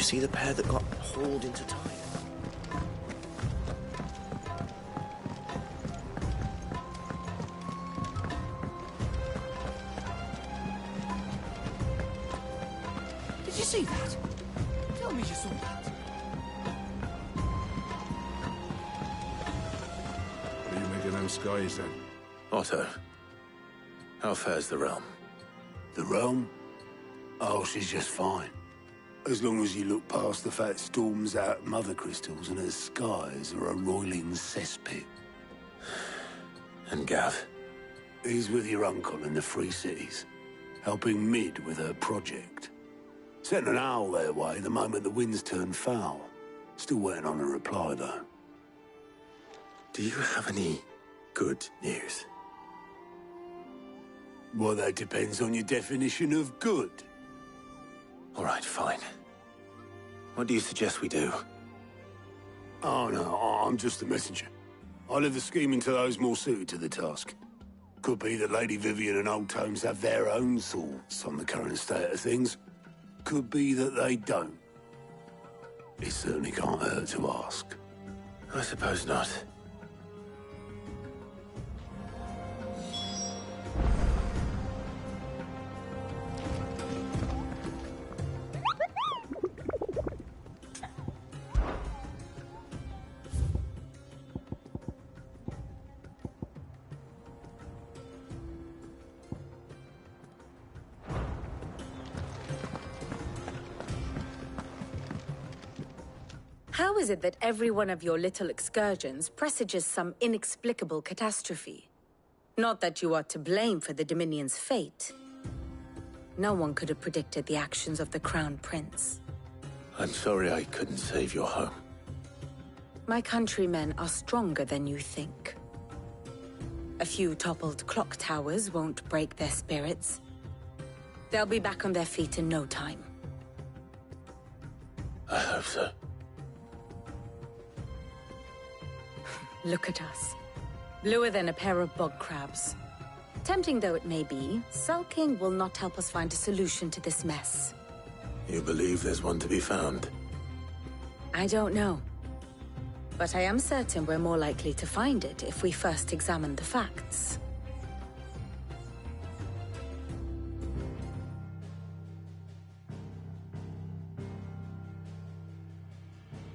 see the pair that got hauled into time? Did you see that? Tell me you saw that. What do you make of them skies, then? Otto, how fares the realm? The realm? Oh, she's just fine. As long as you look past the fat storms out mother crystals and her skies are a roiling cesspit. And Gav? He's with your uncle in the Free Cities, helping Mid with her project. Sent an owl their way the moment the winds turned foul. Still waiting on a reply, though. Do you have any good news? Well, that depends on your definition of good. All right, fine. What do you suggest we do? Oh, no, I'm just the messenger. I leave the scheming to those more suited to the task. Could be that Lady Vivian and Old Tomes have their own thoughts on the current state of things. Could be that they don't. It certainly can't hurt to ask. I suppose not. How is it that every one of your little excursions presages some inexplicable catastrophe? Not that you are to blame for the Dominion's fate. No one could have predicted the actions of the Crown Prince. I'm sorry I couldn't save your home. My countrymen are stronger than you think. A few toppled clock towers won't break their spirits. They'll be back on their feet in no time. I hope so. Look at us. Bluer than a pair of bog crabs. Tempting though it may be, sulking will not help us find a solution to this mess. You believe there's one to be found? I don't know. But I am certain we're more likely to find it if we first examine the facts.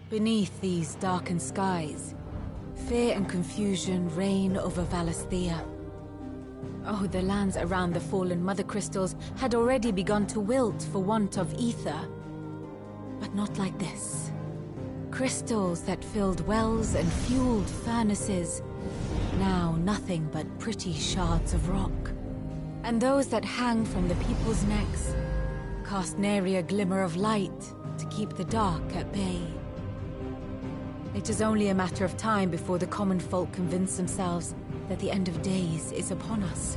Beneath these darkened skies, fear and confusion reign over Valisthea. Oh, the lands around the fallen Mother Crystals had already begun to wilt for want of ether. But not like this. Crystals that filled wells and fueled furnaces, now nothing but pretty shards of rock. And those that hang from the people's necks cast nary a glimmer of light to keep the dark at bay. It is only a matter of time before the common folk convince themselves that the end of days is upon us.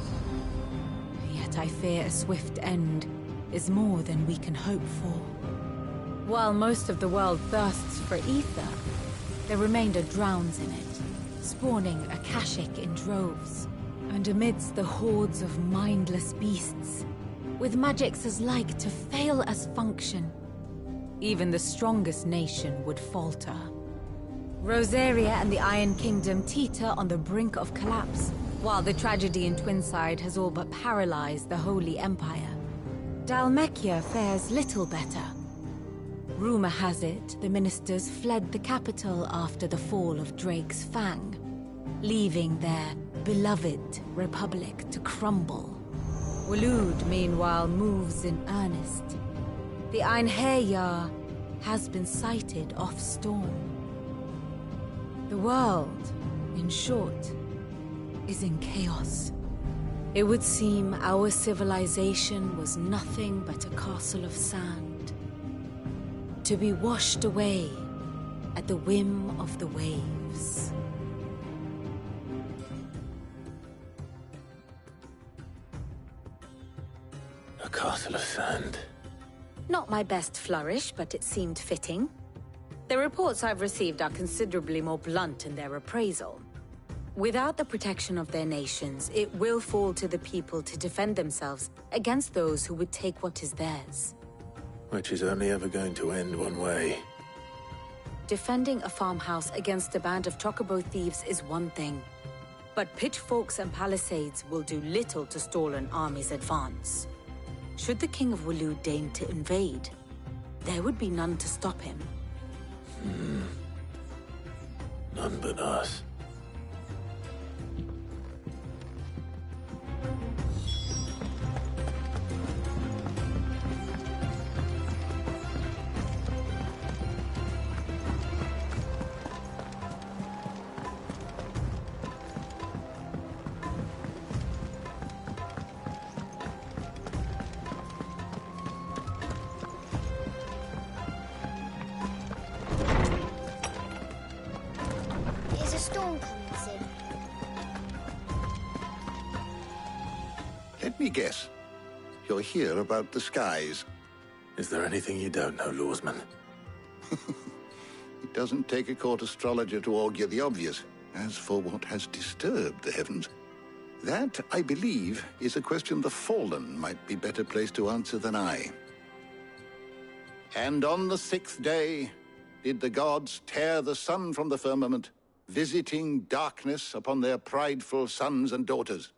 Yet I fear a swift end is more than we can hope for. While most of the world thirsts for ether, the remainder drowns in it, spawning Akashic in droves. And amidst the hordes of mindless beasts, with magics as like to fail as function, even the strongest nation would falter. Rosaria and the Iron Kingdom teeter on the brink of collapse, while the tragedy in Twinside has all but paralyzed the Holy Empire. Dalmekia fares little better. Rumor has it the ministers fled the capital after the fall of Drake's Fang, leaving their beloved republic to crumble. Waloed, meanwhile, moves in earnest. The Einherjar has been sighted off-storm. The world, in short, is in chaos. It would seem our civilization was nothing but a castle of sand, to be washed away at the whim of the waves. A castle of sand. Not my best flourish, but it seemed fitting. The reports I've received are considerably more blunt in their appraisal. Without the protection of their nations, it will fall to the people to defend themselves against those who would take what is theirs. Which is only ever going to end one way. Defending a farmhouse against a band of chocobo thieves is one thing. But pitchforks and palisades will do little to stall an army's advance. Should the King of Wulu deign to invade, there would be none to stop him. None but us. Is a storm coming, Sid? Let me guess. You're here about the skies. Is there anything you don't know, Lawsman? It doesn't take a court astrologer to augur the obvious. As for what has disturbed the heavens, that, I believe, is a question the Fallen might be better placed to answer than I. And on the sixth day did the gods tear the sun from the firmament, visiting darkness upon their prideful sons and daughters.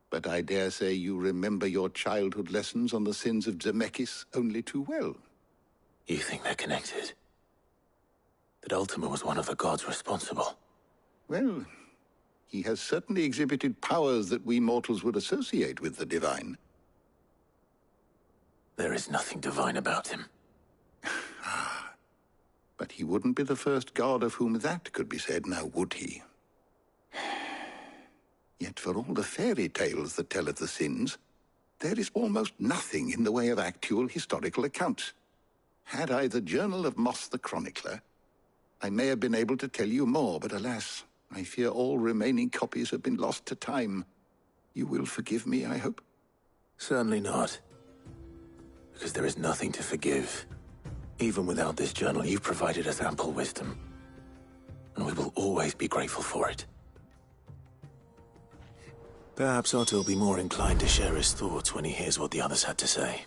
But I dare say you remember your childhood lessons on the sins of Zemeckis only too well. You think they're connected? That Ultima was one of the gods responsible? Well, he has certainly exhibited powers that we mortals would associate with the divine. There is nothing divine about him. But he wouldn't be the first god of whom that could be said, now would he? Yet for all the fairy tales that tell of the sins, there is almost nothing in the way of actual historical accounts. Had I the Journal of Moss the Chronicler, I may have been able to tell you more, but alas, I fear all remaining copies have been lost to time. You will forgive me, I hope? Certainly not. Because there is nothing to forgive. Even without this journal, you've provided us ample wisdom. And we will always be grateful for it. Perhaps Otto will be more inclined to share his thoughts when he hears what the others had to say.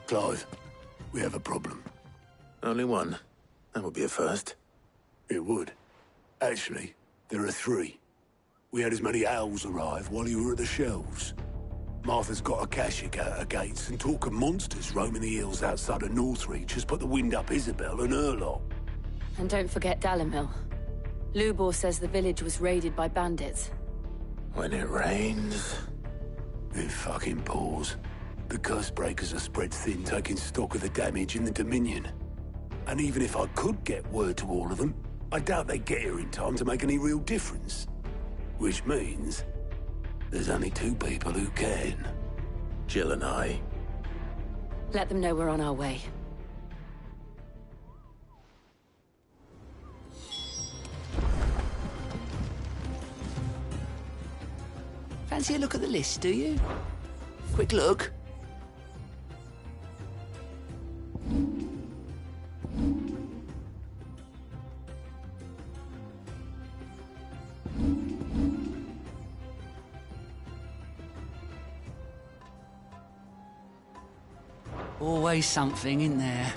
Clive, we have a problem. Only one. That would be a first. It would. Actually, there are three. We had as many owls arrive while you were at the shelves. Martha's got a Akashic out her gates, and talk of monsters roaming the hills outside of Northreach has put the wind up Isabel and her lot. And don't forget Dalimil. Lubor says the village was raided by bandits. When it rains... It fucking pours. The curse breakers are spread thin, taking stock of the damage in the Dominion. And even if I could get word to all of them, I doubt they'd get here in time to make any real difference. Which means there's only two people who can. Jill and I. Let them know we're on our way. Fancy a look at the list, do you? Quick look. Always something in there.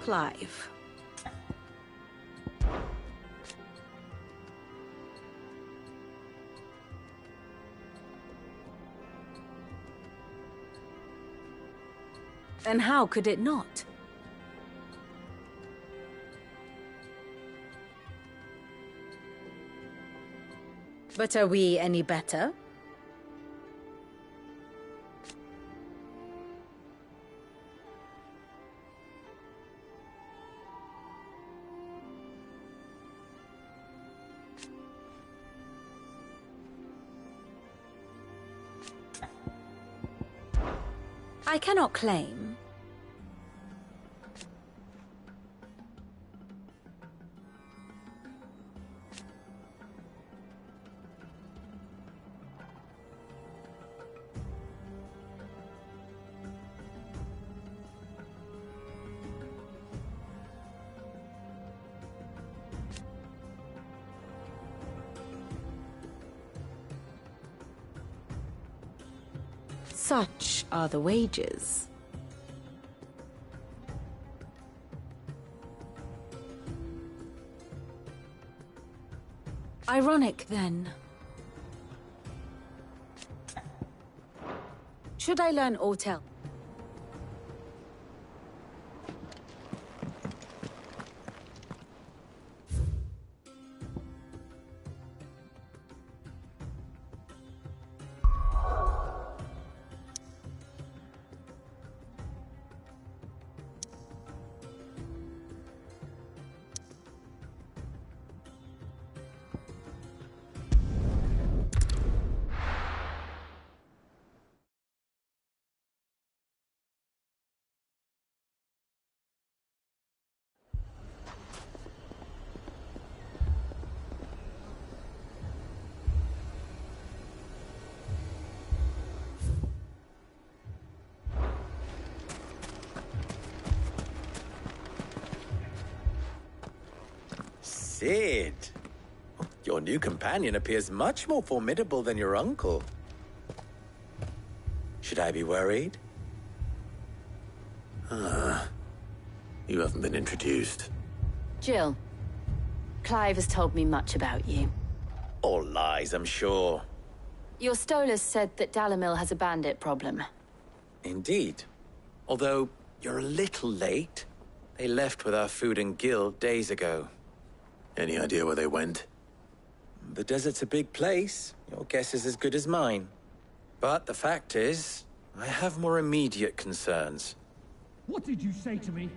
Clive. And how could it not? But are we any better? I cannot claim. Such are the wages. Ironic, then. Should I learn Autel? Sid! Your new companion appears much more formidable than your uncle. Should I be worried? You haven't been introduced. Jill, Clive has told me much about you. All lies, I'm sure. Your Stolas said that Dalimil has a bandit problem. Indeed. Although, you're a little late. They left with our food and guild days ago. Any idea where they went? The desert's a big place. Your guess is as good as mine. But the fact is, I have more immediate concerns. What did you say to me?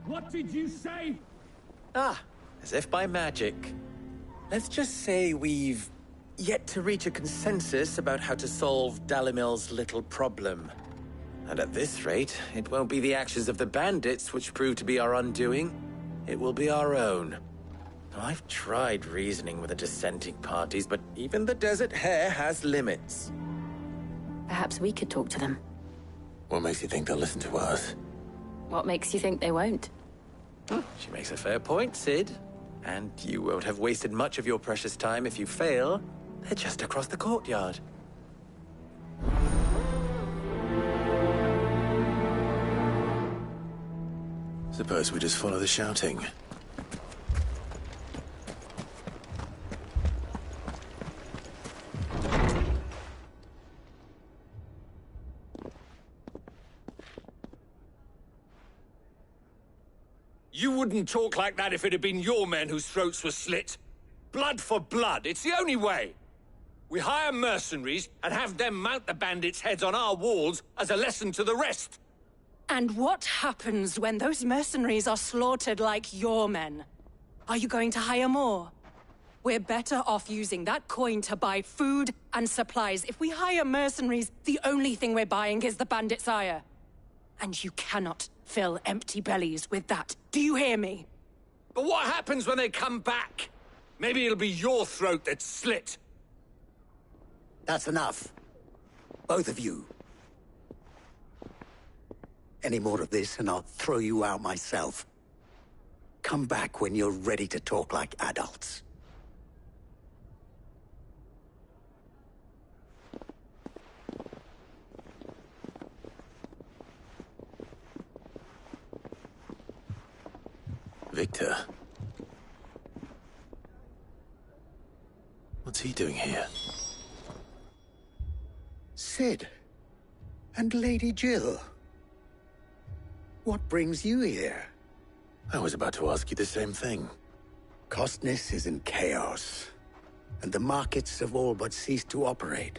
What did you say? Ah, as if by magic. Let's just say we've yet to reach a consensus about how to solve Dalimil's little problem. And at this rate, it won't be the actions of the bandits which prove to be our undoing. It will be our own. Now, I've tried reasoning with the dissenting parties, but even the Desert Hare has limits. Perhaps we could talk to them. What makes you think they'll listen to us? What makes you think they won't? She makes a fair point, Sid. And you won't have wasted much of your precious time if you fail. They're just across the courtyard. Suppose we just follow the shouting. You wouldn't talk like that if it had been your men whose throats were slit. Blood for blood, it's the only way. We hire mercenaries and have them mount the bandits' heads on our walls as a lesson to the rest. And what happens when those mercenaries are slaughtered like your men? Are you going to hire more? We're better off using that coin to buy food and supplies. If we hire mercenaries, the only thing we're buying is the bandits' ire. And you cannot fill empty bellies with that. Do you hear me? But what happens when they come back? Maybe it'll be your throat that's slit. That's enough. Both of you. Any more of this and I'll throw you out myself. Come back when you're ready to talk like adults. Victor. What's he doing here? Sid. And Lady Jill. What brings you here? I was about to ask you the same thing. Costness is in chaos, and the markets have all but ceased to operate.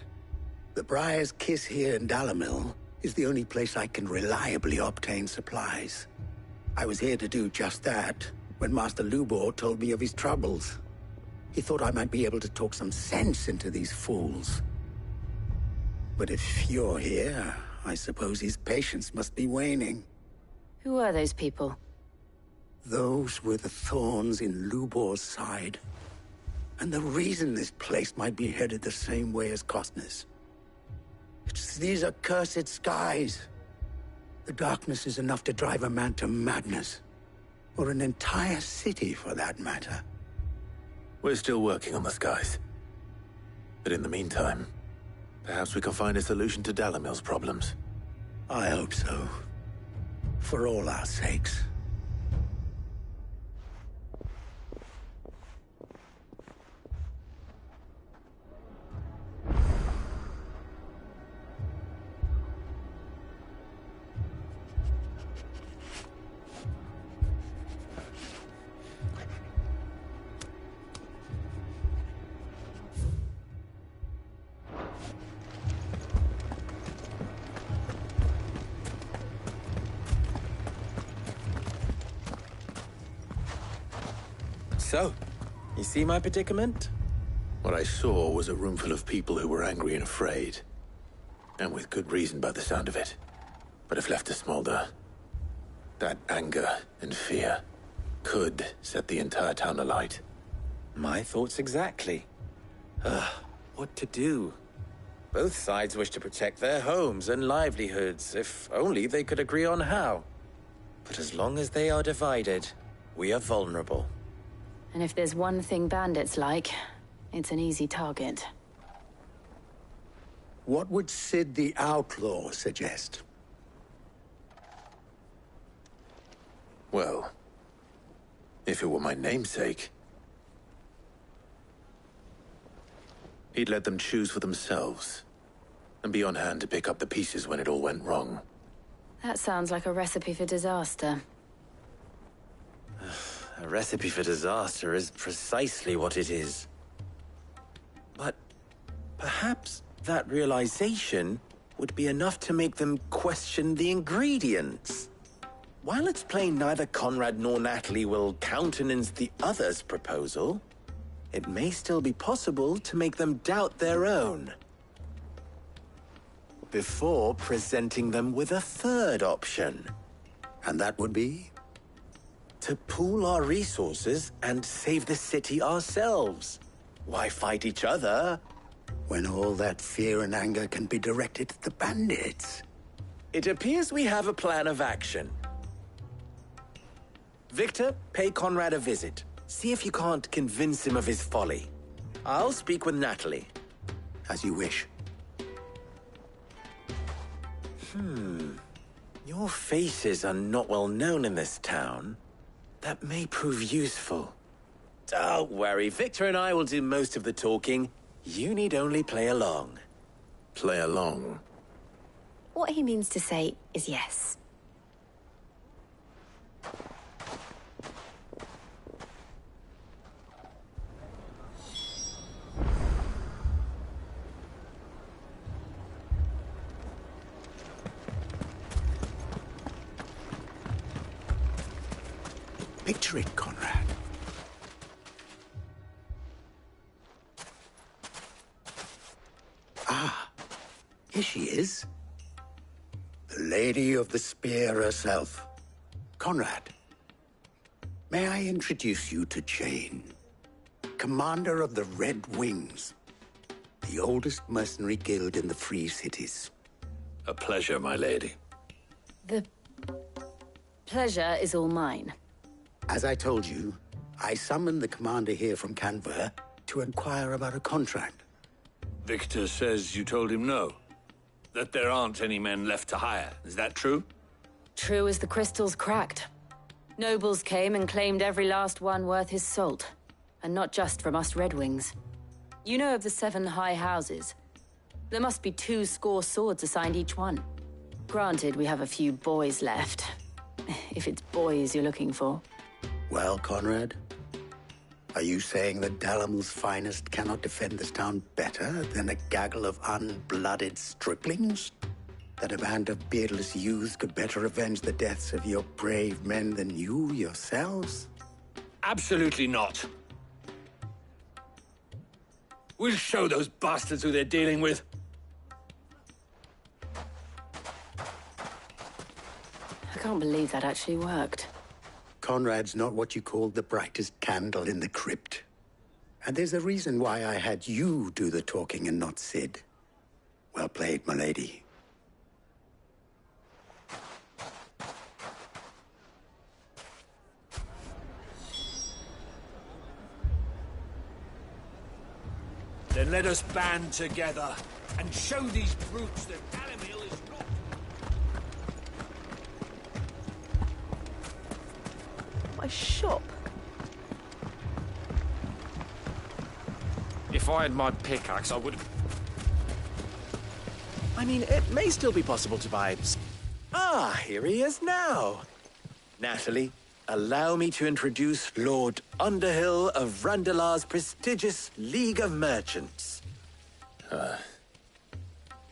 The Briar's Kiss here in Dalimil is the only place I can reliably obtain supplies. I was here to do just that when Master Lubor told me of his troubles. He thought I might be able to talk some sense into these fools. But if you're here, I suppose his patience must be waning. Who are those people? Those were the thorns in Lubor's side. And the reason this place might be headed the same way as Costner's. It's these accursed skies. The darkness is enough to drive a man to madness. Or an entire city, for that matter. We're still working on the skies. But in the meantime, perhaps we can find a solution to Dalimil's problems. I hope so. For all our sakes. So, you see my predicament? What I saw was a room full of people who were angry and afraid. And with good reason by the sound of it. But if left to smolder, that anger and fear could set the entire town alight. My thoughts exactly. What to do? Both sides wish to protect their homes and livelihoods, if only they could agree on how. But as long as they are divided, we are vulnerable. And if there's one thing bandits like, it's an easy target. What would Sid the Outlaw suggest? Well, if it were my namesake, he'd let them choose for themselves, and be on hand to pick up the pieces when it all went wrong. That sounds like a recipe for disaster. A recipe for disaster is precisely what it is. But perhaps that realization would be enough to make them question the ingredients. While it's plain neither Conrad nor Natalie will countenance the other's proposal, it may still be possible to make them doubt their own. Before presenting them with a third option. And that would be? To pool our resources and save the city ourselves. Why fight each other? When all that fear and anger can be directed at the bandits. It appears we have a plan of action. Victor, pay Conrad a visit. See if you can't convince him of his folly. I'll speak with Natalie. As you wish. Your faces are not well known in this town. That may prove useful. Don't worry, Victor and I will do most of the talking. You need only play along. Play along? What he means to say is yes. Picture it, Conrad. Ah, here she is. The Lady of the Spear herself. Conrad, may I introduce you to Jane, commander of the Red Wings, the oldest mercenary guild in the Free Cities. A pleasure, my lady. The pleasure is all mine. As I told you, I summoned the commander here from Canver to inquire about a contract. Victor says you told him no. That there aren't any men left to hire. Is that true? True as the crystals cracked. Nobles came and claimed every last one worth his salt. And not just from us Red Wings. You know of the 7 high houses. There must be 2 swords assigned each one. Granted, we have a few boys left. If it's boys you're looking for. Well, Conrad, are you saying that Dalimil's finest cannot defend this town better than a gaggle of unblooded striplings? That a band of beardless youths could better avenge the deaths of your brave men than you yourselves? Absolutely not. We'll show those bastards who they're dealing with. can't believe that actually worked. Conrad's not what you call the brightest candle in the crypt. And there's a reason why I had you do the talking and not Sid. Well played, my lady. Then let us band together and show these brutes that Dalimil is not... My shop. If I had my pickaxe, I would... I mean, it may still be possible to buy... Ah, here he is now. Natalie, allow me to introduce Lord Underhill of Randalar's prestigious League of Merchants.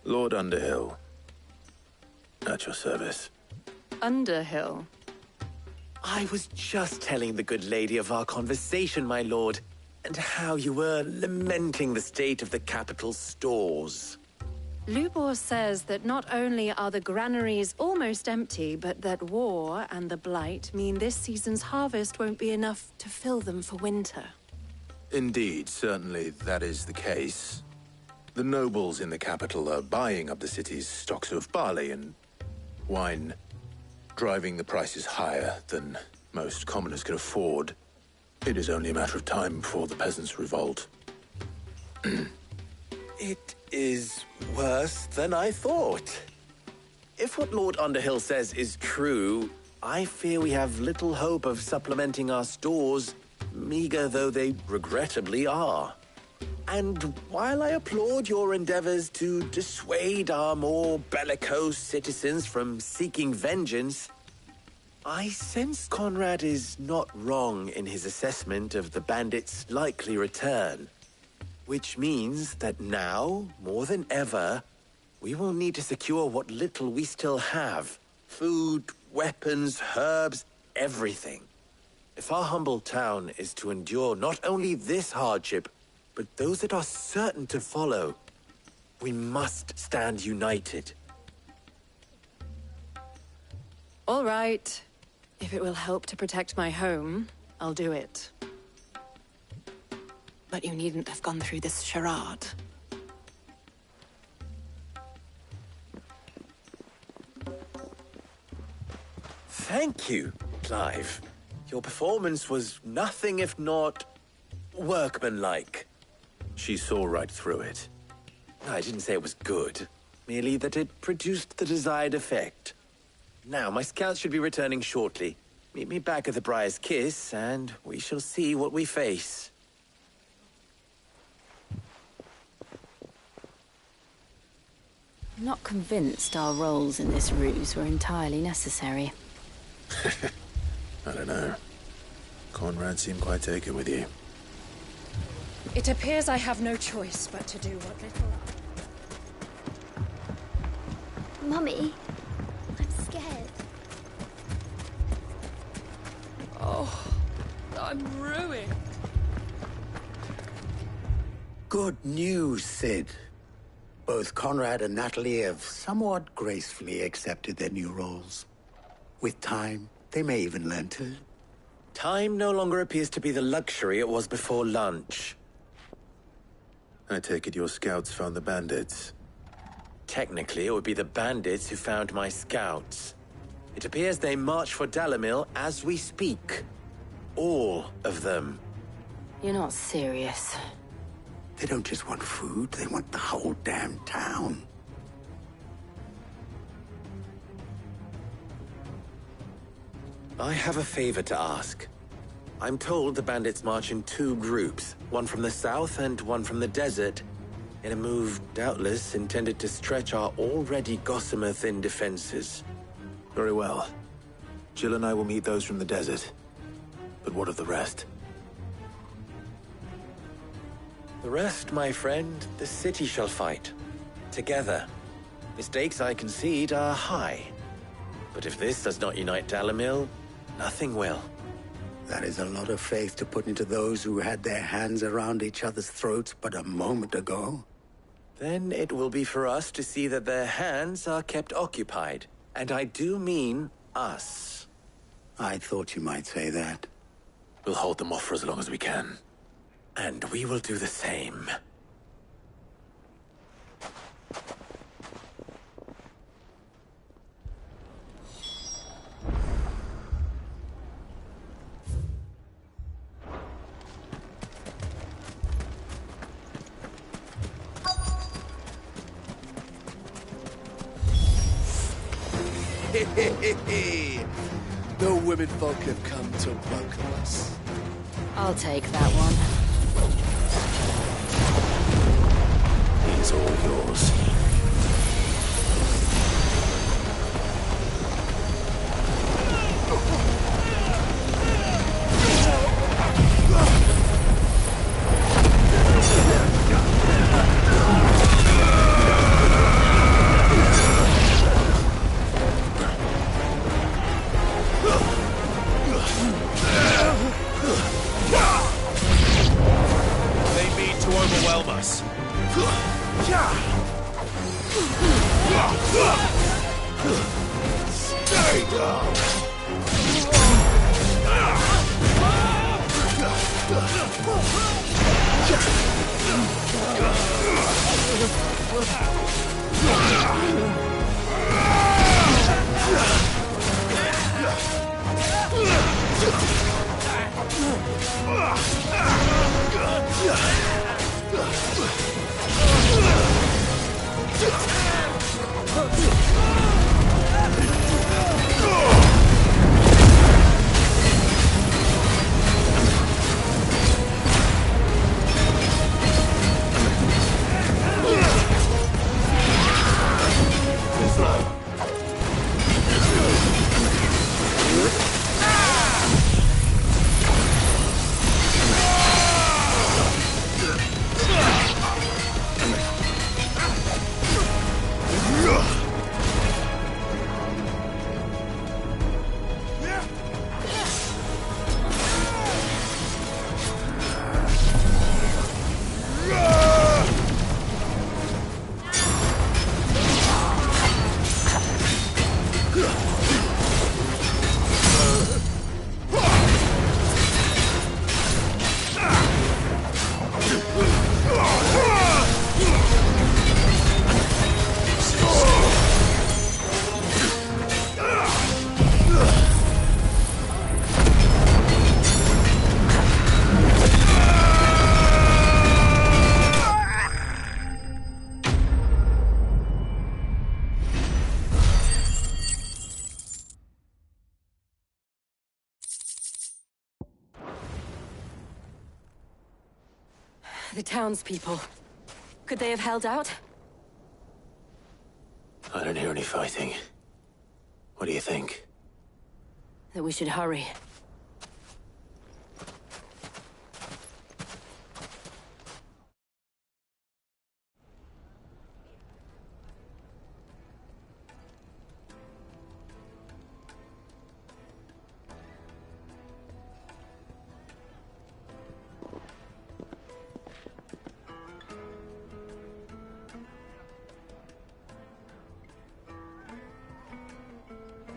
Lord Underhill. At your service. Underhill? I was just telling the good lady of our conversation, my lord, and how you were lamenting the state of the capital's stores. Lubor says that not only are the granaries almost empty, but that war and the Blight mean this season's harvest won't be enough to fill them for winter. Indeed, certainly that is the case. The nobles in the capital are buying up the city's stocks of barley and wine, driving the prices higher than most commoners can afford. It is only a matter of time before the peasants revolt. It is worse than I thought. If what Lord Underhill says is true, I fear we have little hope of supplementing our stores, meager though they regrettably are. And while I applaud your endeavors to dissuade our more bellicose citizens from seeking vengeance, I sense Conrad is not wrong in his assessment of the bandits' likely return. Which means that now, more than ever, we will need to secure what little we still have. Food, weapons, herbs, everything. If our humble town is to endure not only this hardship, but those that are certain to follow, we must stand united. All right. If it will help to protect my home, I'll do it. But you needn't have gone through this charade. Thank you, Clive. Your performance was nothing if not workmanlike. She saw right through it. I didn't say it was good, merely that it produced the desired effect. Now, my scouts should be returning shortly. Meet me back at the Briar's Kiss, and we shall see what we face. I'm not convinced our roles in this ruse were entirely necessary. I don't know. Conrad seemed quite taken with you. It appears I have no choice but to do what little... Mummy, I'm scared. Oh, I'm ruined. Good news, Sid. Both Conrad and Natalie have somewhat gracefully accepted their new roles. With time, they may even learn to... Time no longer appears to be the luxury it was before lunch. I take it your scouts found the bandits. Technically, it would be the bandits who found my scouts. It appears they march for Dalimil as we speak. All of them. You're not serious. They don't just want food, they want the whole damn town. I have a favor to ask. I'm told the bandits march in two groups, one from the south and one from the desert, in a move doubtless intended to stretch our already gossamer-thin defenses. Very well. Jill and I will meet those from the desert. But what of the rest? The rest, my friend, the city shall fight. Together. The stakes, I concede, are high. But if this does not unite Dalimil, nothing will. That is a lot of faith to put into those who had their hands around each other's throats but a moment ago. Then it will be for us to see that their hands are kept occupied. And I do mean us. I thought you might say that. We'll hold them off for as long as we can. And we will do the same. No women folk have come to welcome us. I'll take that one. He's all yours. The townspeople. Could they have held out? I don't hear any fighting. What do you think? That we should hurry.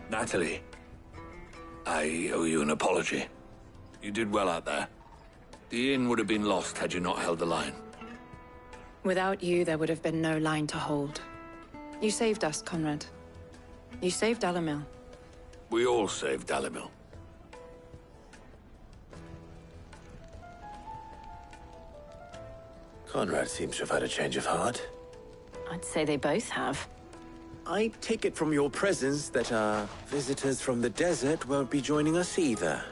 Natalie, I owe you an apology. You did well out there. The inn would have been lost had you not held the line. Without you, there would have been no line to hold. You saved us, Conrad. You saved Dalimil. We all saved Dalimil. Conrad seems to have had a change of heart. I'd say they both have. I take it from your presence that our visitors from the desert won't be joining us either.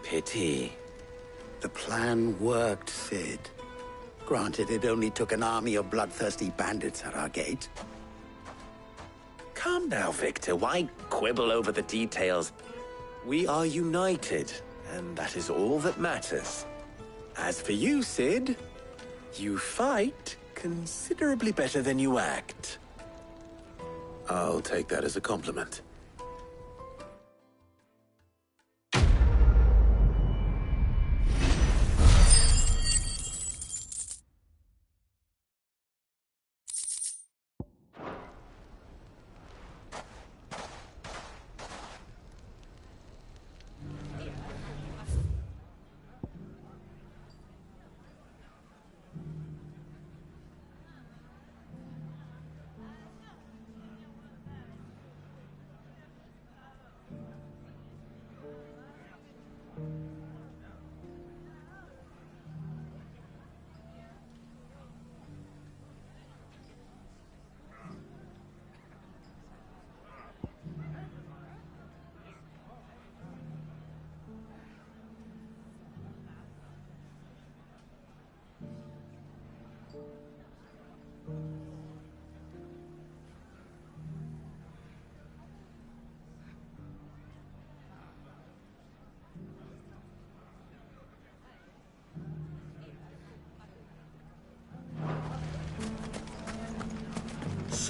Pity. The plan worked, Sid. Granted, it only took an army of bloodthirsty bandits at our gate. Calm now, Victor. Why quibble over the details? We are united, and that is all that matters. As for you, Sid, you fight considerably better than you act. I'll take that as a compliment.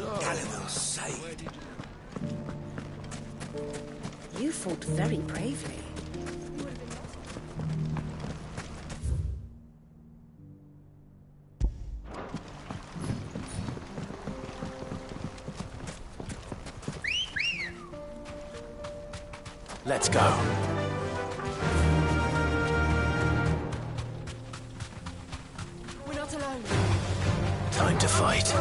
Dalimil's saved. You fought very bravely. Let's go. We're not alone. Time to fight.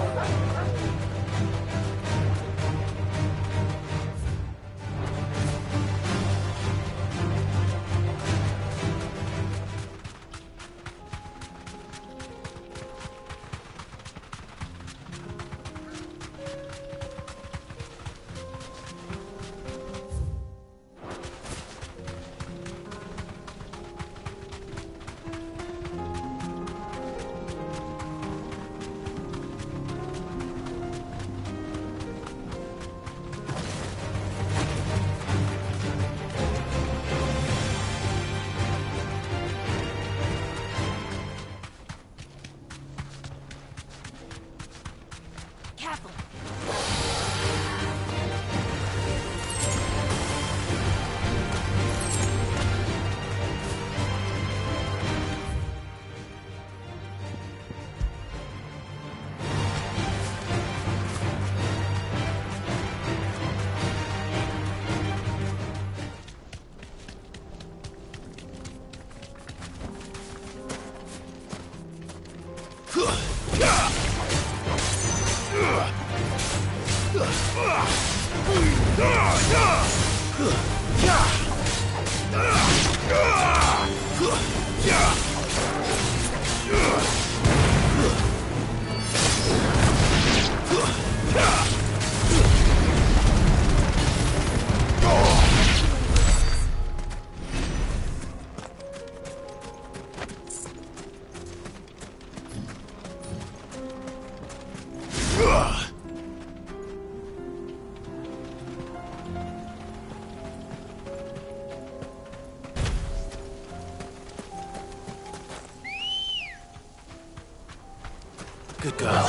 Careful. Good girl.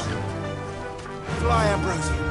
Fly, Ambrosia.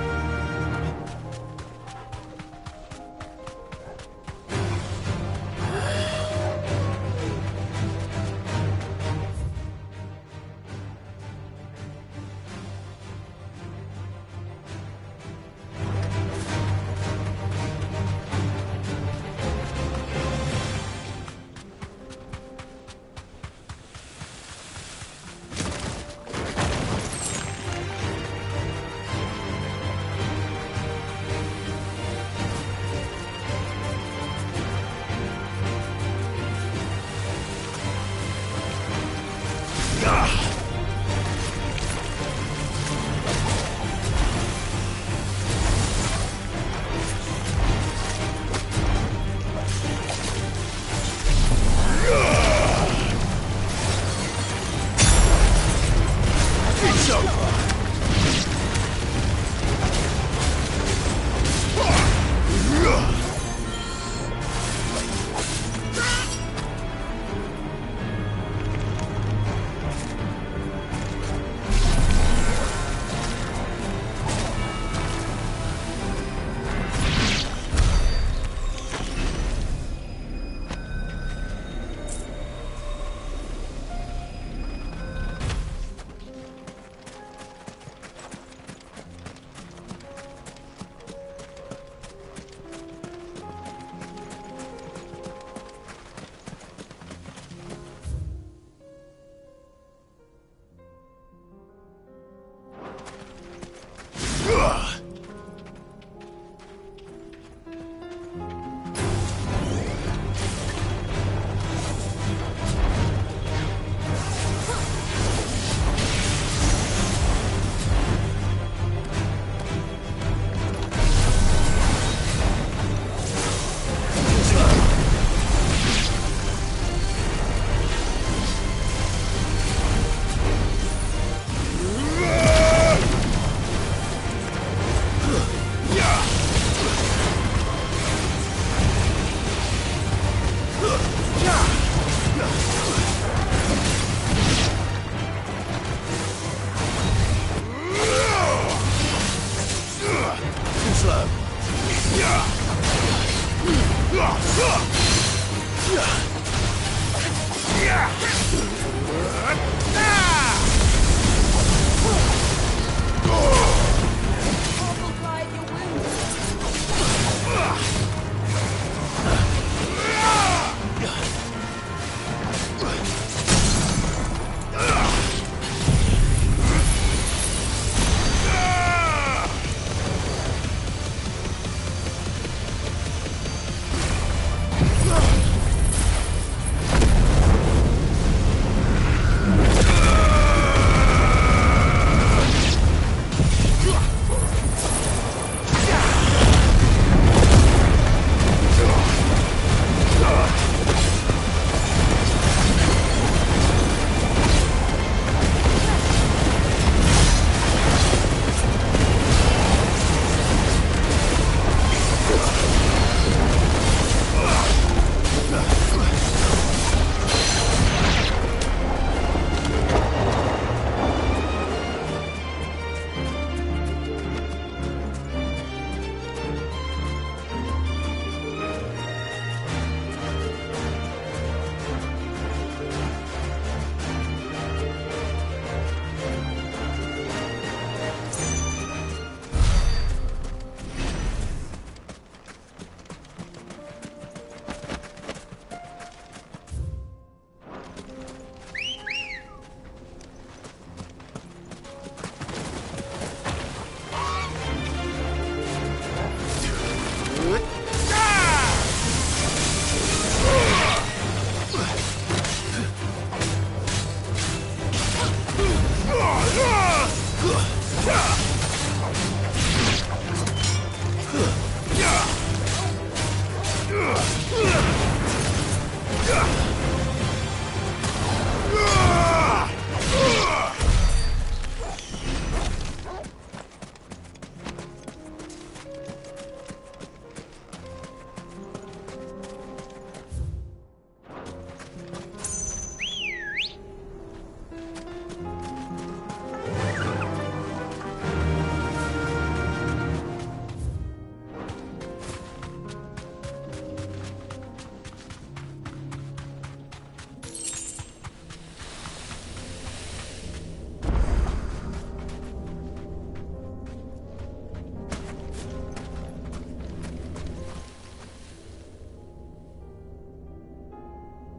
slow.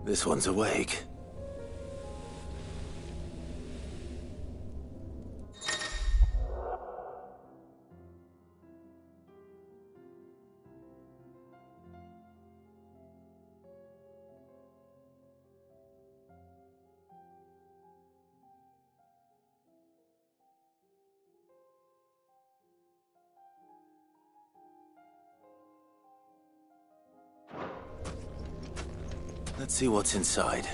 This one's awake. Let's see what's inside.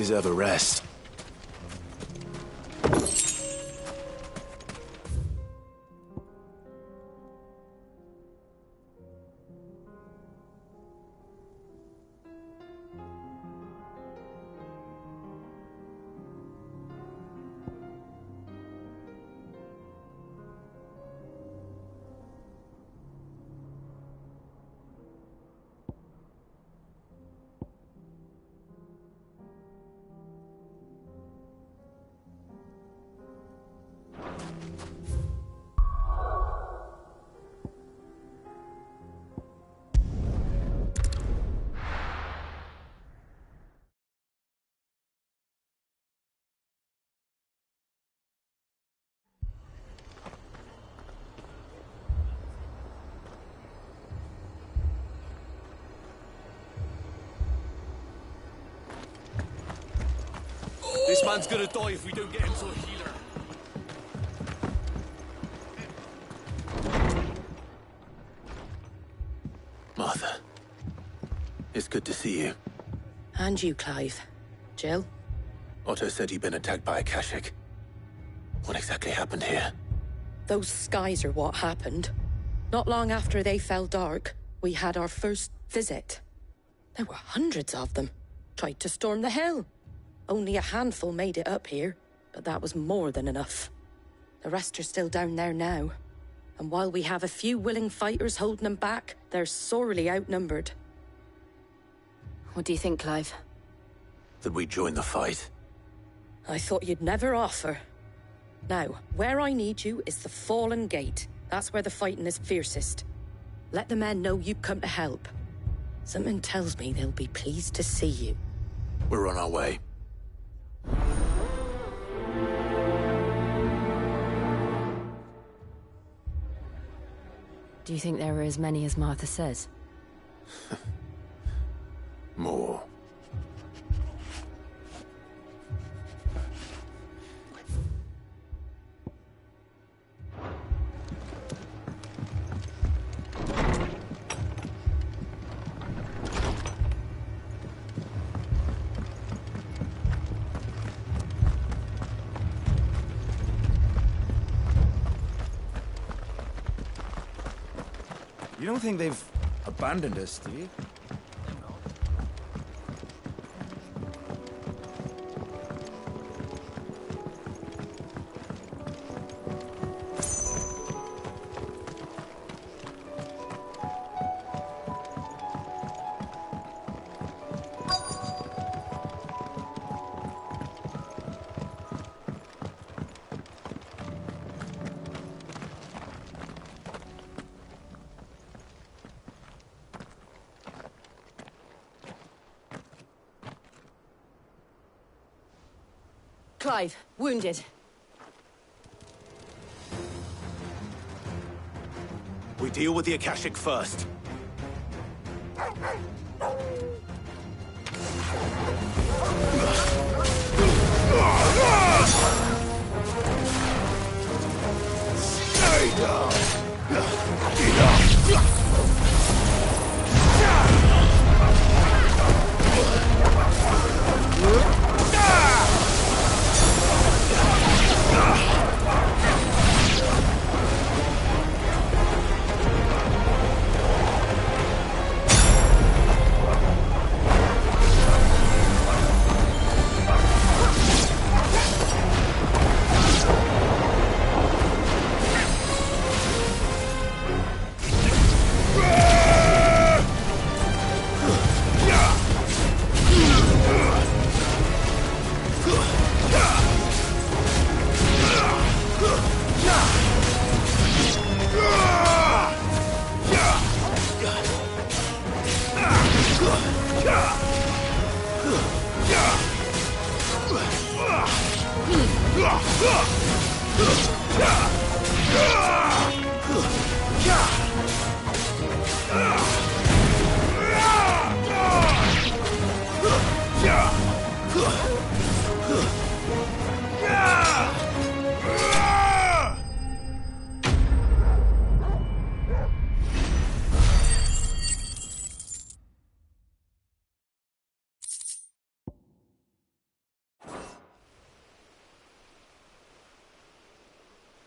deserve a rest. This man's gonna die if we don't get him to a healer. Martha, it's good to see you. And you, Clive. Jill? Otto said you'd been attacked by a Akashic. What exactly happened here? Those skies are what happened. Not long after they fell dark, we had our first visit. There were hundreds of them. Tried to storm the hill. Only a handful made it up here, but that was more than enough. The rest are still down there now. And while we have a few willing fighters holding them back, they're sorely outnumbered. What do you think, Clive? That we join the fight? I thought you'd never offer. Now, where I need you is the Fallen Gate. That's where the fighting is fiercest. Let the men know you've come to help. Something tells me they'll be pleased to see you. We're on our way. Do you think there are as many as Martha says? More. You don't think they've abandoned us, do you? Clive, wounded. We deal with the Akashic first. Stay down! Get up!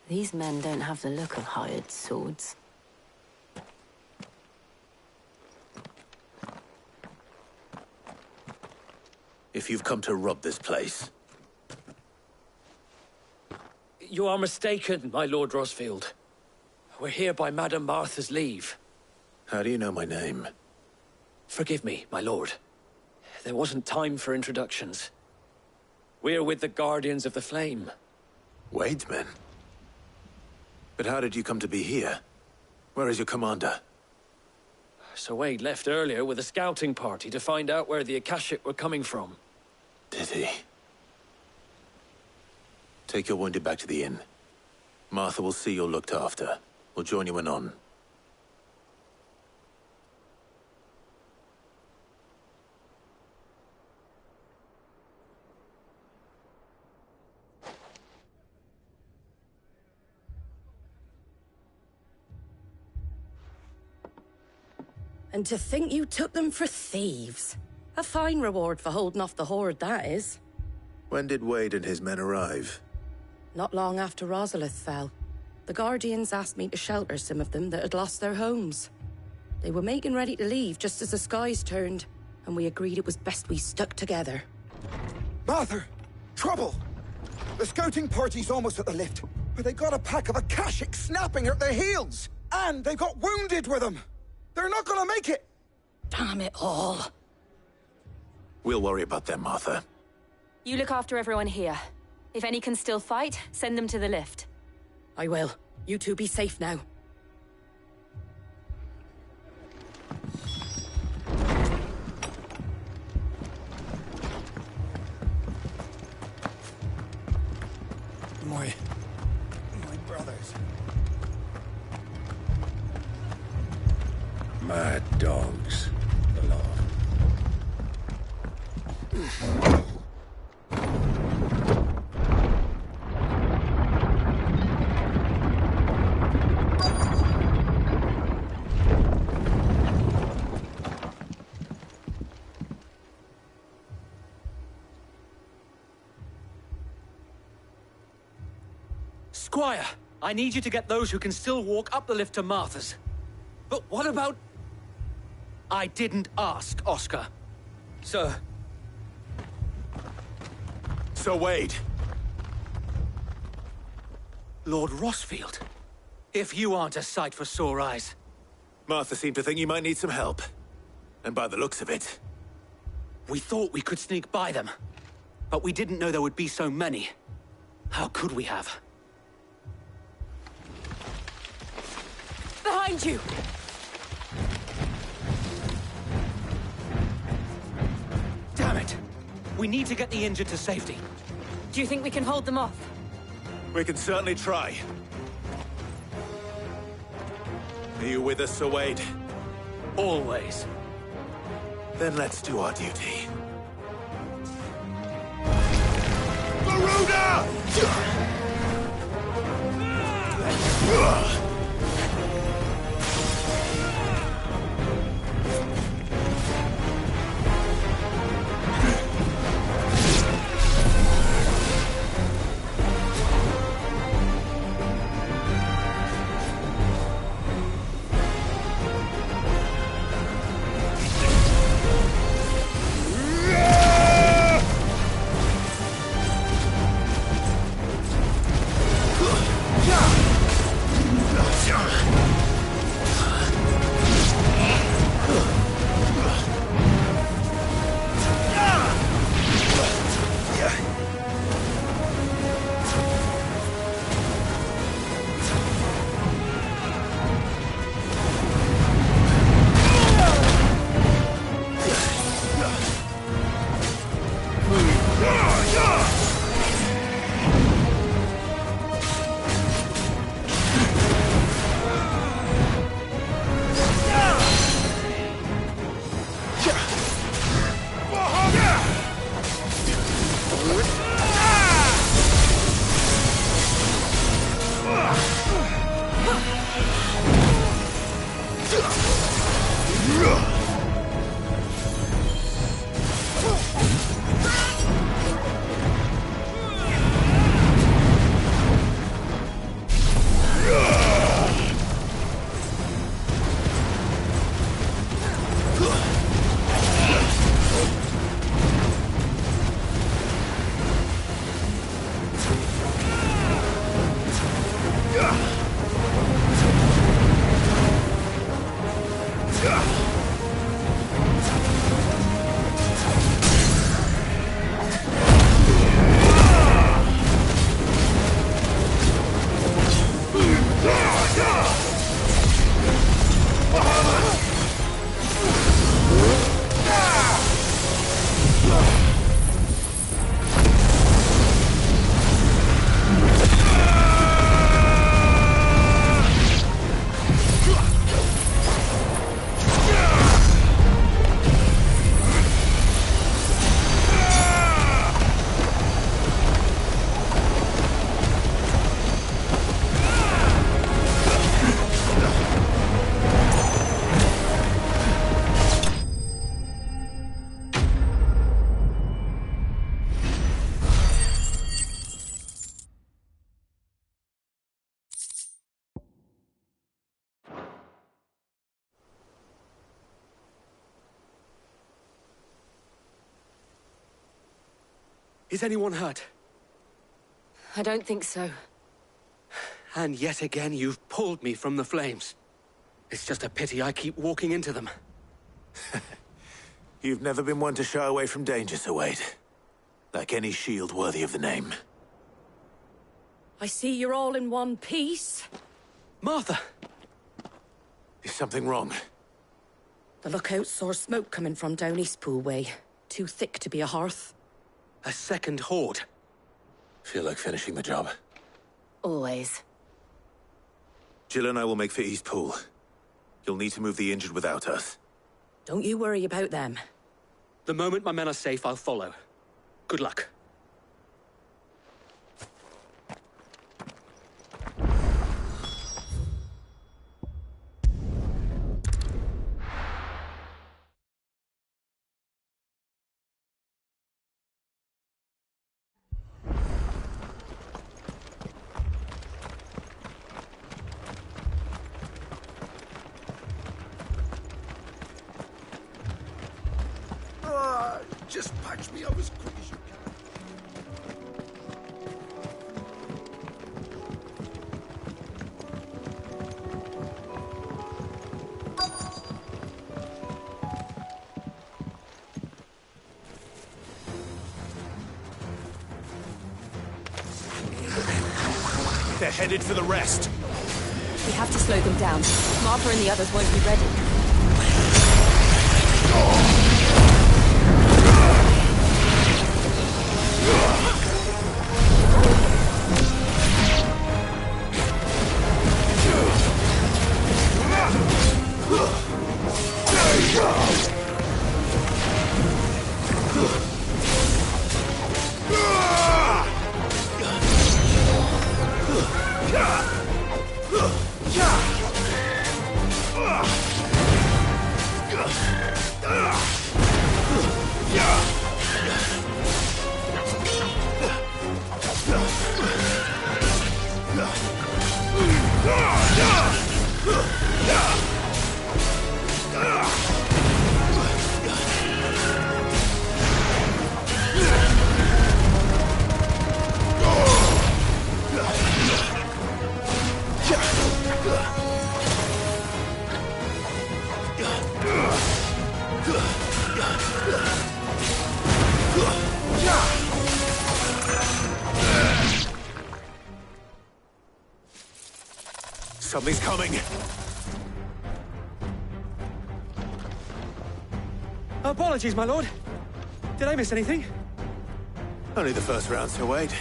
These men don't have the look of hired swords. If you've come to rob this place, You are mistaken, my Lord Rosfield. We're here by Madame Martha's leave. how do you know my name? Forgive me, my lord. There wasn't time for introductions. We're with the Guardians of the Flame. Wade's men? But how did you come to be here? Where is your commander? Sir Wade left earlier with a scouting party to find out where the Akashic were coming from. Did he? Take your wounded back to the inn. Martha will see you're looked after. We'll join you anon. And to think you took them for thieves. A fine reward for holding off the horde, that is. When did Wade and his men arrive? Not long after Rosalith fell. The Guardians asked me to shelter some of them that had lost their homes. They were making ready to leave just as the skies turned, and we agreed it was best we stuck together. Martha! Trouble! The scouting party's almost at the lift, but they got a pack of Akashic snapping at their heels! And they've got wounded with them! They're not gonna make it! Damn it all. We'll worry about them, Martha. You look after everyone here. If any can still fight, send them to the lift. I will. You two be safe now. My brothers. Mad dogs. The law. Squire, I need you to get those who can still walk up the lift to Martha's. But what about... I didn't ask, Oscar. Sir. Sir Wade. Lord Rosfield. If you aren't a sight for sore eyes. Martha seemed to think you might need some help. And by the looks of it... We thought we could sneak by them. But we didn't know there would be so many. How could we have? Behind you! Damn it! We need to get the injured to safety. Do you think we can hold them off? We can certainly try. Are you with us, Sir Wade? Always. Then let's do our duty. Garuda! Is anyone hurt? I don't think so. And yet again, you've pulled me from the flames. It's just a pity I keep walking into them. You've never been one to shy away from danger, Sir Wade. Like any shield worthy of the name. I see you're all in one piece. Martha! Is something wrong? The lookout saw smoke coming from down Eastpool way. Too thick to be a hearth. A second horde. Feel like finishing the job. Always. Jill and I will make for Eastpool. You'll need to move the injured without us. Don't you worry about them. The moment my men are safe, I'll follow. Good luck. Just patch me up as quick as you can. They're headed for the rest. We have to slow them down. Martha and the others won't be ready. Something's coming. Apologies, my lord. Did I miss anything? Only the first round, Sir Wade.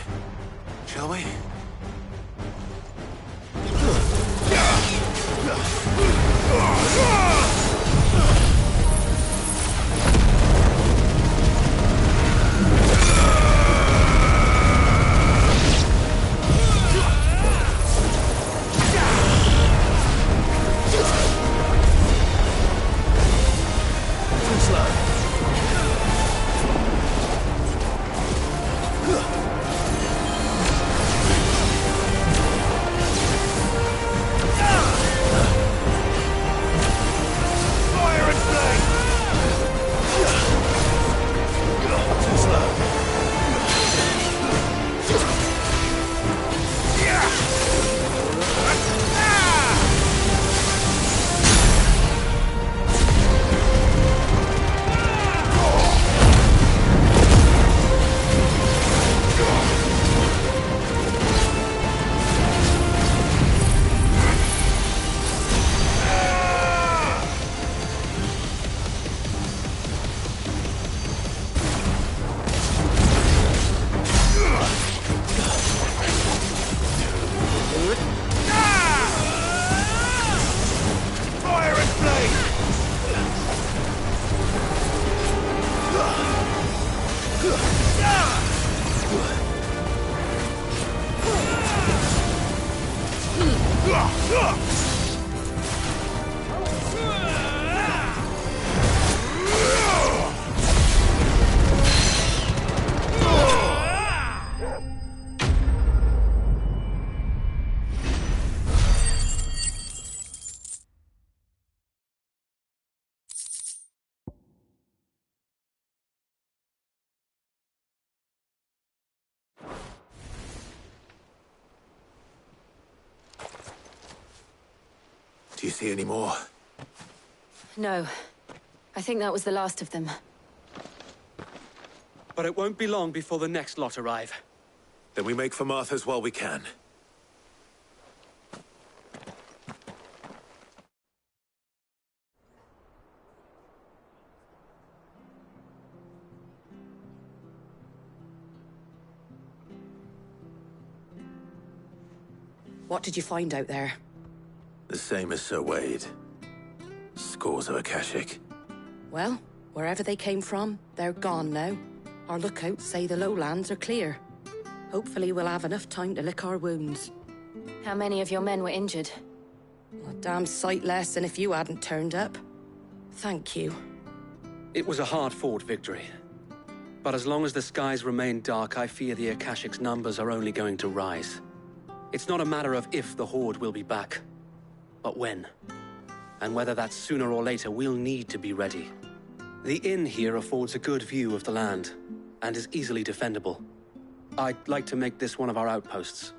Shall we? Do you see any more? No. I think that was the last of them. But it won't be long before the next lot arrive. Then we make for Martha's while we can. What did you find out there? The same as Sir Wade. Scores of Akashic. Well, wherever they came from, they're gone now. Our lookouts say the lowlands are clear. Hopefully we'll have enough time to lick our wounds. How many of your men were injured? A damn sight less than if you hadn't turned up. Thank you. It was a hard-fought victory. But as long as the skies remain dark, I fear the Akashic's numbers are only going to rise. It's not a matter of if the Horde will be back, but when. And whether that's sooner or later, we'll need to be ready. The inn here affords a good view of the land, and is easily defendable. I'd like to make this one of our outposts.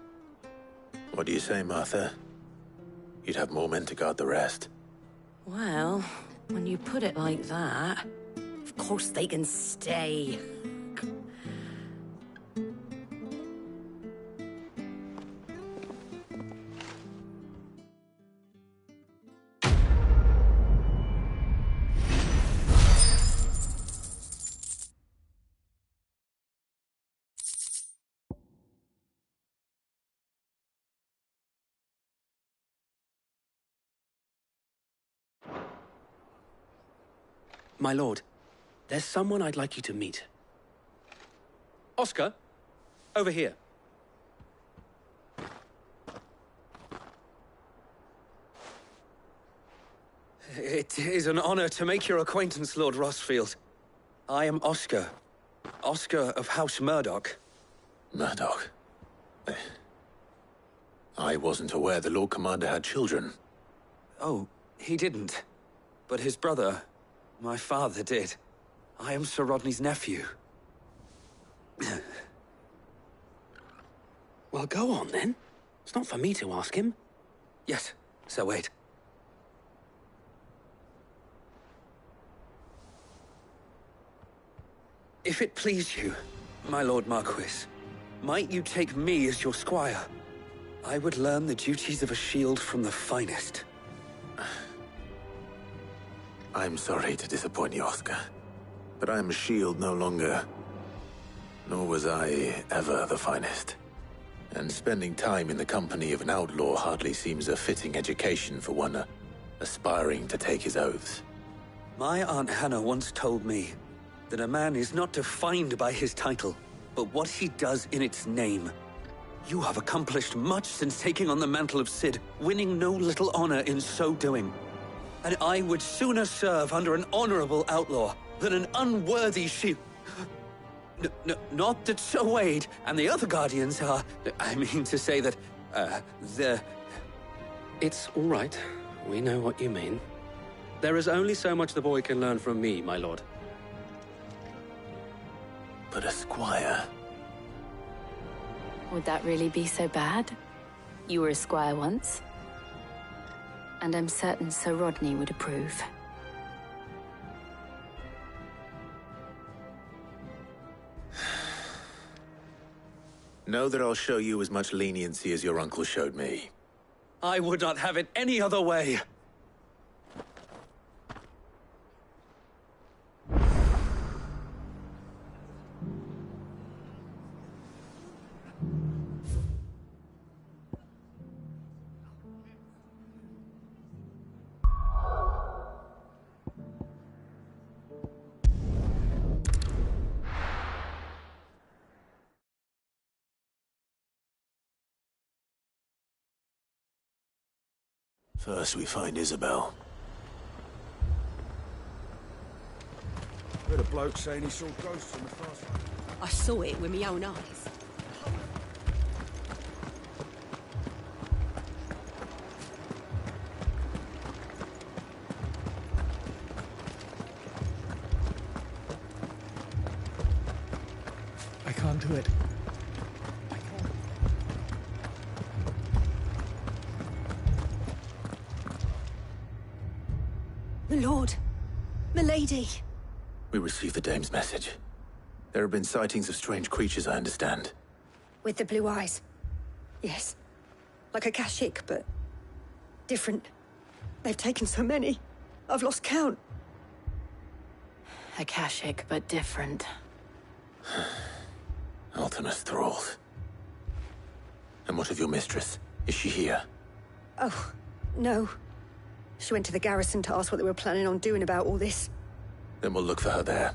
What do you say, Martha? You'd have more men to guard the rest. Well, when you put it like that, of course they can stay. My lord, there's someone I'd like you to meet. Oscar, over here. It is an honor to make your acquaintance, Lord Rossfield. I am Oscar. Oscar of House Murdoch. Murdoch? I wasn't aware the Lord Commander had children. Oh, he didn't. But his brother, my father, did. I am Sir Rodney's nephew. Well, go on, then. It's not for me to ask him. Yes, Sir Wade. If it please you, my Lord Marquis, might you take me as your squire? I would learn the duties of a shield from the finest. I'm sorry to disappoint you, Oscar, but I'm a shield no longer. Nor was I ever the finest. And spending time in the company of an outlaw hardly seems a fitting education for one aspiring to take his oaths. My Aunt Hannah once told me that a man is not defined by his title, but what he does in its name. You have accomplished much since taking on the mantle of Cid, winning no little honor in so doing. And I would sooner serve under an honorable outlaw than an unworthy shield. Not that Sir Wade and the other Guardians are... I mean to say that, they're... It's all right. We know what you mean. There is only so much the boy can learn from me, my lord. But a squire... Would that really be so bad? You were a squire once. And I'm certain Sir Rodney would approve. Know that I'll show you as much leniency as your uncle showed me. I would not have it any other way. First we find Isabel. Heard a bloke saying he saw ghosts on the fast line. I saw it with my own eyes. I can't do it. My lord. Milady. We received the dame's message. There have been sightings of strange creatures, I understand. With the blue eyes. Yes. Like a Kashik, but different. They've taken so many. I've lost count. Akashic, but different. Ultimus thralls. And what of your mistress? Is she here? Oh, no. She went to the garrison to ask what they were planning on doing about all this. Then we'll look for her there.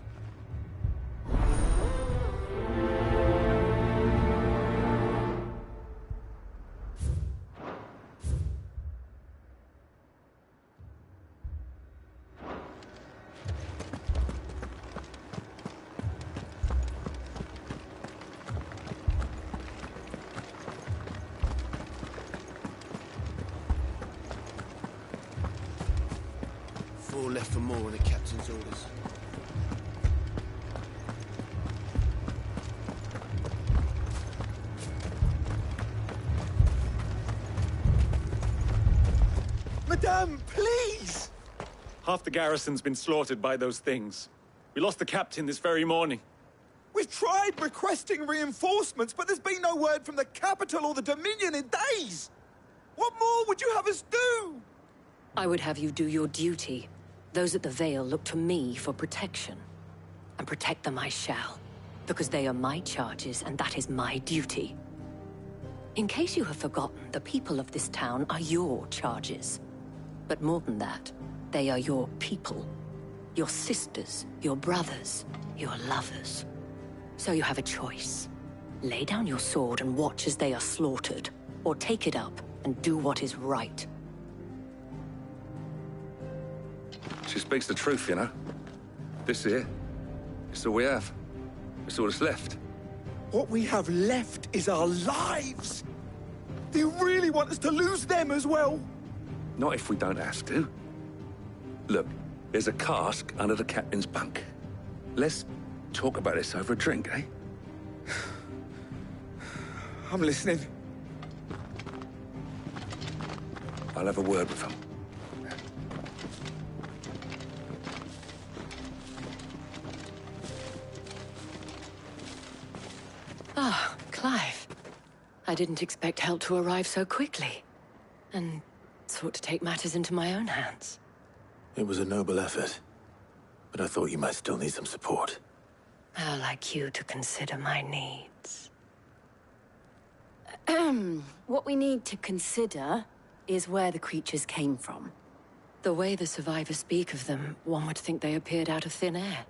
Four left for more on the captain's orders. Madame, please! Half the garrison's been slaughtered by those things. We lost the captain this very morning. We've tried requesting reinforcements, but there's been no word from the capital or the Dominion in days! What more would you have us do? I would have you do your duty. Those at the Vale look to me for protection. And protect them I shall. Because they are my charges, and that is my duty. In case you have forgotten, the people of this town are your charges. But more than that, they are your people. Your sisters, your brothers, your lovers. So you have a choice. Lay down your sword and watch as they are slaughtered, or take it up and do what is right. She speaks the truth, you know. This here, it's all we have. It's all that's left. What we have left is our lives! Do you really want us to lose them as well? Not if we don't have to. Look, there's a cask under the captain's bunk. Let's talk about this over a drink, eh? I'm listening. I'll have a word with him. Ah, Clive. I didn't expect help to arrive so quickly. And sought to take matters into my own hands. It was a noble effort. But I thought you might still need some support. I'd like you to consider my needs. What we need to consider is where the creatures came from. The way the survivors speak of them, one would think they appeared out of thin air.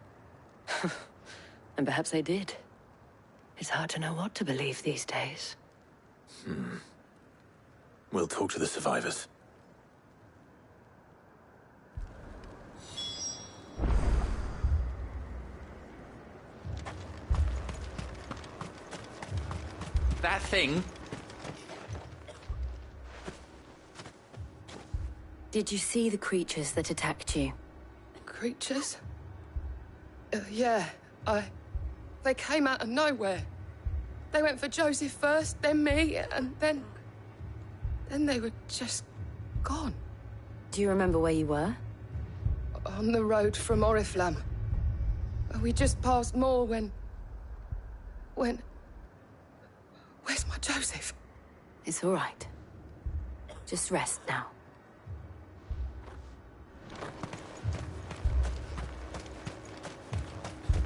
And perhaps they did. It's hard to know what to believe these days. We'll talk to the survivors. That thing? Did you see the creatures that attacked you? Creatures? Yeah, They came out of nowhere. They went for Joseph first, then me, and then they were just gone. Do you remember where you were? On the road from Oriflamme. We just passed Moor when... Where's my Joseph? It's all right. Just rest now.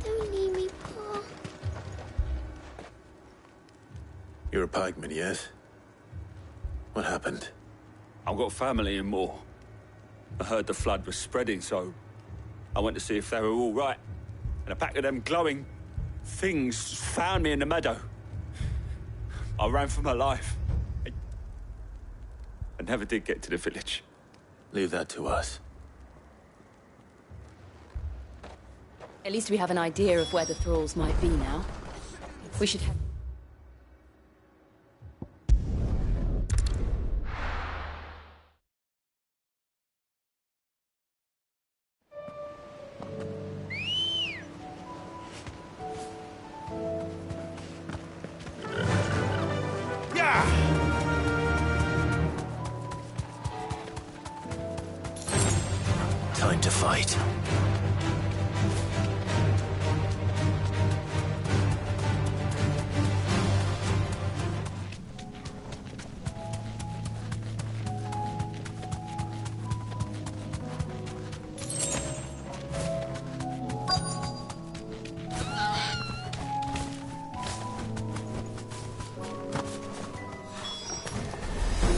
Don't leave me, Pa. You're a pikeman, yes? What happened? I've got family in Moor. I heard the flood was spreading, so I went to see if they were all right. And a pack of them glowing things found me in the meadow. I ran for my life. I never did get to the village. Leave that to us. At least we have an idea of where the thralls might be now. We should head... Time to fight.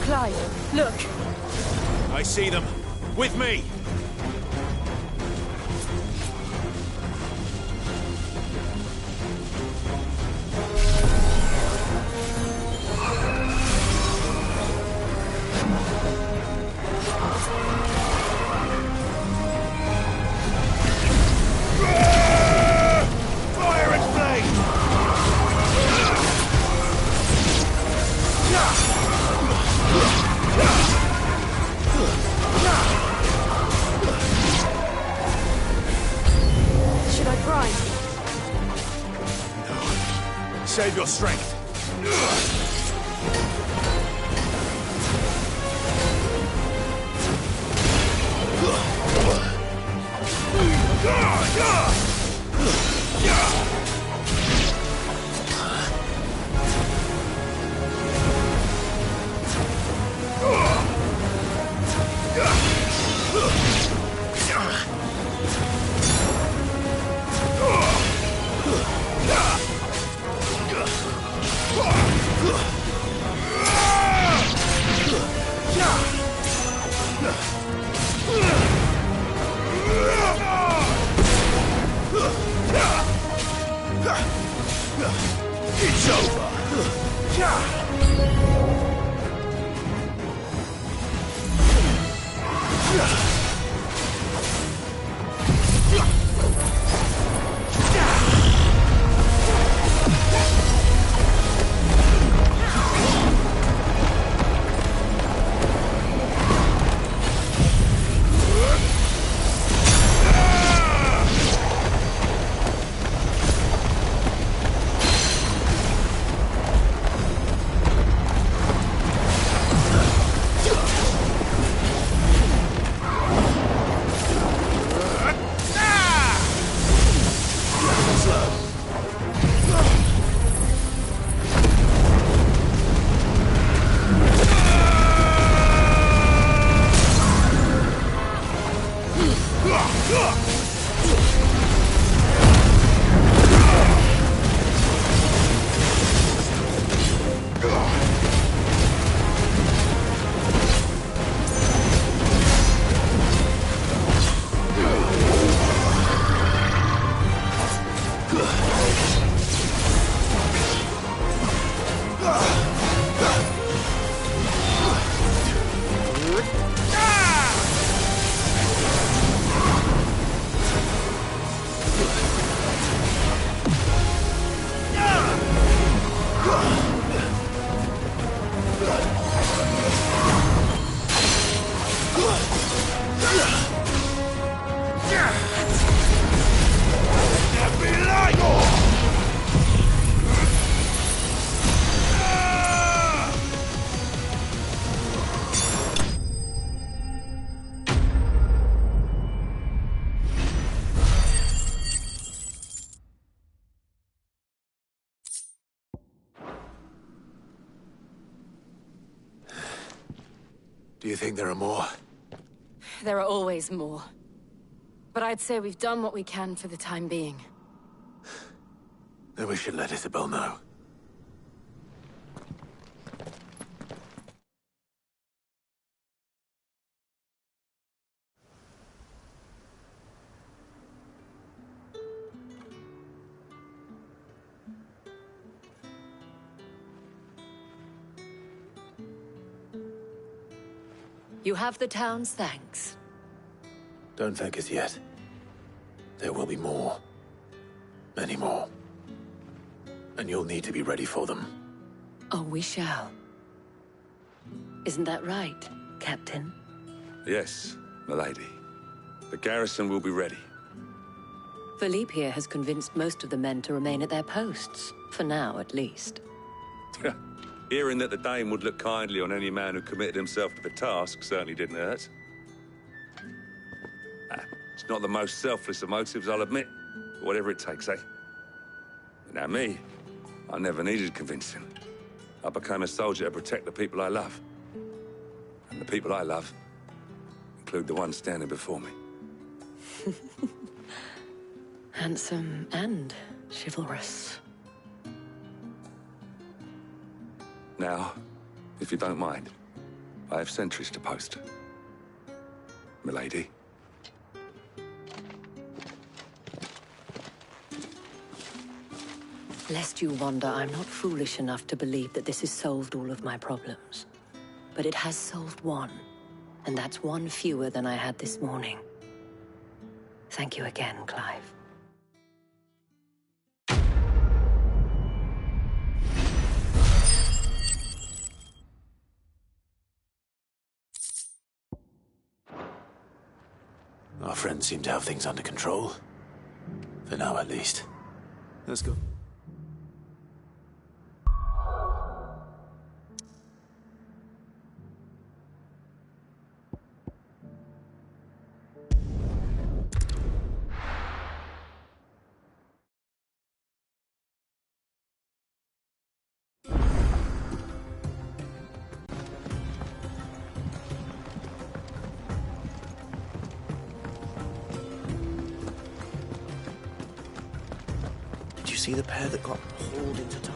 Clive, look! I see them. With me! Fire and flame! Should I prime? Save your strength. It's over. Do you think there are more? There are always more. But I'd say we've done what we can for the time being. Then we should let Isabel know. You have the town's thanks. Don't thank us yet. There will be more. Many more. And you'll need to be ready for them. Oh, we shall. Isn't that right, Captain? Yes, milady. The garrison will be ready. Philippe here has convinced most of the men to remain at their posts. For now, at least. Hearing that the Dane would look kindly on any man who committed himself to the task certainly didn't hurt. It's not the most selfless of motives, I'll admit. But whatever it takes, eh? Now me, I never needed convincing. I became a soldier to protect the people I love. And the people I love include the one standing before me. Handsome and chivalrous. Now, if you don't mind, I have sentries to post. Milady. Lest you wonder, I'm not foolish enough to believe that this has solved all of my problems. But it has solved one, and that's one fewer than I had this morning. Thank you again, Clive. Our friends seem to have things under control. For now, at least. Let's go. See the pair that got hauled into time?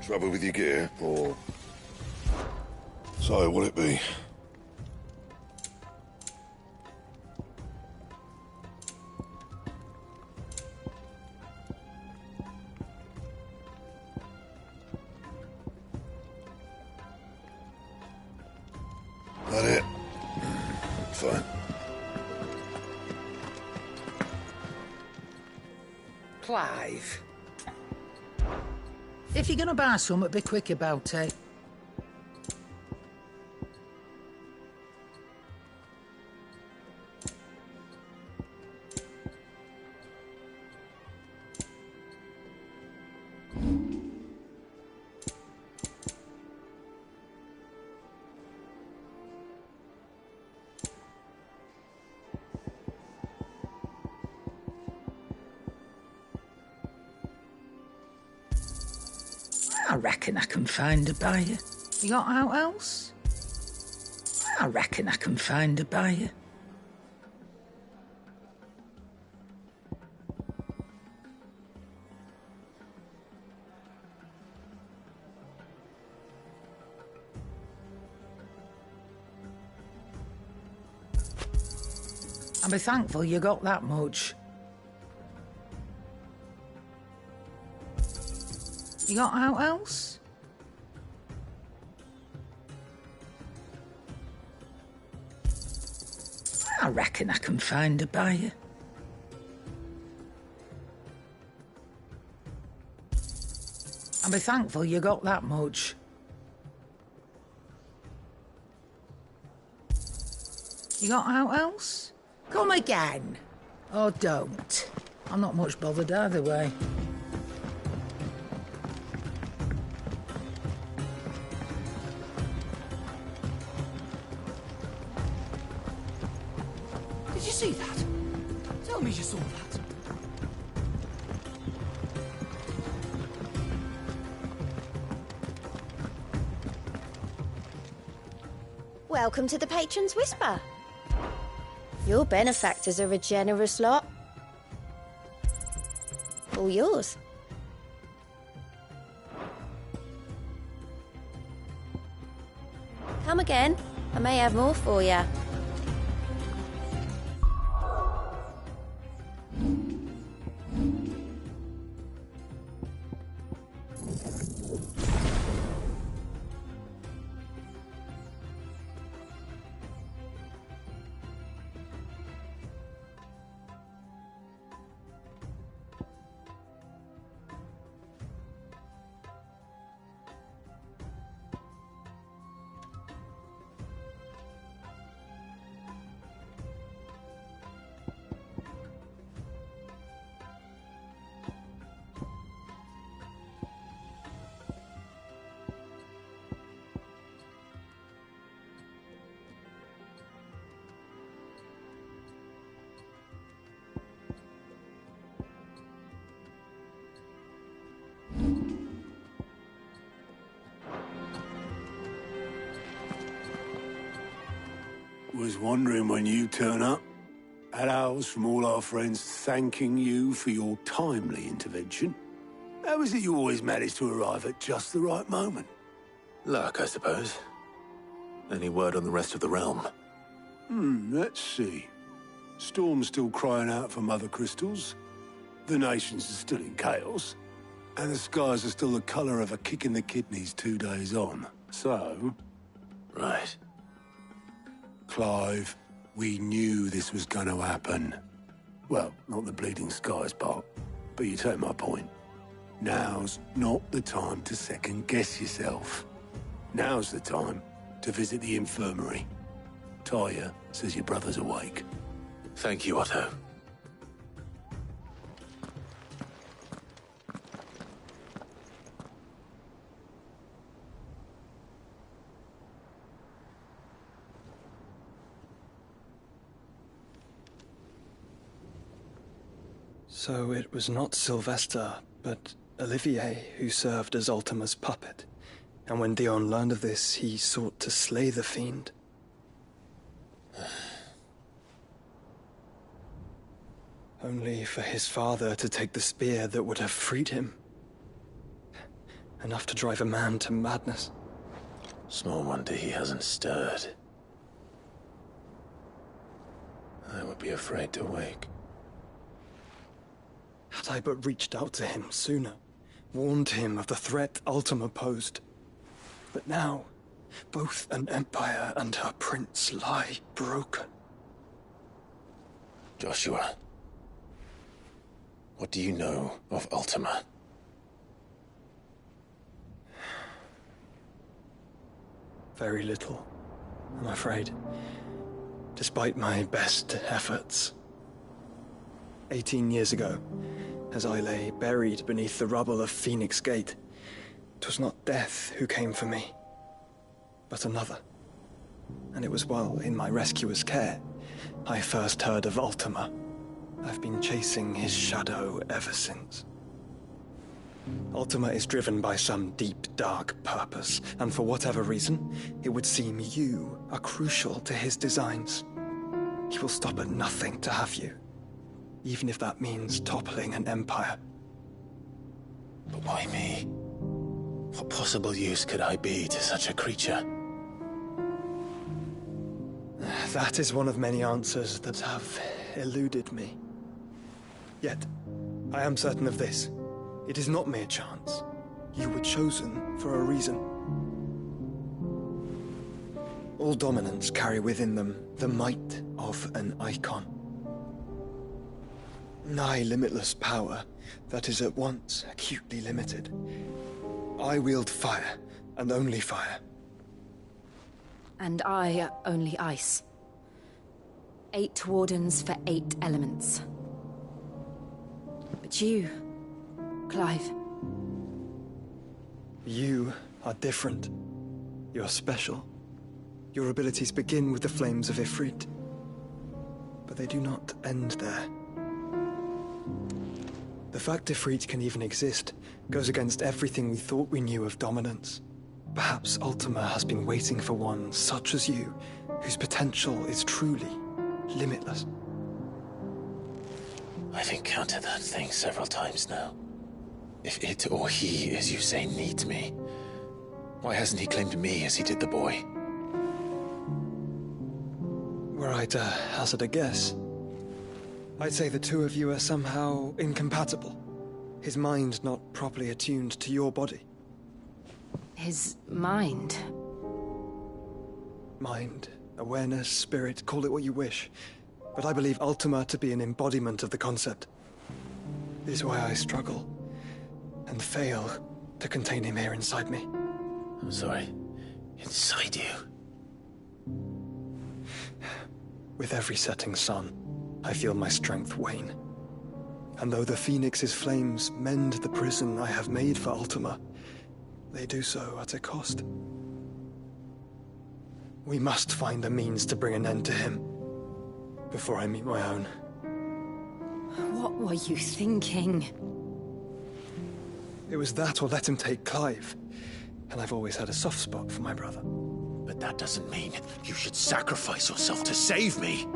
Trouble with your gear, or... So, what'll it be? That it? Fine. Clive. If you're gonna buy something, be quick about it. I reckon I can find a buyer. You got out else? I reckon I can find a buyer. I'll be thankful you got that much. You got out else? I reckon I can find a buyer. I'll be thankful you got that much. You got out else? Come again. Or don't. I'm not much bothered either way. Did you see that? Tell me you saw that. Welcome to the Patron's Whisper. Your benefactors are a generous lot. All yours. Come again. I may have more for you. Was wondering when you turn up. Had owls from all our friends thanking you for your timely intervention. How is it you always manage to arrive at just the right moment? Luck, I suppose. Any word on the rest of the realm? Let's see. Storm's still crying out for mother crystals. The nations are still in chaos. And the skies are still the colour of a kick in the kidneys 2 days on. So... Right. Clive, we knew this was going to happen. Well, not the bleeding skies part, but you take my point. Now's not the time to second-guess yourself. Now's the time to visit the infirmary. Talia says your brother's awake. Thank you, Otto. So it was not Sylvester, but Olivier who served as Ultima's puppet. And when Dion learned of this, he sought to slay the fiend. Only for his father to take the spear that would have freed him. Enough to drive a man to madness. Small wonder he hasn't stirred. I would be afraid to wake. Had I but reached out to him sooner, warned him of the threat Ultima posed. But now, both an empire and her prince lie broken. Joshua, what do you know of Ultima? Very little, I'm afraid. Despite my best efforts. 18 years ago, as I lay buried beneath the rubble of Phoenix Gate, 'twas not death who came for me, but another. And it was while in my rescuer's care I first heard of Ultima. I've been chasing his shadow ever since. Ultima is driven by some deep, dark purpose, and for whatever reason, it would seem you are crucial to his designs. He will stop at nothing to have you, even if that means toppling an empire. But why me? What possible use could I be to such a creature? That is one of many answers that have eluded me. Yet, I am certain of this. It is not mere chance. You were chosen for a reason. All dominants carry within them the might of an icon. Nigh limitless power that is at once acutely limited. I wield fire, and only fire. And I only ice. 8 wardens for 8 elements. But you, Clive. You are different. You're special. Your abilities begin with the flames of Ifrit. But they do not end there. The fact Ifrit can even exist goes against everything we thought we knew of dominance. Perhaps Ultima has been waiting for one such as you, whose potential is truly limitless. I've encountered that thing several times now. If it or he, as you say, needs me, why hasn't he claimed me as he did the boy? Were I to hazard a guess, I'd say the two of you are somehow incompatible. His mind not properly attuned to your body. His mind? Mind, awareness, spirit, call it what you wish. But I believe Ultima to be an embodiment of the concept. This is why I struggle and fail to contain him here inside me. I'm sorry. Inside you? With every setting sun, I feel my strength wane. And though the Phoenix's flames mend the prison I have made for Ultima, they do so at a cost. We must find a means to bring an end to him before I meet my own. What were you thinking? It was that or let him take Clive. And I've always had a soft spot for my brother. But that doesn't mean you should sacrifice yourself to save me.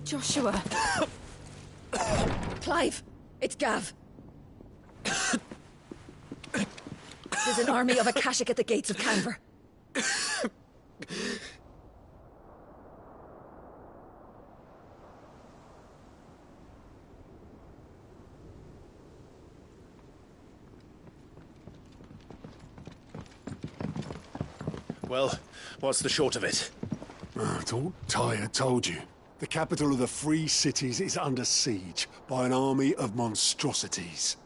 Joshua. Clive, it's Gav. There's an army of Akashic at the gates of Canver. Well, what's the short of it? Thought Tyre told you. The capital of the Free Cities is under siege by an army of monstrosities.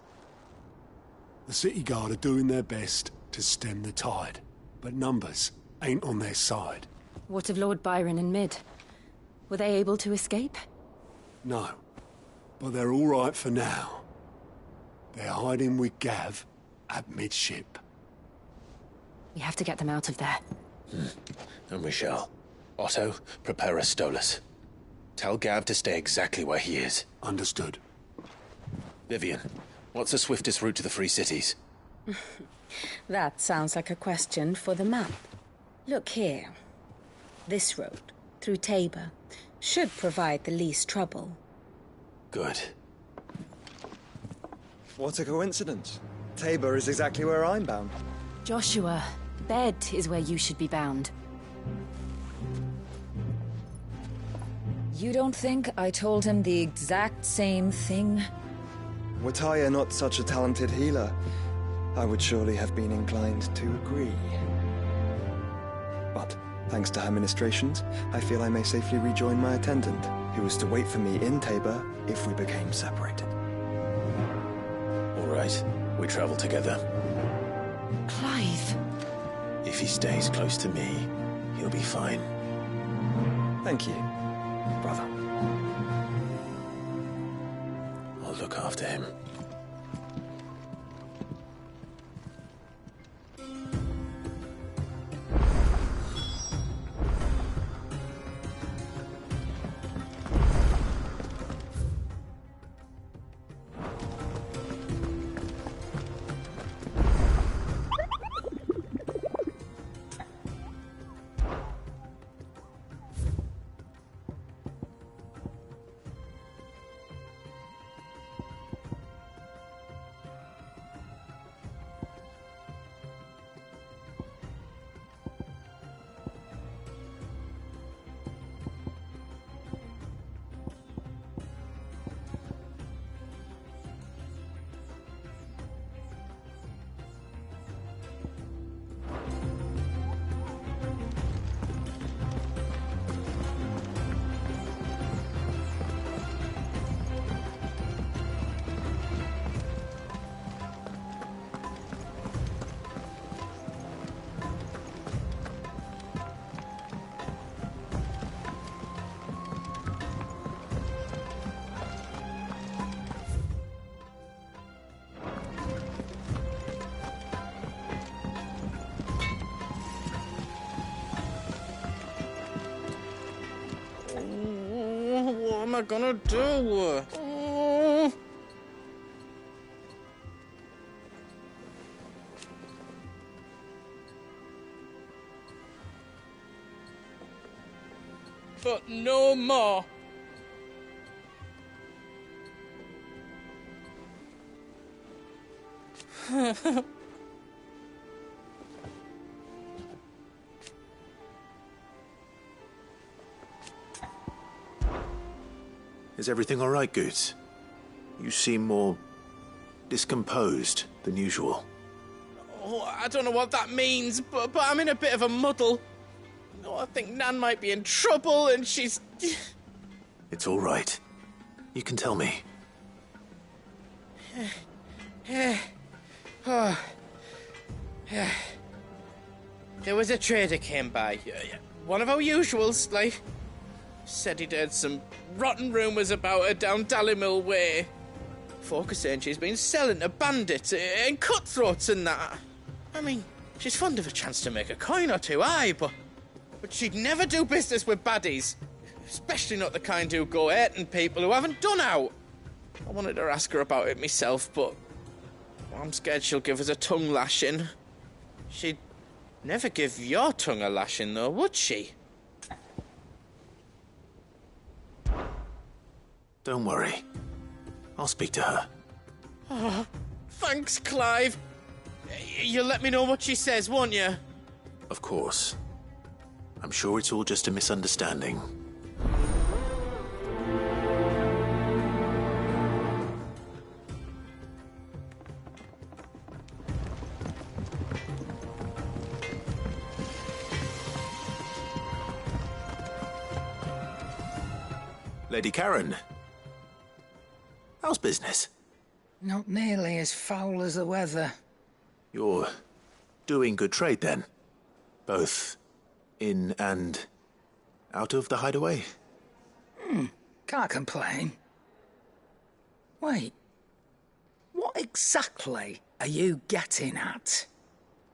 The City Guard are doing their best to stem the tide, but numbers ain't on their side. What of Lord Byron and Mid? Were they able to escape? No, but they're all right for now. They're hiding with Gav at midship. We have to get them out of there. And we shall. Otto, prepare a Stolas. Tell Gav to stay exactly where he is. Understood. Vivian, what's the swiftest route to the Free Cities? That sounds like a question for the map. Look here. This road, through Tabor, should provide the least trouble. Good. What a coincidence. Tabor is exactly where I'm bound. Joshua, bed is where you should be bound. You don't think I told him the exact same thing? Were Tyre not such a talented healer, I would surely have been inclined to agree. But, thanks to her ministrations, I feel I may safely rejoin my attendant, who was to wait for me in Tabor if we became separated. All right, we travel together. Clive. If he stays close to me, he'll be fine. Thank you, brother. I'll look after him. What am I gonna do? But no more. Is everything all right, Goots? You seem more discomposed than usual. Oh, I don't know what that means, but I'm in a bit of a muddle. Oh, I think Nan might be in trouble, and she's... It's all right. You can tell me. There was a trader came by. One of our usuals, like. Said he'd heard some rotten rumours about her down Dalimil Way. Folk are saying she's been selling to bandits and cutthroats and that. I mean, she's fond of a chance to make a coin or two, aye, but she'd never do business with baddies. Especially not the kind who go hurting people who haven't done out. I wanted to ask her about it myself, but I'm scared she'll give us a tongue lashing. She'd never give your tongue a lashing, though, would she? Don't worry. I'll speak to her. Oh, thanks, Clive. You'll let me know what she says, won't you? Of course. I'm sure it's all just a misunderstanding. Lady Karen. How's business? Not nearly as foul as the weather. You're doing good trade, then? Both in and out of the hideaway? Can't complain. Wait. What exactly are you getting at?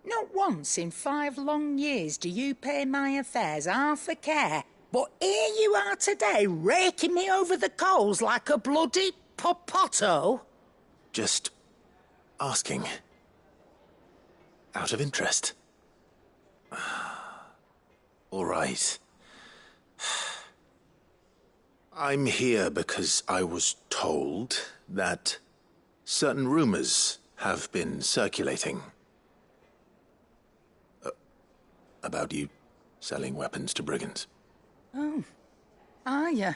Not once in 5 long years do you pay my affairs half a care, but here you are today, raking me over the coals like a bloody popoto? Just asking. Out of interest. All right. I'm here because I was told that certain rumors have been circulating. About you selling weapons to brigands. Oh, are you?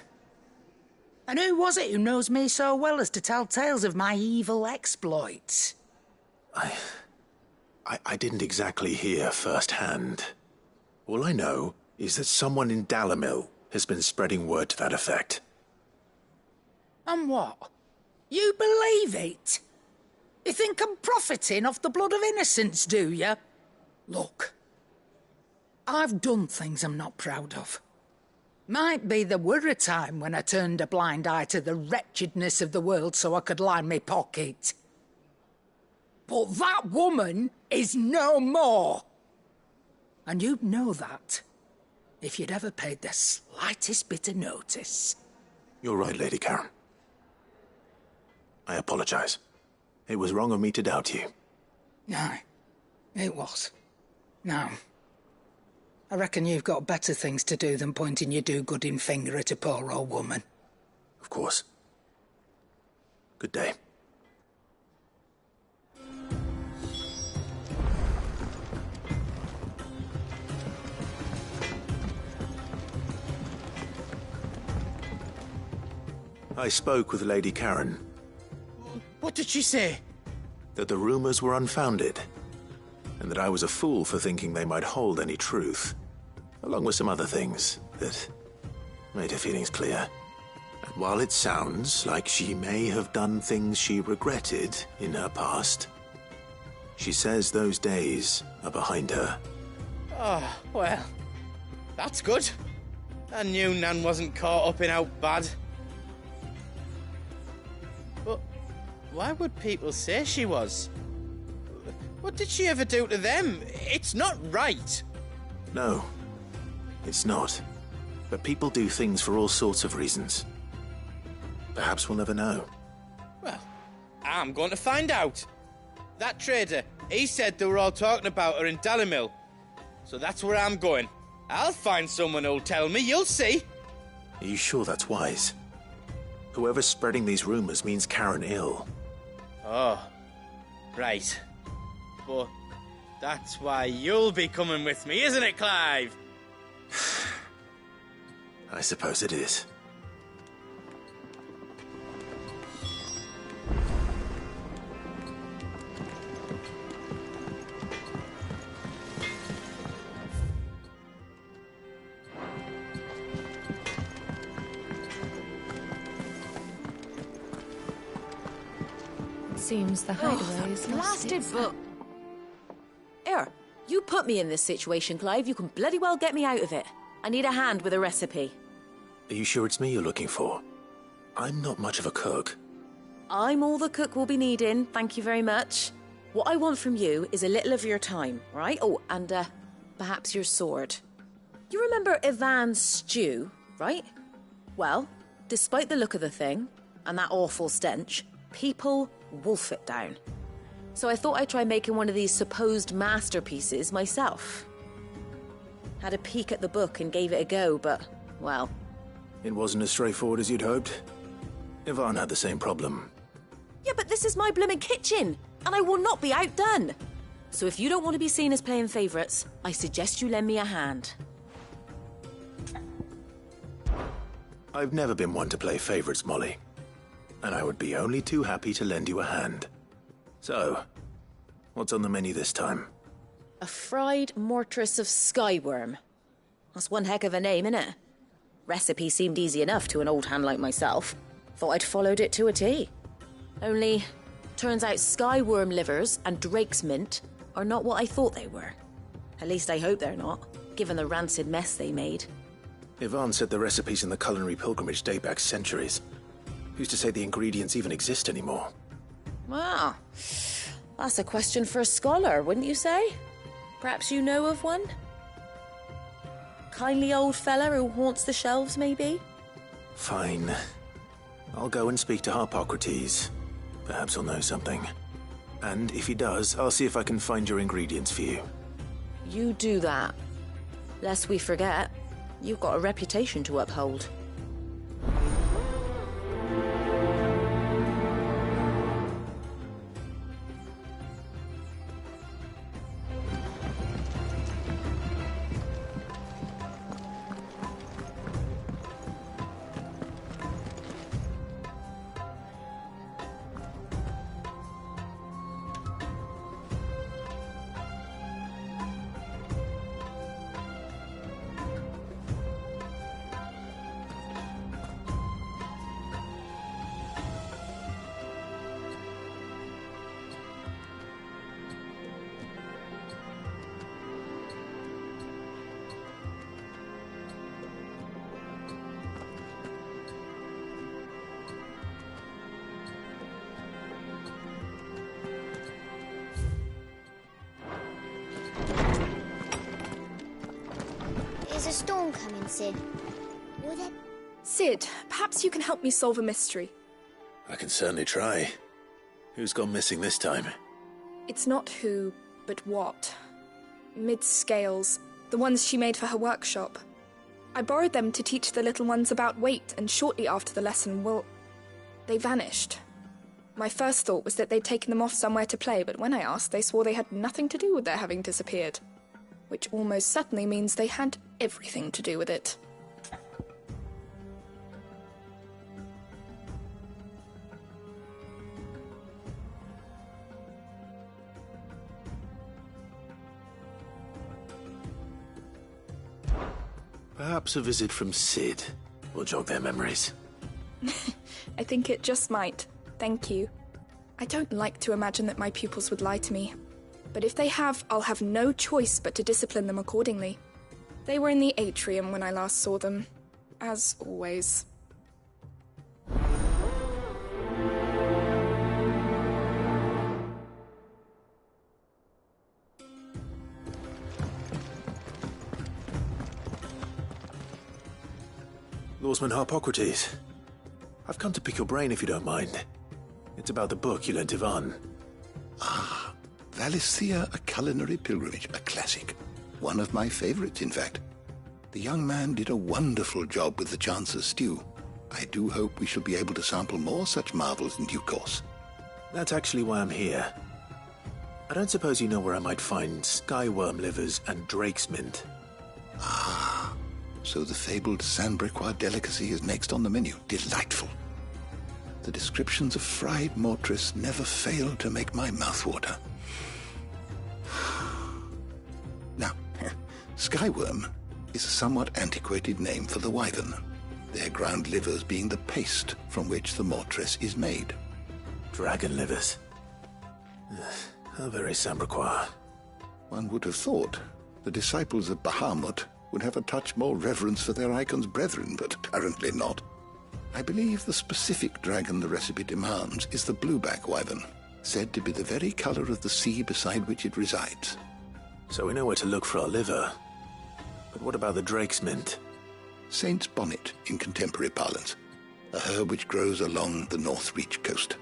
And who was it who knows me so well as to tell tales of my evil exploits? I didn't exactly hear firsthand. All I know is that someone in Dalimil has been spreading word to that effect. And what? You believe it? You think I'm profiting off the blood of innocents, do you? Look, I've done things I'm not proud of. Might be there were a time when I turned a blind eye to the wretchedness of the world so I could line my pocket. But that woman is no more. And you'd know that if you'd ever paid the slightest bit of notice. You're right, Lady Karen. I apologize. It was wrong of me to doubt you. Aye, it was. Now, I reckon you've got better things to do than pointing your do-gooding finger at a poor old woman. Of course. Good day. I spoke with Lady Karen. What did she say? That the rumors were unfounded, and that I was a fool for thinking they might hold any truth, along with some other things that made her feelings clear. And while it sounds like she may have done things she regretted in her past, she says those days are behind her. Oh, well, that's good. I knew Nan wasn't caught up in out bad. But why would people say she was? What did she ever do to them? It's not right. No, it's not. But people do things for all sorts of reasons. Perhaps we'll never know. Well, I'm going to find out. That trader, he said they were all talking about her in Dalimil. So that's where I'm going. I'll find someone who'll tell me, you'll see. Are you sure that's wise? Whoever's spreading these rumors means Karen ill. Oh, right. But that's why you'll be coming with me, isn't it, Clive? I suppose it is. Seems the hideaway is blasted book. Here, you put me in this situation, Clive. You can bloody well get me out of it. I need a hand with a recipe. Are you sure it's me you're looking for? I'm not much of a cook. I'm all the cook will be needing, thank you very much. What I want from you is a little of your time, right? Oh, and perhaps your sword. You remember Ivan's stew, right? Well, despite the look of the thing, and that awful stench, people wolf it down. So I thought I'd try making one of these supposed masterpieces myself. Had a peek at the book and gave it a go, but, well... It wasn't as straightforward as you'd hoped. Ivan had the same problem. Yeah, but this is my blimmin' kitchen, and I will not be outdone. So if you don't want to be seen as playing favourites, I suggest you lend me a hand. I've never been one to play favourites, Molly. And I would be only too happy to lend you a hand. So, what's on the menu this time? A fried mortress of skyworm. That's one heck of a name, innit? Recipe seemed easy enough to an old hand like myself. Thought I'd followed it to a T. Only, turns out skyworm livers and drake's mint are not what I thought they were. At least I hope they're not, given the rancid mess they made. Ivan said the recipes in the culinary pilgrimage date back centuries. Who's to say the ingredients even exist anymore? Wow. That's a question for a scholar, wouldn't you say? Perhaps you know of one? Kindly old fella who haunts the shelves, maybe? Fine. I'll go and speak to Harpocrates. Perhaps he'll know something. And if he does, I'll see if I can find your ingredients for you. You do that. Lest we forget, you've got a reputation to uphold. Is a storm coming, Sid? Would it? Sid, perhaps you can help me solve a mystery. I can certainly try. Who's gone missing this time? It's not who, but what. Mid's scales, the ones she made for her workshop. I borrowed them to teach the little ones about weight, and shortly after the lesson, well, they vanished. My first thought was that they'd taken them off somewhere to play, but when I asked, they swore they had nothing to do with their having disappeared. Which almost certainly means they had everything to do with it. Perhaps a visit from Sid will jog their memories. I think it just might. Thank you. I don't like to imagine that my pupils would lie to me. But if they have, I'll have no choice but to discipline them accordingly. They were in the atrium when I last saw them, as always. Lawsman Harpocrates. I've come to pick your brain if you don't mind. It's about the book you lent Ivan. Ah, Valisthea, A Culinary Pilgrimage, a classic. One of my favorites, in fact. The young man did a wonderful job with the Chance's stew. I do hope we shall be able to sample more such marvels in due course. That's actually why I'm here. I don't suppose you know where I might find skyworm livers and drake's mint. Ah, so the fabled Sandbricois delicacy is next on the menu. Delightful. The descriptions of fried mortress never fail to make my mouth water. Now, skyworm is a somewhat antiquated name for the wyvern, their ground livers being the paste from which the mortress is made. Dragon livers? How very Sambraquois. One would have thought the disciples of Bahamut would have a touch more reverence for their icon's brethren, but apparently not. I believe the specific dragon the recipe demands is the blueback wyvern, said to be the very color of the sea beside which it resides. So we know where to look for our liver. But what about the drake's mint? Saint's bonnet in contemporary parlance, a herb which grows along the North Reach coast.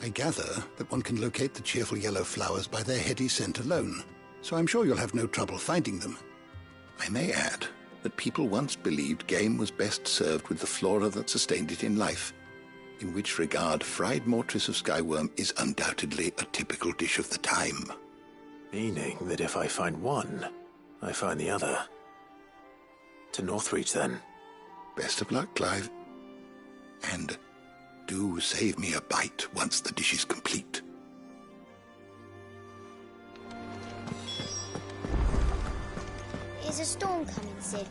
I gather that one can locate the cheerful yellow flowers by their heady scent alone, so I'm sure you'll have no trouble finding them. I may add that people once believed game was best served with the flora that sustained it in life, in which regard fried mortress of skyworm is undoubtedly a typical dish of the time. Meaning that if I find one, I find the other. To Northreach, then. Best of luck, Clive. And do save me a bite once the dish is complete. Is a storm coming, Sid?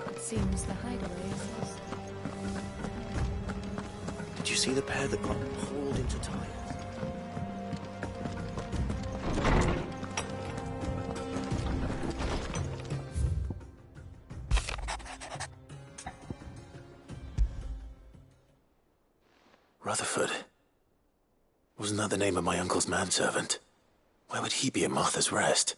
It seems the hideaway is lost. Did you see the pair that got hauled into Tyre? Rutherford. Wasn't that the name of my uncle's manservant? Why would he be at Martha's Rest?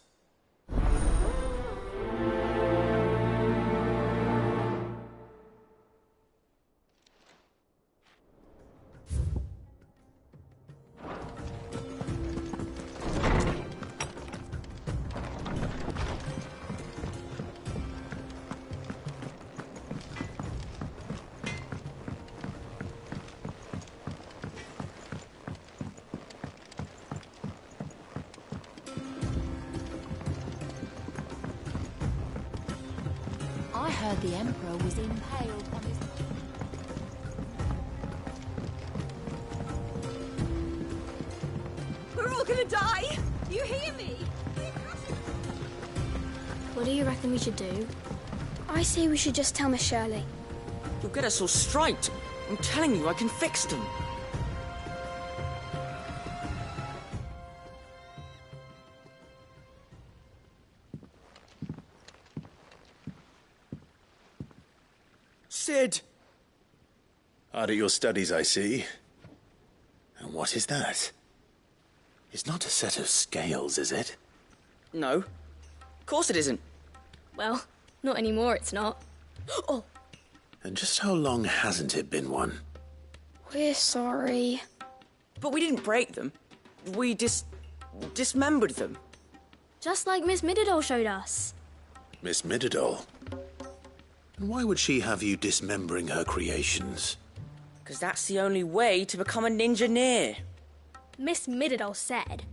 I heard the Emperor was impaled on his... We're all gonna die! You hear me? What do you reckon we should do? I say we should just tell Miss Shirley. You'll get us all straight. I'm telling you, I can fix them. Sid! Hard at your studies, I see. And what is that? It's not a set of scales, is it? No. Of course it isn't. Well, not anymore, it's not. Oh! And just how long hasn't it been one? We're sorry. But we didn't break them. We dismembered them. Just like Miss Mididol showed us. Miss Mididol? And why would she have you dismembering her creations? Because that's the only way to become a ninja-neer. Miss Mididol said,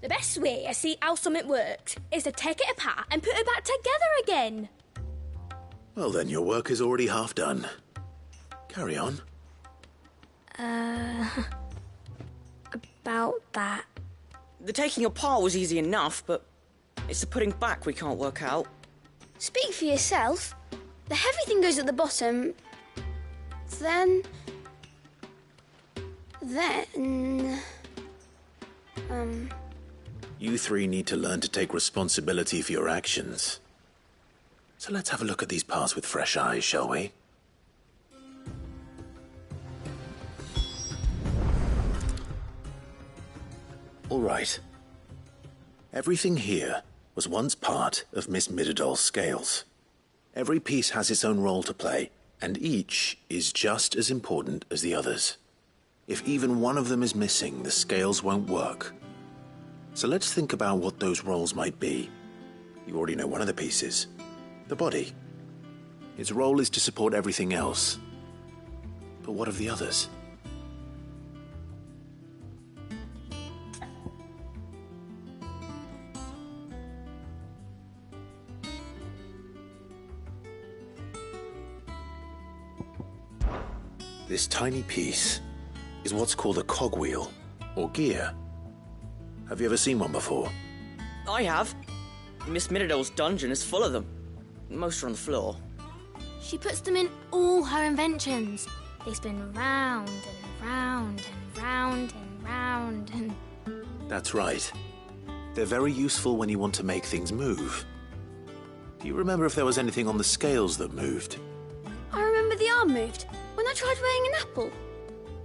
the best way to see how something works is to take it apart and put it back together again. Well then, your work is already half done. Carry on. About that. The taking apart was easy enough, but it's the putting back we can't work out. Speak for yourself. The heavy thing goes at the bottom. Then... You three need to learn to take responsibility for your actions. So let's have a look at these parts with fresh eyes, shall we? All right. Everything here was once part of Miss Mididol's scales. Every piece has its own role to play, and each is just as important as the others. If even one of them is missing, the scales won't work. So let's think about what those roles might be. You already know one of the pieces. The body. Its role is to support everything else. But what of the others? This tiny piece is what's called a cogwheel, or gear. Have you ever seen one before? I have. Miss Mididol's dungeon is full of them. Most are on the floor. She puts them in all her inventions. They spin round and round and round and round and... That's right. They're very useful when you want to make things move. Do you remember if there was anything on the scales that moved? I remember the arm moved when I tried weighing an apple.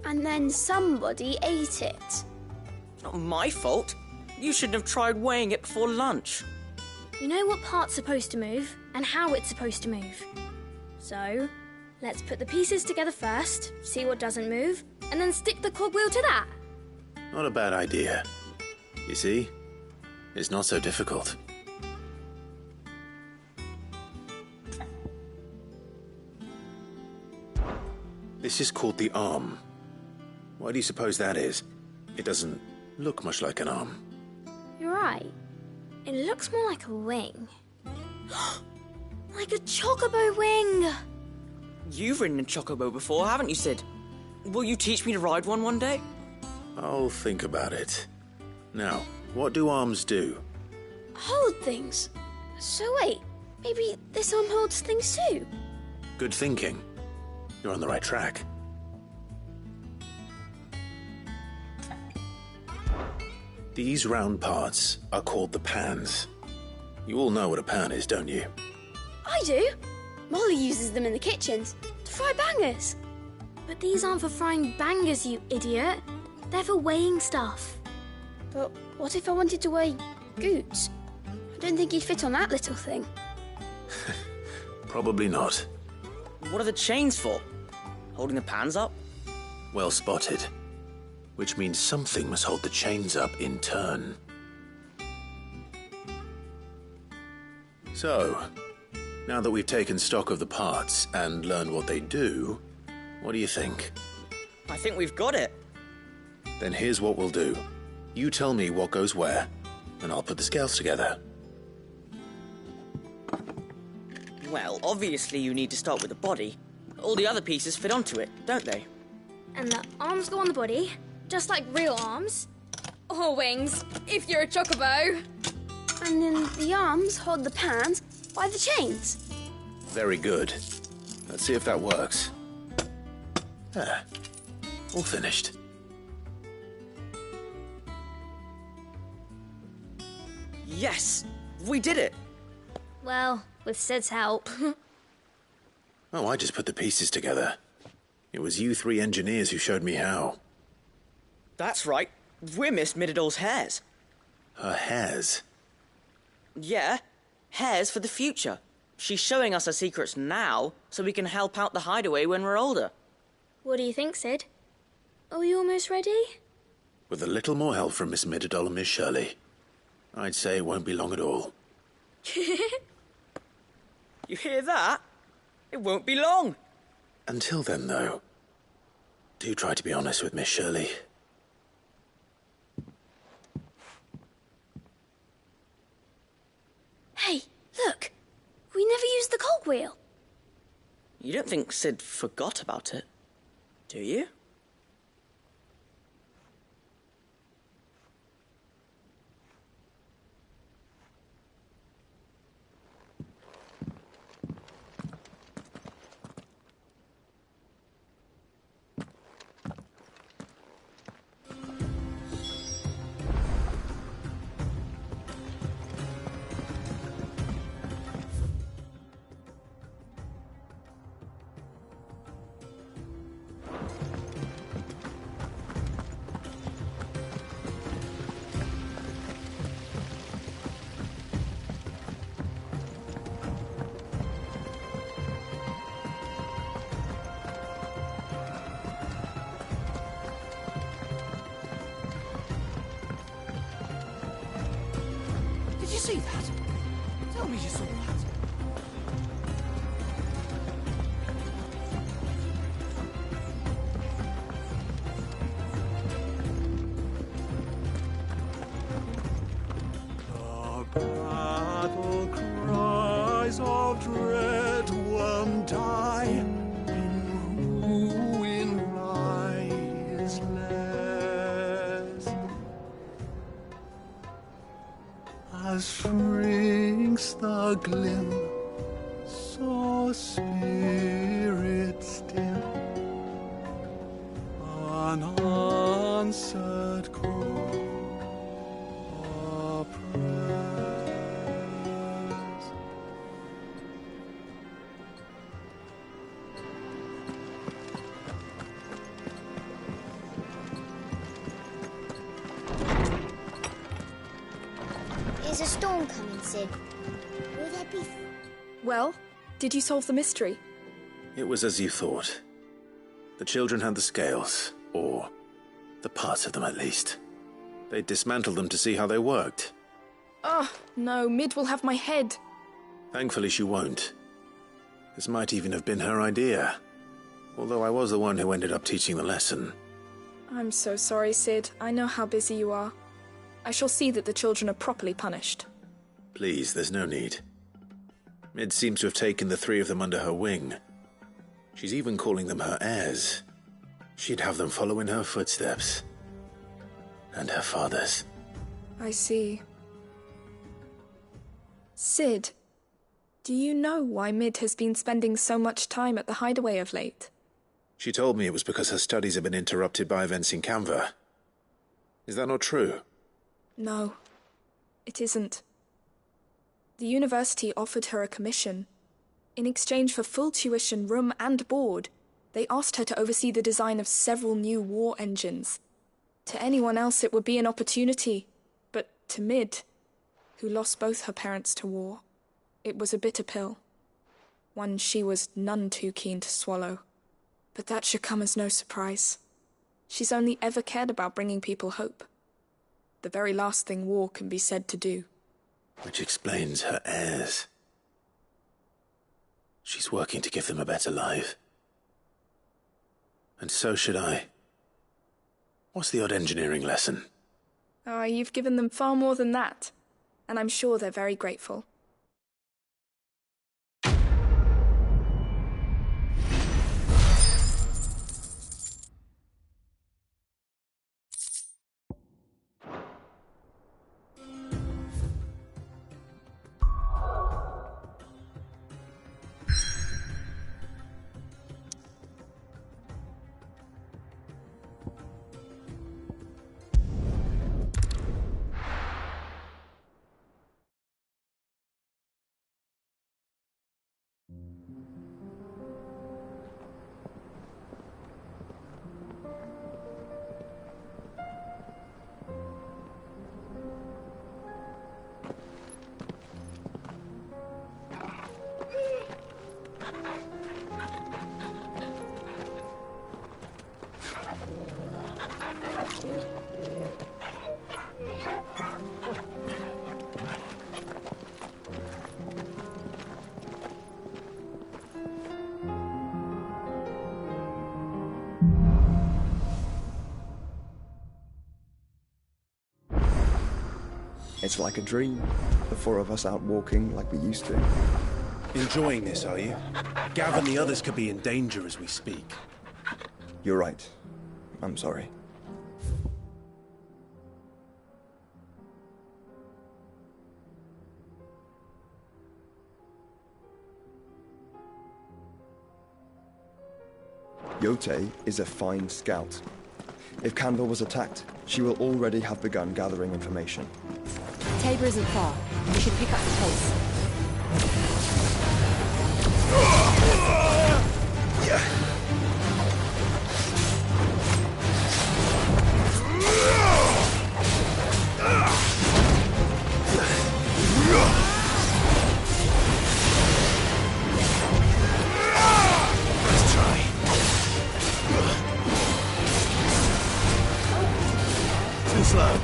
And then somebody ate it. It's not my fault. You shouldn't have tried weighing it before lunch. You know what part's supposed to move and how it's supposed to move. So, let's put the pieces together first, see what doesn't move, and then stick the cogwheel to that. Not a bad idea. You see? It's not so difficult. This is called the arm. Why do you suppose that is? It doesn't look much like an arm. You're right. It looks more like a wing. Like a chocobo wing! You've ridden a chocobo before, haven't you, Sid? Will you teach me to ride one day? I'll think about it. Now, what do arms do? Hold things. So wait, maybe this arm holds things too? Good thinking. You're on the right track. These round parts are called the pans. You all know what a pan is, don't you? I do. Molly uses them in the kitchens to fry bangers. But these aren't for frying bangers, you idiot. They're for weighing stuff. But what if I wanted to weigh Goots? I don't think he'd fit on that little thing. Probably not. What are the chains for? Holding the pans up? Well spotted. Which means something must hold the chains up in turn. So, now that we've taken stock of the parts and learned what they do, what do you think? I think we've got it. Then here's what we'll do. You tell me what goes where, and I'll put the scales together. Well, obviously you need to start with the body. All the other pieces fit onto it, don't they? And the arms go on the body, just like real arms. Or wings, if you're a chocobo. And then the arms hold the pans by the chains. Very good. Let's see if that works. There. All finished. Yes! We did it! Well, with Sid's help. Oh, I just put the pieces together. It was you three engineers who showed me how. That's right. We're Miss Mididol's hairs. Her hairs? Yeah, hairs for the future. She's showing us her secrets now, so we can help out the hideaway when we're older. What do you think, Sid? Are we almost ready? With a little more help from Miss Mididol and Miss Shirley, I'd say it won't be long at all. You hear that? It won't be long. Until then, though, do try to be honest with Miss Shirley. Hey, look! We never used the cogwheel. You don't think Sid forgot about it, do you? Did you see that? Tell me you saw that. The battle cries of dread won't die. In ruin lies less. As shrinks the glim your spirit still, unanswered call or prayers. Is a storm coming, Sid? Will there be... Well, did you solve the mystery? It was as you thought. The children had the scales, or the parts of them at least. They dismantled them to see how they worked. Oh, no, Mid will have my head. Thankfully she won't. This might even have been her idea. Although I was the one who ended up teaching the lesson. I'm so sorry, Sid. I know how busy you are. I shall see that the children are properly punished. Please, there's no need. Mid seems to have taken the three of them under her wing. She's even calling them her heirs. She'd have them follow in her footsteps. And her father's. I see. Sid, do you know why Mid has been spending so much time at the hideaway of late? She told me it was because her studies have been interrupted by events in Canva. Is that not true? No, it isn't. The university offered her a commission. In exchange for full tuition, room and board, they asked her to oversee the design of several new war engines. To anyone else it would be an opportunity, but to Mid, who lost both her parents to war, it was a bitter pill. One she was none too keen to swallow. But that should come as no surprise. She's only ever cared about bringing people hope. The very last thing war can be said to do. Which explains her heirs. She's working to give them a better life. And so should I. What's the odd engineering lesson? Ah, you've given them far more than that. And I'm sure they're very grateful. It's like a dream. The four of us out walking like we used to. Enjoying this, are you? Gav and the others could be in danger as we speak. You're right. I'm sorry. Yote is a fine scout. If Canva was attacked, she will already have begun gathering information. Tabor isn't far. We should pick up the pace. Let's try. Too slow.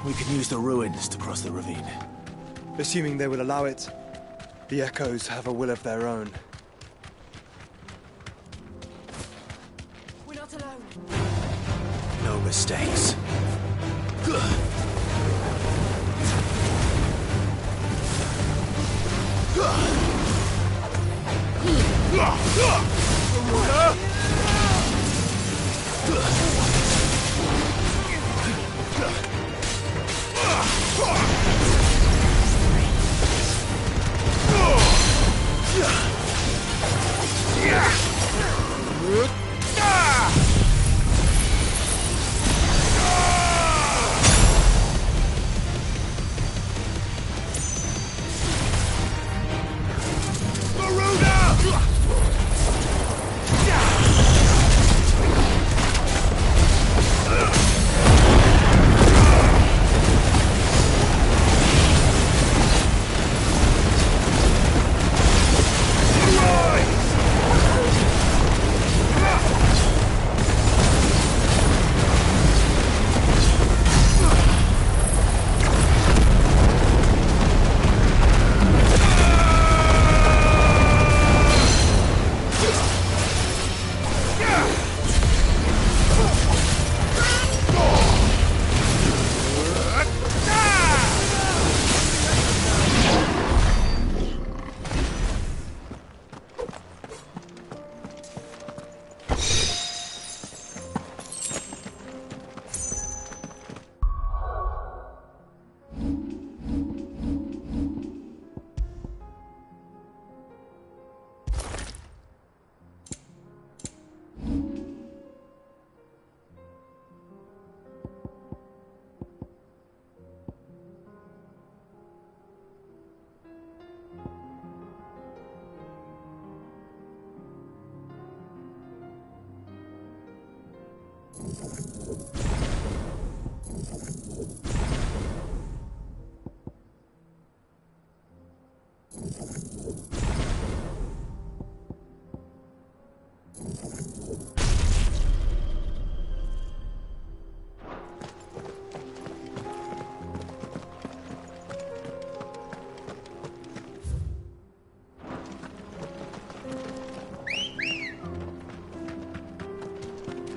We can use the ruins to cross the ravine. Assuming they will allow it. The Echoes have a will of their own. We're not alone. No mistakes.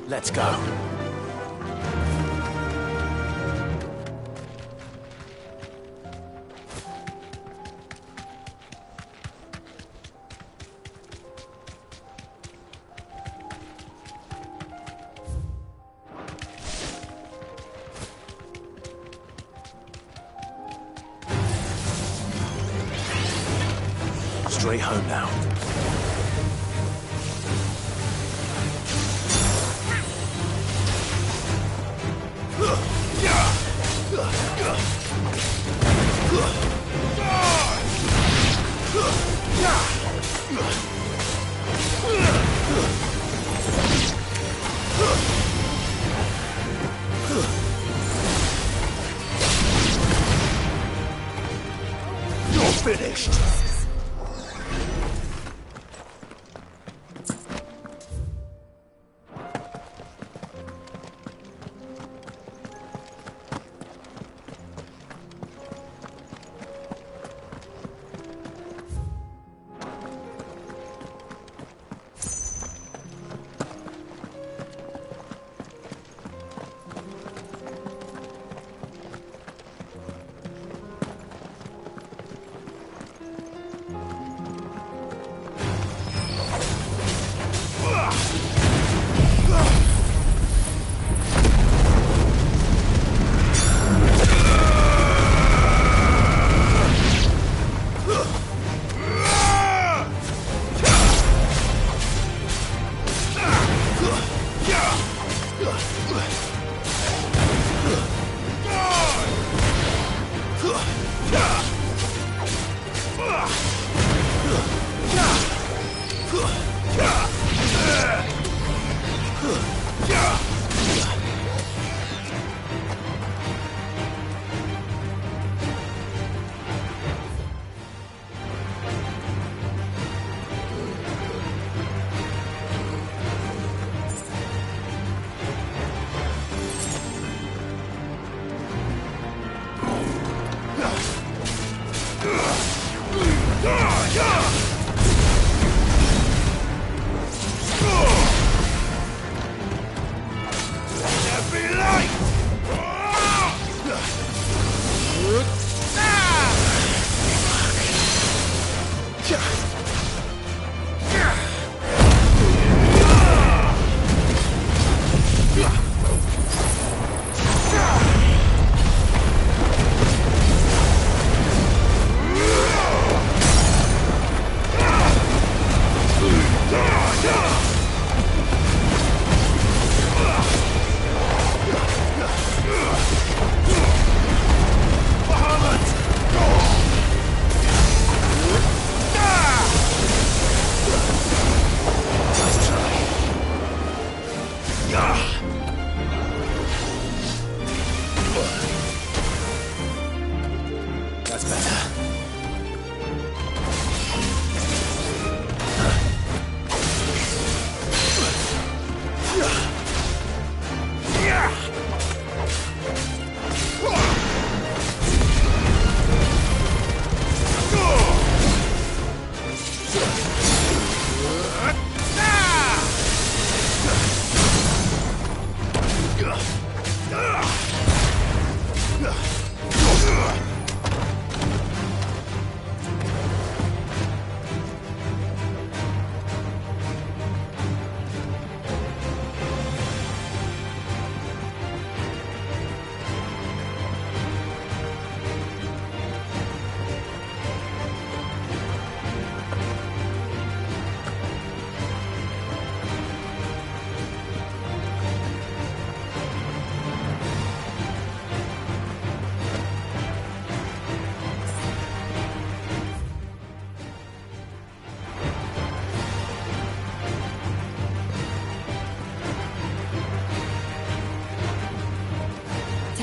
Let's go. Straight home now. You're finished.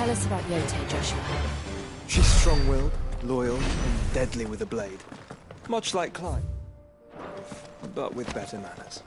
Tell us about Yote, Joshua. She's strong-willed, loyal, and deadly with a blade. Much like Clyde, but with better manners.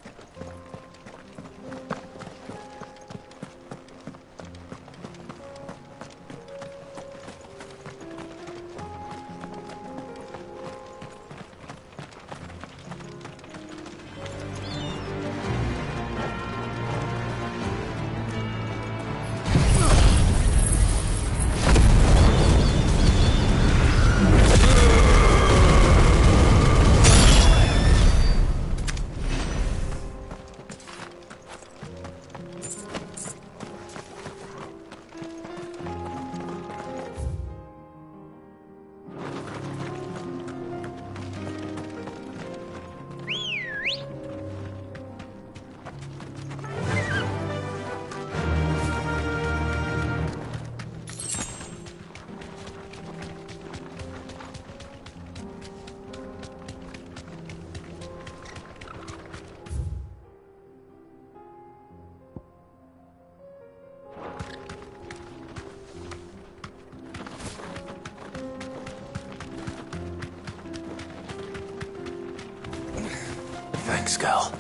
Thanks, girl.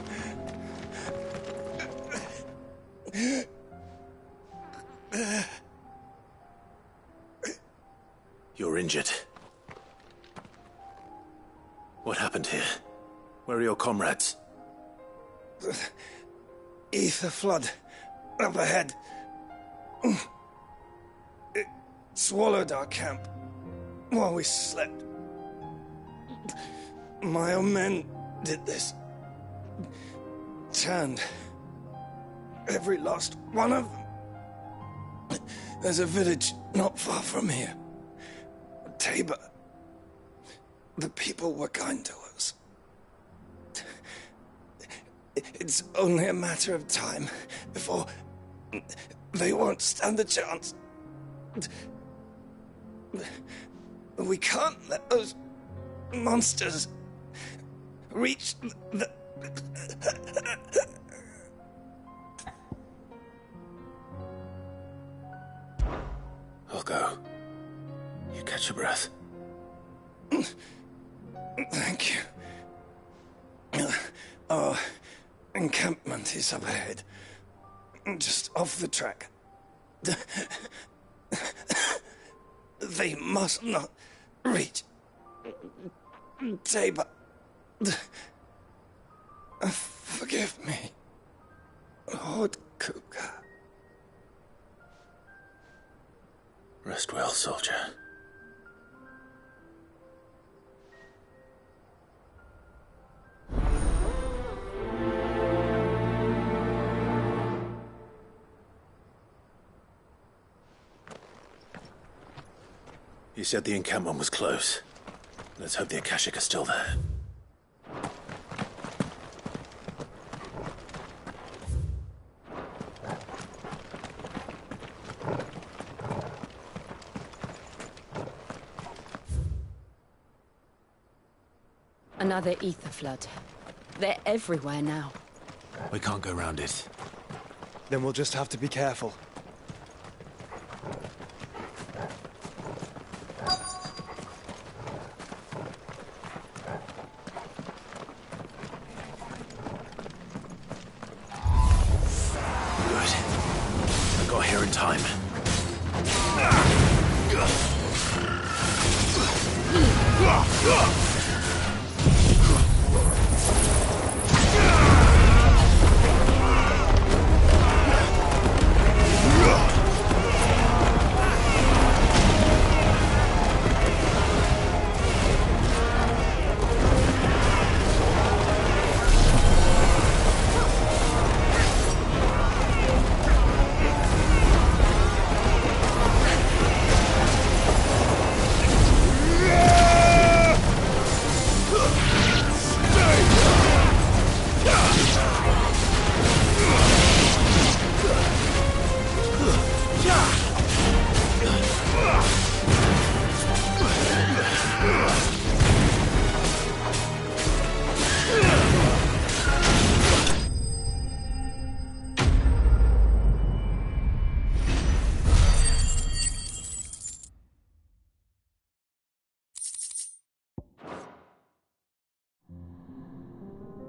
You're injured. What happened here? Where are your comrades? Ether flood. Up ahead. It swallowed our camp while we slept. My own men did this. Turned every last one of them. There's a village not far from here. Tabor. The people were kind to us. It's only a matter of time before they won't stand a chance. We can't let those monsters reach the... I'll go. You catch your breath. Thank you. Our encampment is up ahead. Just off the track. They must not reach Tabor. Forgive me, Lord Kuka. Rest well, soldier. You said the encampment was close. Let's hope the Akashic are still there. Another ether flood. They're everywhere now. We can't go round it. Then we'll just have to be careful. Time.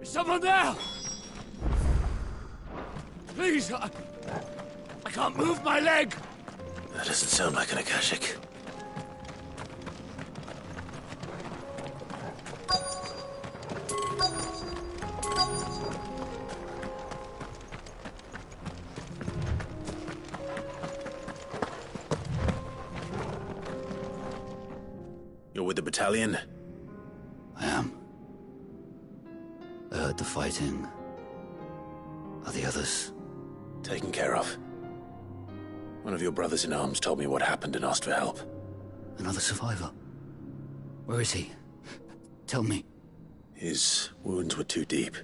Someone there! Please, I can't move my leg! That doesn't sound like an Akashic. You're with the battalion? I am. I heard the fighting. Are the others? Taken care of. One of your brothers in arms told me what happened and asked for help. Another survivor? Where is he? Tell me. His wounds were too deep.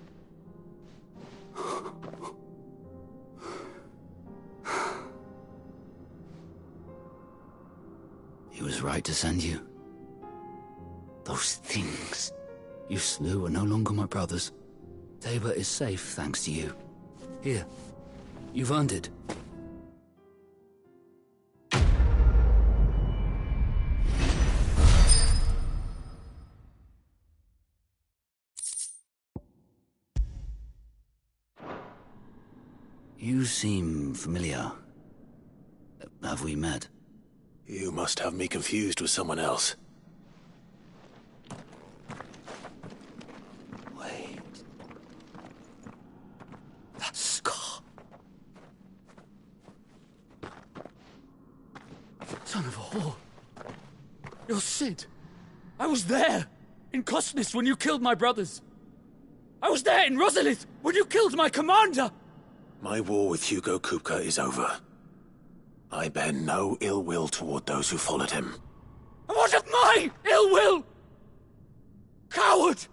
He was right to send you. Those things you slew are no longer my brothers. Tabor is safe thanks to you. Here, you've earned it. You seem familiar. Have we met? You must have me confused with someone else. Wait. That scar. Son of a whore. You're Sid. I was there, in Cosnes, when you killed my brothers. I was there in Rosalith, when you killed my commander. My war with Hugo Kupka is over. I bear no ill will toward those who followed him. And what of my ill will? Coward!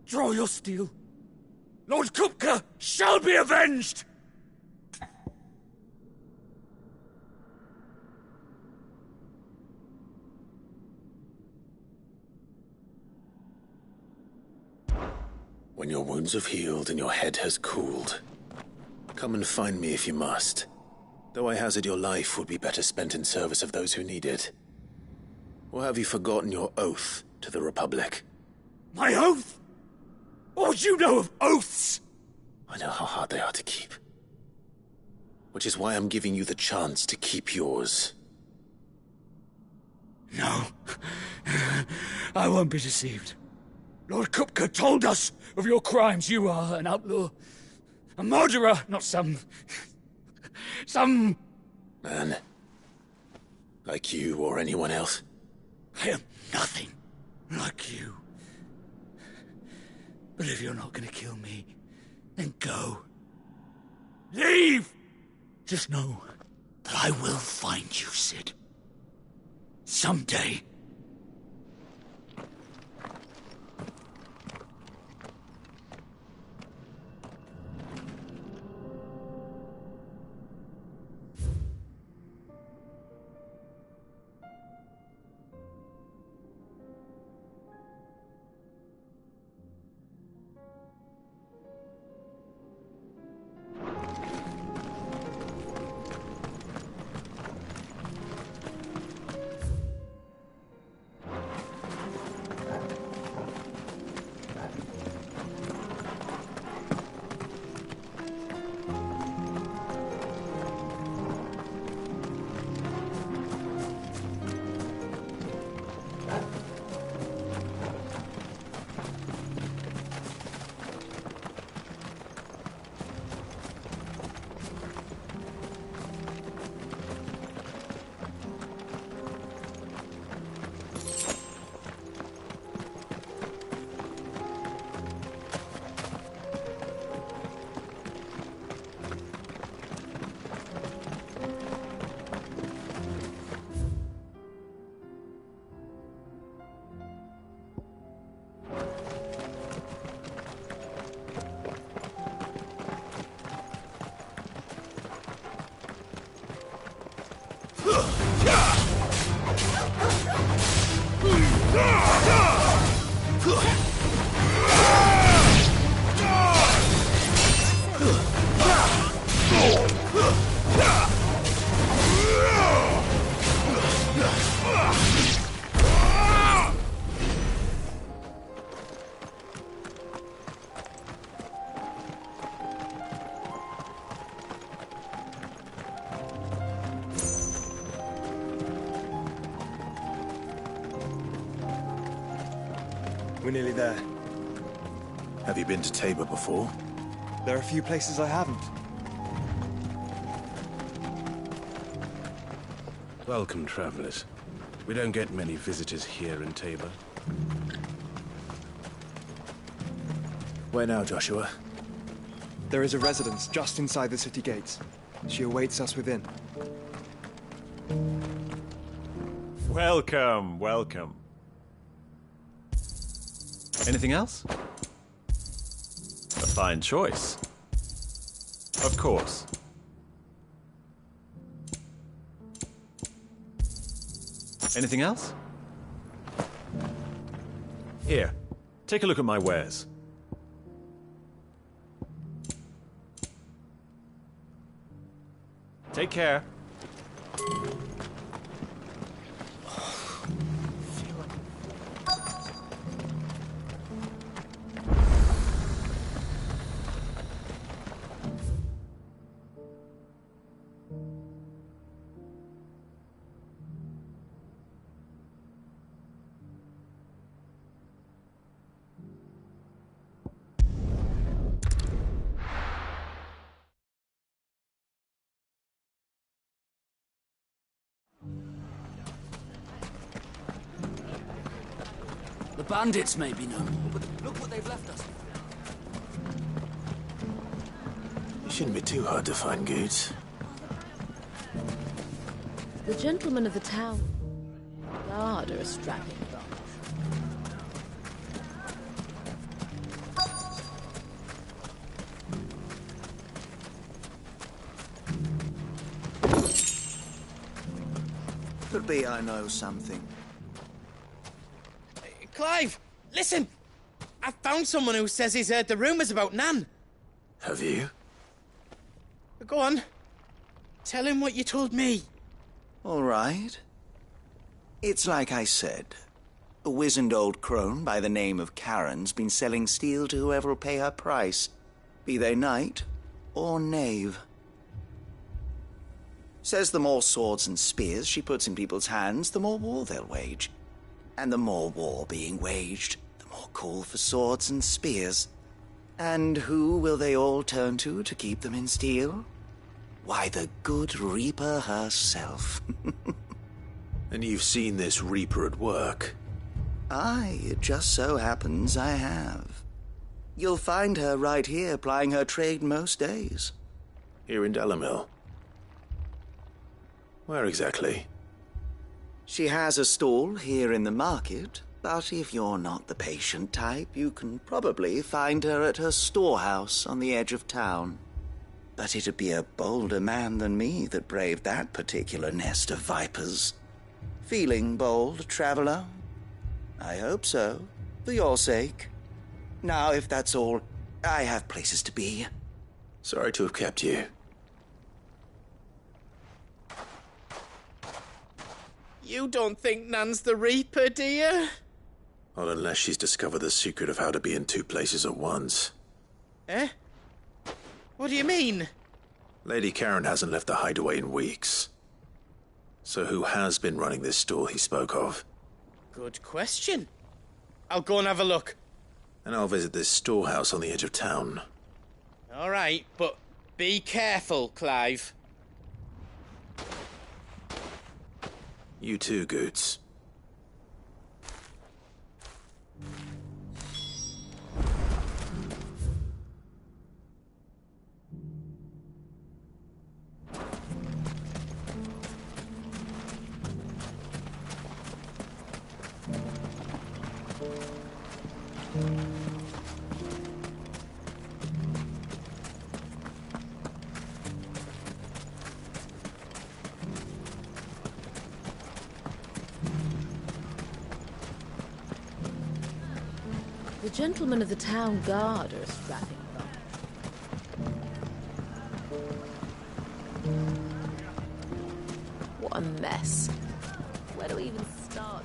Draw your steel. Lord Kupka shall be avenged! When your wounds have healed and your head has cooled, come and find me if you must. Though I hazard your life would be better spent in service of those who need it. Or have you forgotten your oath to the Republic? My oath? What would you know of oaths? I know how hard they are to keep. Which is why I'm giving you the chance to keep yours. No. I won't be deceived. Lord Kupka told us of your crimes. You are an outlaw. A murderer, not some man. Like you or anyone else. I am nothing like you. But if you're not gonna kill me, then go. Leave! Just know that I will find you, Sid. Someday. We're nearly there. Have you been to Tabor before? There are a few places I haven't. Welcome, travelers. We don't get many visitors here in Tabor. Where now, Joshua? There is a residence just inside the city gates. She awaits us within. Welcome, welcome. Anything else? A fine choice. Of course. Anything else? Here, take a look at my wares. Take care. The bandits may be no more, but look what they've left us. It shouldn't be too hard to find goods. The gentlemen of the town guard are a strapping bunch. Could be I know something. Clive, listen! I found someone who says he's heard the rumours about Nan. Have you? Go on. Tell him what you told me. All right. It's like I said. A wizened old crone by the name of Karen's been selling steel to whoever'll pay her price, be they knight or knave. Says the more swords and spears she puts in people's hands, the more war they'll wage. And the more war being waged, the more call for swords and spears. And who will they all turn to keep them in steel? Why, the good Reaper herself. And you've seen this Reaper at work? Aye, it just so happens I have. You'll find her right here plying her trade most days. Here in Dalimil? Where exactly? She has a stall here in the market, but if you're not the patient type, you can probably find her at her storehouse on the edge of town. But it'd be a bolder man than me that braved that particular nest of vipers. Feeling bold, traveler? I hope so, for your sake. Now, if that's all, I have places to be. Sorry to have kept you. You don't think Nan's the Reaper, do you? Not unless she's discovered the secret of how to be in two places at once. Eh? What do you mean? Lady Karen hasn't left the hideaway in weeks. So who has been running this store he spoke of? Good question. I'll go and have a look. And I'll visit this storehouse on the edge of town. All right, but be careful, Clive. You too, Goots. The gentlemen of the town guard are a strapping bunch. What a mess. Where do we even start?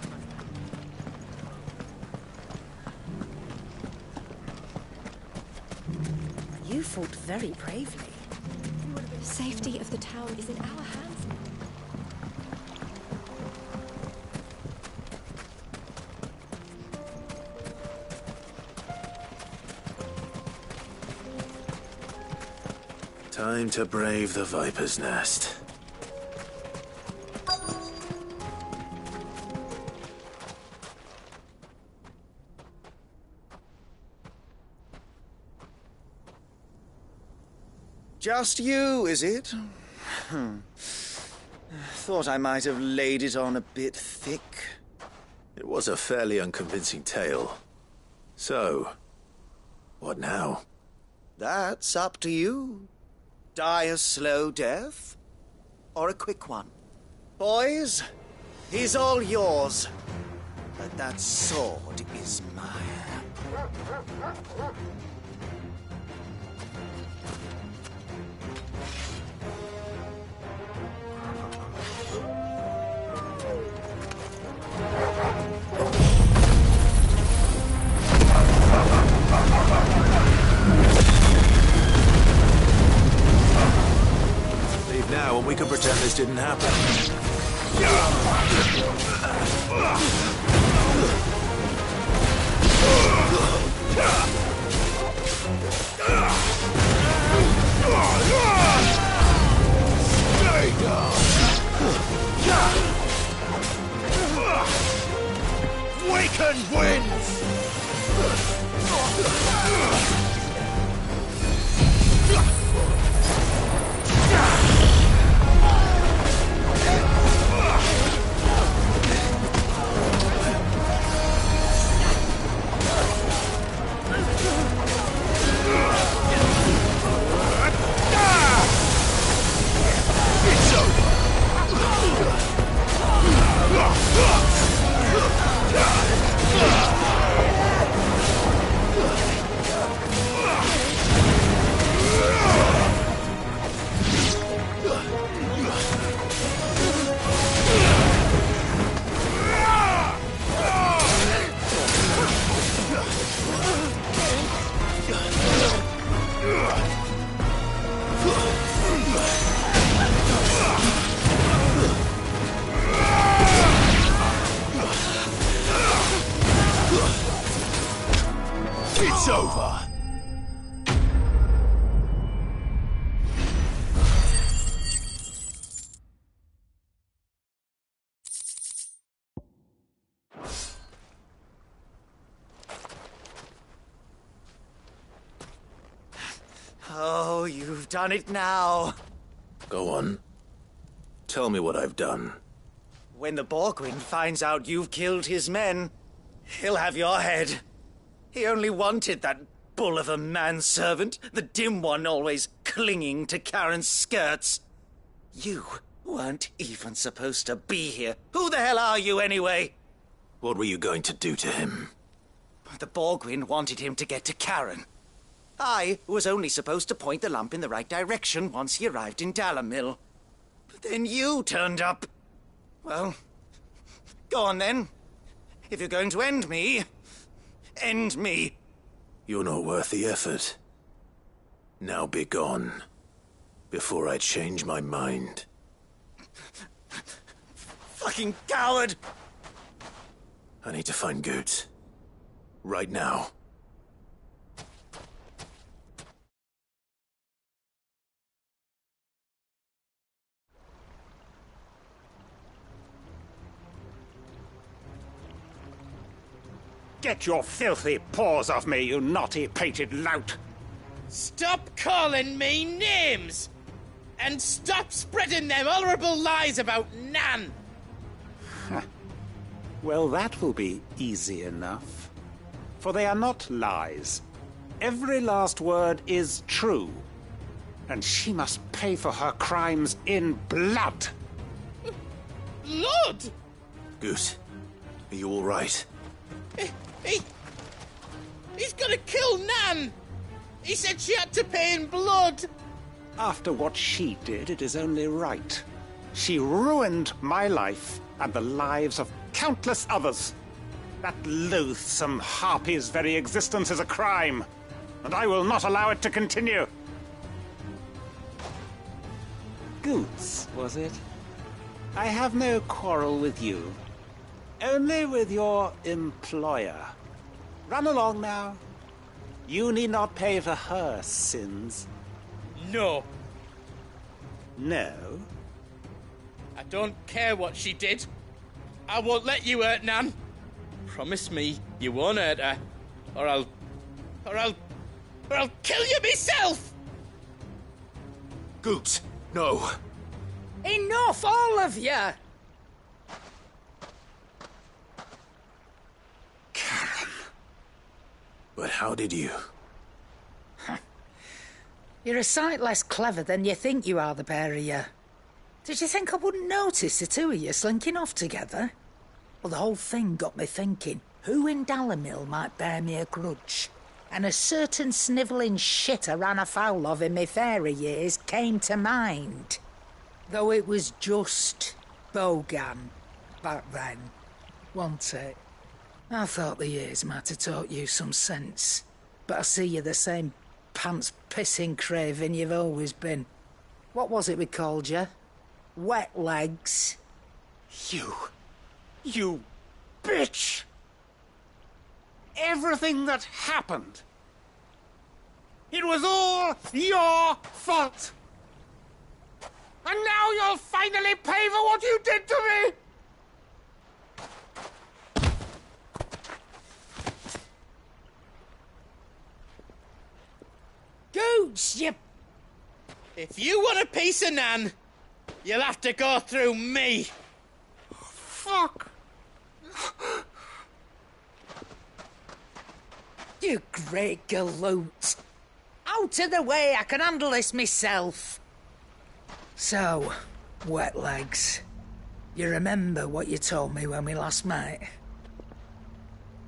You fought very bravely. The safety of the town is in our hands. Time to brave the Viper's Nest. Just you, is it? Thought I might have laid it on a bit thick. It was a fairly unconvincing tale. So, what now? That's up to you. Die a slow death, or a quick one. Boys, he's all yours. But that sword is mine. Leave now and we can pretend this didn't happen. Stay down. Waken winds! It's over! It's over! Oh, you've done it now. Go on. Tell me what I've done. When the Borgwyn finds out you've killed his men, he'll have your head. He only wanted that bull of a manservant, the dim one always clinging to Karen's skirts. You weren't even supposed to be here. Who the hell are you anyway? What were you going to do to him? The Borgwyn wanted him to get to Karen. I was only supposed to point the lamp in the right direction once he arrived in Dalamil. But then you turned up. Well, go on then. If you're going to end me, end me. You're not worth the effort. Now be gone, before I change my mind. Fucking coward! I need to find Goots. Right now. Get your filthy paws off me, you naughty-pated lout! Stop calling me names! And stop spreading them horrible lies about Nan! Well, that will be easy enough. For they are not lies. Every last word is true. And she must pay for her crimes in blood. Blood? Goose, are you all right? He's gonna kill Nan! He said she had to pay in blood! After what she did, it is only right. She ruined my life and the lives of countless others. That loathsome harpy's very existence is a crime, and I will not allow it to continue. Goots, was it? I have no quarrel with you. Only with your employer. Run along now. You need not pay for her sins. No, No? I don't care what she did. I won't let you hurt Nan. Promise me you won't hurt her, or I'll kill you myself! Goot, no. Enough, all of you! But how did you? You're a sight less clever than you think you are, the pair of you. Did you think I wouldn't notice the two of you slinking off together? Well, the whole thing got me thinking, who in Dalimil might bear me a grudge? And a certain snivelling shit I ran afoul of in my fairy years came to mind. Though it was just Bogan back then, wasn't it? I thought the years might have taught you some sense, but I see you're the same pants-pissing craven you've always been. What was it we called you? Wet legs? You bitch! Everything that happened, it was all your fault! And now you'll finally pay for what you did to me! Gooch, you... If you want a piece of Nan, you'll have to go through me. Fuck! You great galoot. Out of the way, I can handle this myself. So, wet legs, you remember what you told me when we last met?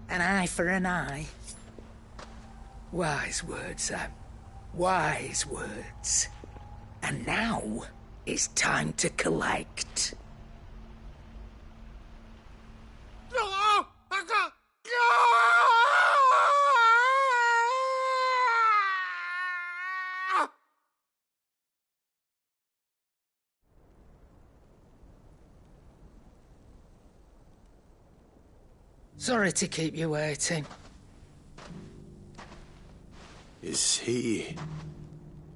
An eye for an eye. Wise words, Sam. Wise words. And now, it's time to collect. Sorry to keep you waiting. Is he...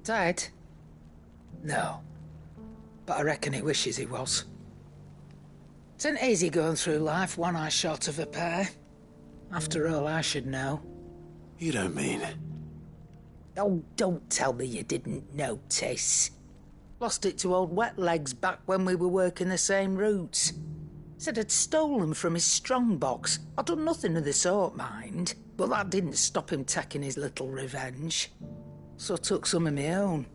Dead? No. But I reckon he wishes he was. It ain't easy going through life one eye short of a pair. After all, I should know. You don't mean... Oh, don't tell me you didn't notice. Lost it to old Wet Legs back when we were working the same routes. Said I'd stolen from his strongbox. I'd done nothing of the sort, mind. But that didn't stop him taking his little revenge. So I took some of my own.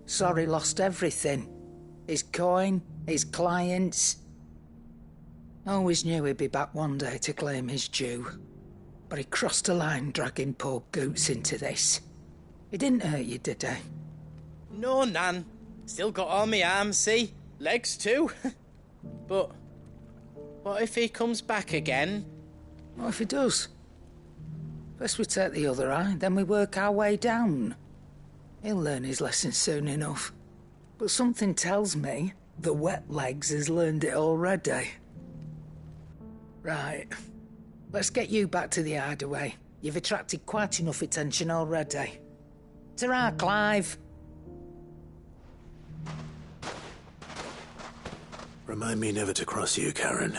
Sorry lost everything. His coin, his clients. Always knew he'd be back one day to claim his due. But he crossed a line dragging poor Goots into this. He didn't hurt you, did he? No, Nan. Still got all my arms, see? Legs too. But what if he comes back again? What if he does? First we take the other eye, then we work our way down. He'll learn his lesson soon enough. But something tells me the Wet Legs has learned it already. Right. Let's get you back to the hideaway. You've attracted quite enough attention already. Ta-ra, Clive. Remind me never to cross you, Karen.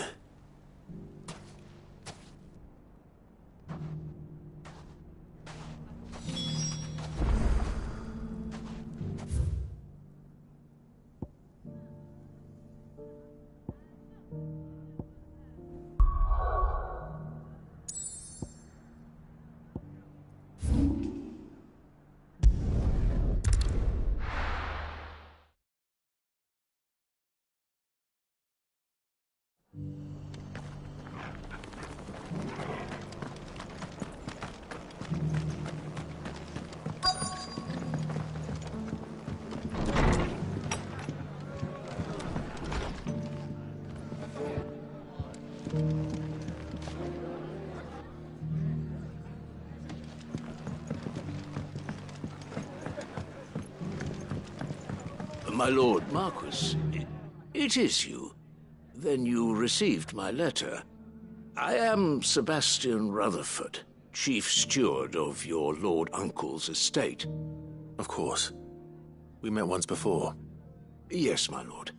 My lord Marquis, it is you. Then you received my letter. I am Sebastian Rutherford, chief steward of your lord uncle's estate. Of course. We met once before. Yes, my lord.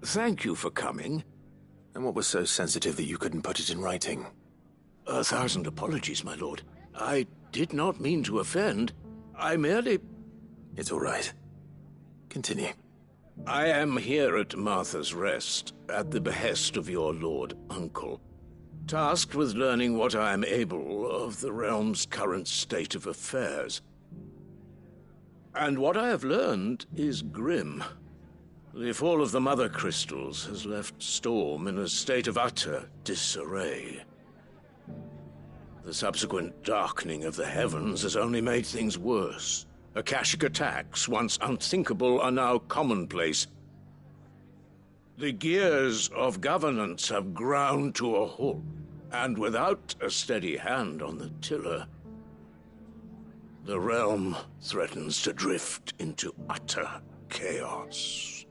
Thank you for coming. And what was so sensitive that you couldn't put it in writing? 1,000 apologies, my lord. I did not mean to offend. I merely... It's all right. Continue. I am here at Martha's Rest, at the behest of your lord uncle, tasked with learning what I am able of the realm's current state of affairs. And what I have learned is grim. The fall of the Mother Crystals has left Storm in a state of utter disarray. The subsequent darkening of the heavens has only made things worse. Akashic attacks, once unthinkable, are now commonplace. The gears of governance have ground to a halt, and without a steady hand on the tiller, the realm threatens to drift into utter chaos.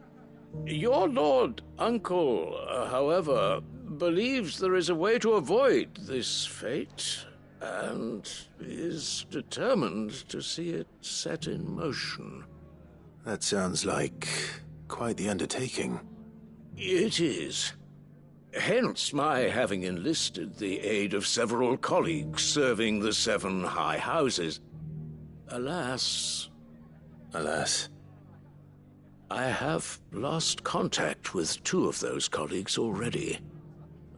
Your lord uncle, however, believes there is a way to avoid this fate, and is determined to see it set in motion. That sounds like quite the undertaking. It is. Hence my having enlisted the aid of several colleagues serving the 7 high houses. Alas... Alas? I have lost contact with 2 of those colleagues already.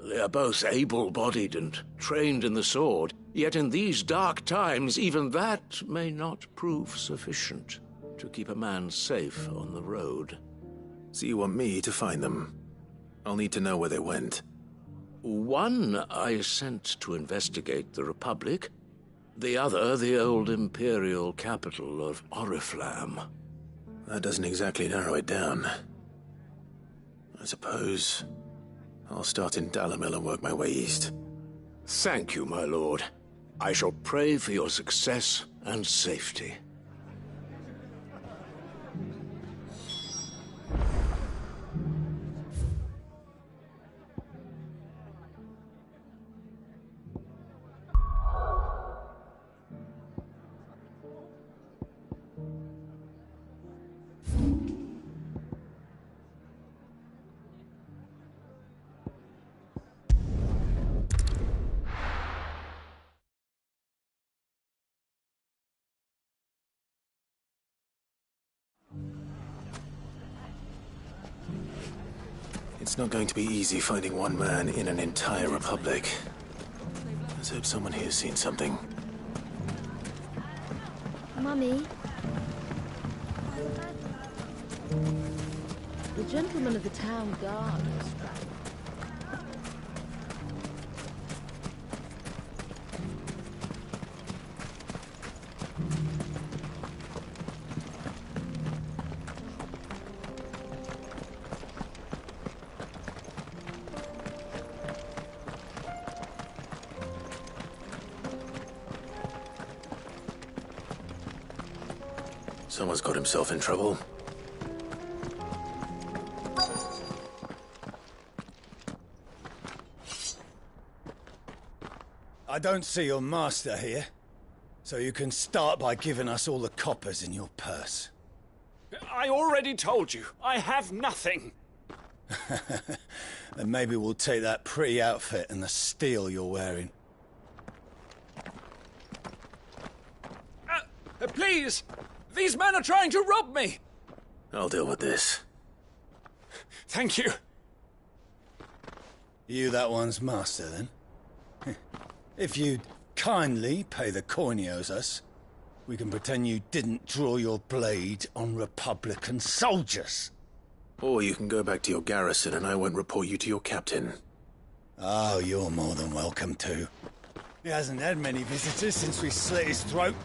They are both able-bodied and trained in the sword, yet in these dark times even that may not prove sufficient to keep a man safe on the road. So you want me to find them? I'll need to know where they went. One I sent to investigate the Republic, the other the old Imperial capital of Oriflamme. That doesn't exactly narrow it down. I suppose I'll start in Dalimil and work my way east. Thank you, my lord. I shall pray for your success and safety. It's not going to be easy finding one man in an entire republic. Let's hope someone here's seen something. Mummy? The gentleman of the town guard was right. Someone's got himself in trouble. I don't see your master here, so you can start by giving us all the coppers in your purse. I already told you, I have nothing. Then maybe we'll take that pretty outfit and the steel you're wearing. Please! These men are trying to rob me! I'll deal with this. Thank you. You that one's master, then? If you'd kindly pay the coin he owes us, we can pretend you didn't draw your blade on Republican soldiers. Or you can go back to your garrison and I won't report you to your captain. Oh, you're more than welcome to. He hasn't had many visitors since we slit his throat.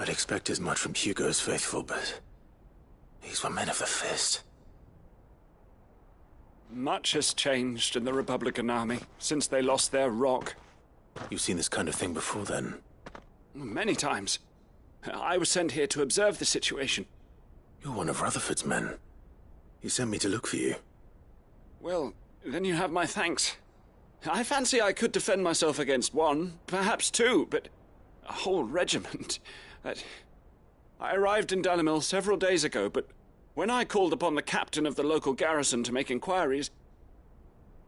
I'd expect as much from Hugo's faithful, but these were men of the fist. Much has changed in the Republican Army since they lost their rock. You've seen this kind of thing before, then? Many times. I was sent here to observe the situation. You're one of Rutherford's men. He sent me to look for you. Well, then you have my thanks. I fancy I could defend myself against one, perhaps two, but a whole regiment. I arrived in Dalimil several days ago, but when I called upon the captain of the local garrison to make inquiries,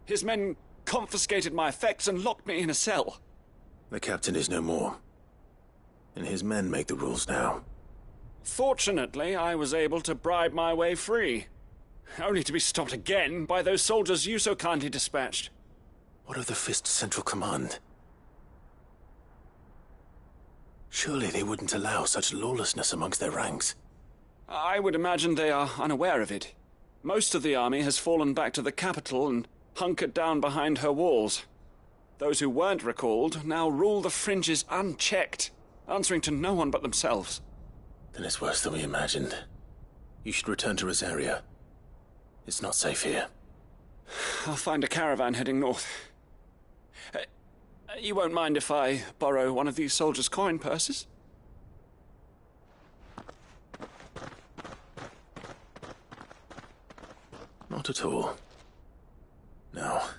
his men confiscated my effects and locked me in a cell. The captain is no more, and his men make the rules now. Fortunately, I was able to bribe my way free, only to be stopped again by those soldiers you so kindly dispatched. What of the Fist's Central Command? Surely they wouldn't allow such lawlessness amongst their ranks. I would imagine they are unaware of it. Most of the army has fallen back to the capital and hunkered down behind her walls. Those who weren't recalled now rule the fringes unchecked, answering to no one but themselves. Then it's worse than we imagined. You should return to Rosaria. It's not safe here. I'll find a caravan heading north. You won't mind if I borrow one of these soldiers' coin purses? Not at all. Now,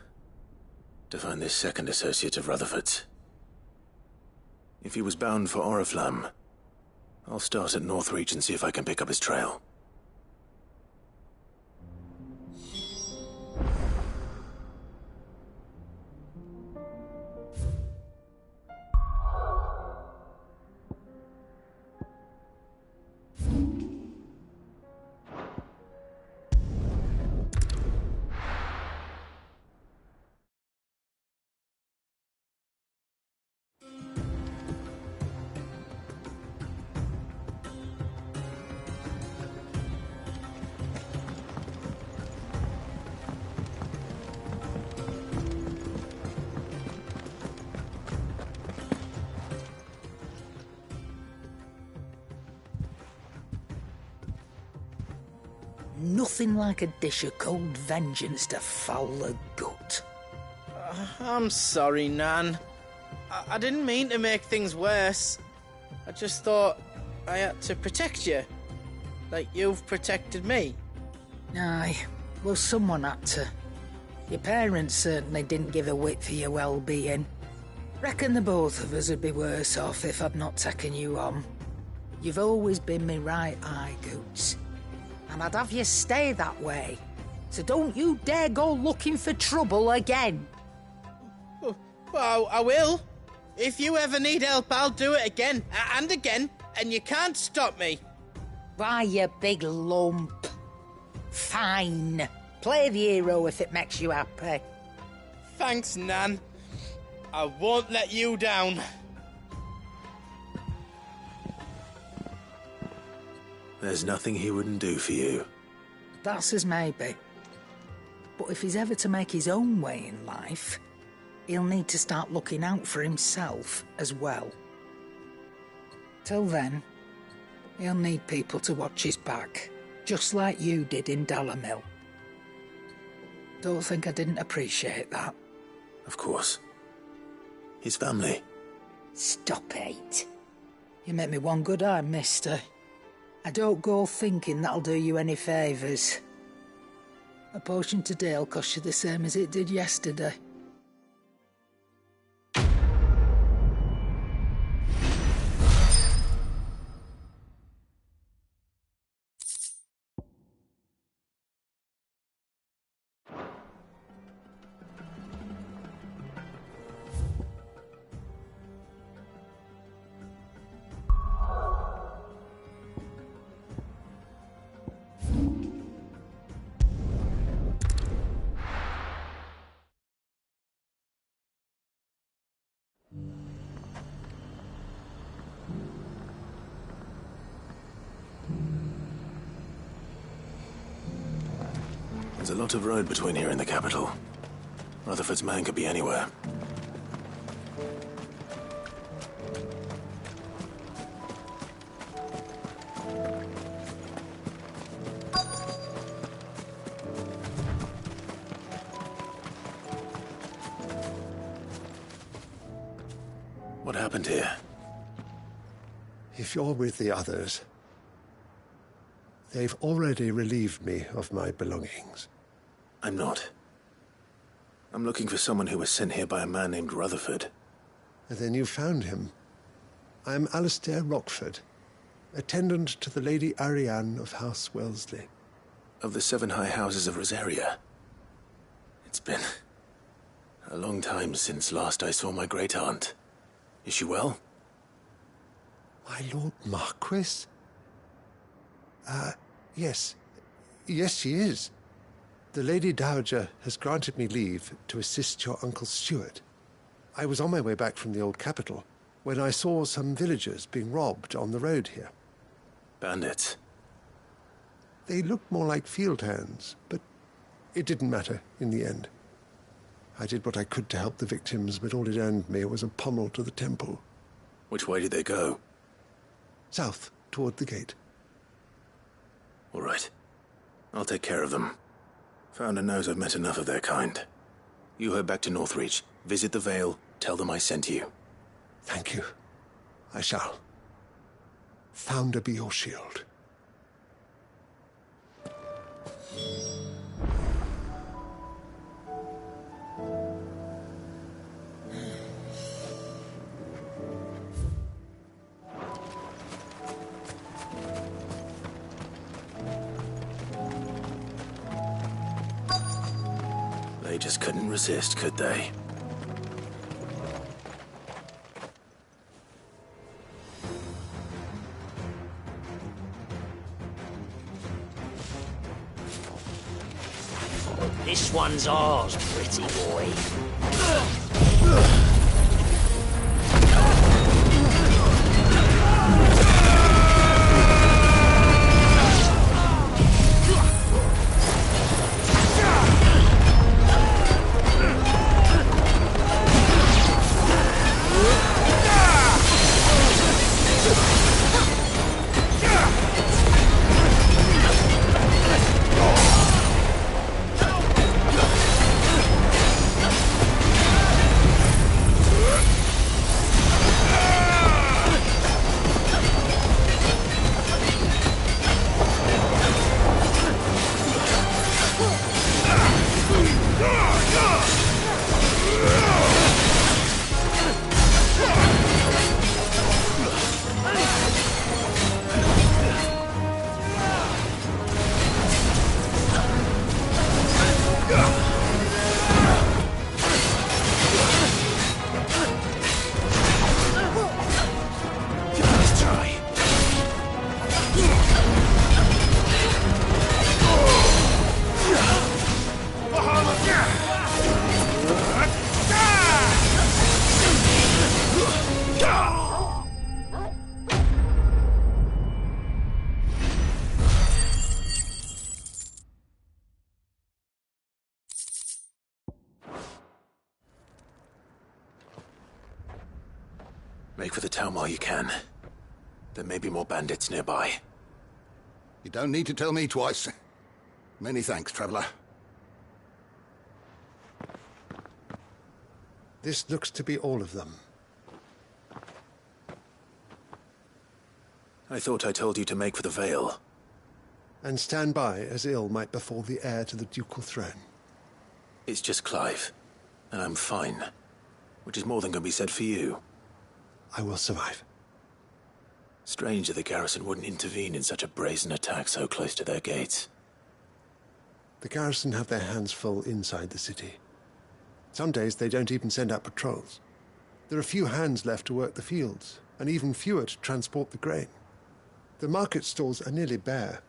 to find this second associate of Rutherford's. If he was bound for Oriflamme, I'll start at Northreach and see if I can pick up his trail. Nothing like a dish of cold vengeance to foul the gut. I'm sorry, Nan. I didn't mean to make things worse. I just thought I had to protect you. Like you've protected me. Aye, well, someone had to. Your parents certainly didn't give a whit for your well-being. Reckon the both of us would be worse off if I'd not taken you on. You've always been me right eye, Goots. And I'd have you stay that way. So don't you dare go looking for trouble again. Well, I will. If you ever need help, I'll do it again and again, and you can't stop me. Why, you big lump. Fine. Play the hero if it makes you happy. Thanks, Nan. I won't let you down. There's nothing he wouldn't do for you. That's as maybe. But if he's ever to make his own way in life, he'll need to start looking out for himself as well. Till then, he'll need people to watch his back, just like you did in Dalimil. Don't think I didn't appreciate that. Of course. His family. Stop it. You make me one good eye, mister. I don't go thinking that'll do you any favours. A potion today'll cost you the same as it did yesterday. There's a lot of road between here and the capital. Rutherford's man could be anywhere. happened here? If you're with the others, they've already relieved me of my belongings. I'm not. I'm looking for someone who was sent here by a man named Rutherford. And then you found him. I'm Alistair Rockford, attendant to the Lady Ariane of House Wellesley. Of the 7 high houses of Rosaria. It's been a long time since last I saw my great-aunt. Is she well? My Lord Marquis? Yes. Yes, she is. The Lady Dowager has granted me leave to assist your Uncle Stuart. I was on my way back from the old capital when I saw some villagers being robbed on the road here. Bandits? They looked more like field hands, but it didn't matter in the end. I did what I could to help the victims, but all it earned me was a pommel to the temple. Which way did they go? South, toward the gate. All right. I'll take care of them. Founder knows I've met enough of their kind. You head back to Northreach, visit the Vale, tell them I sent you. Thank you. I shall. Founder be your shield. They just couldn't resist, could they? This one's ours, pretty boy. Make for the town while you can. There may be more bandits nearby. You don't need to tell me twice. Many thanks, traveler. This looks to be all of them. I thought I told you to make for the Vale. And stand by as ill might befall the heir to the ducal throne. It's just Clive, and I'm fine. Which is more than can be said for you. I will survive. Strange that the garrison wouldn't intervene in such a brazen attack so close to their gates. The garrison have their hands full inside the city. Some days they don't even send out patrols. There are few hands left to work the fields, and even fewer to transport the grain. The market stalls are nearly bare,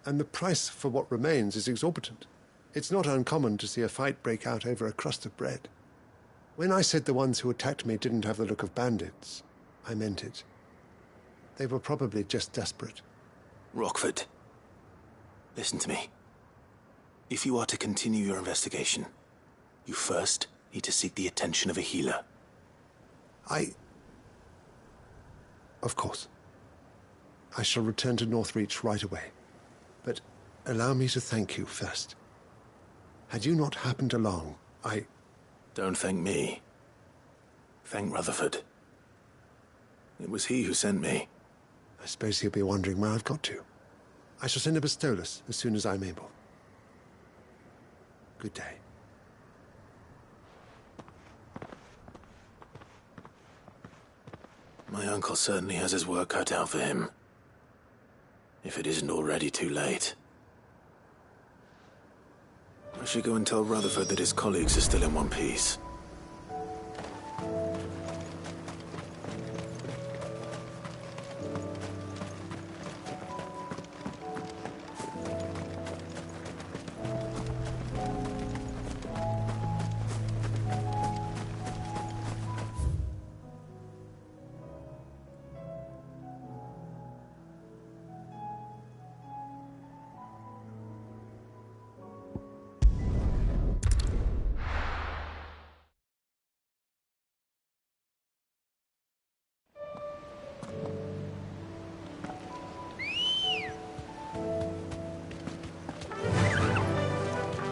and the price for what remains is exorbitant. It's not uncommon to see a fight break out over a crust of bread. When I said the ones who attacked me didn't have the look of bandits, I meant it. They were probably just desperate. Rockford, listen to me. If you are to continue your investigation, you first need to seek the attention of a healer. Of course. I shall return to Northreach right away. But allow me to thank you first. Had you not happened along, Don't thank me. Thank Rutherford. It was he who sent me. I suppose he'll be wondering where I've got to. I shall send a pistolus as soon as I'm able. Good day. My uncle certainly has his work cut out for him. If it isn't already too late. I should go and tell Rutherford that his colleagues are still in one piece.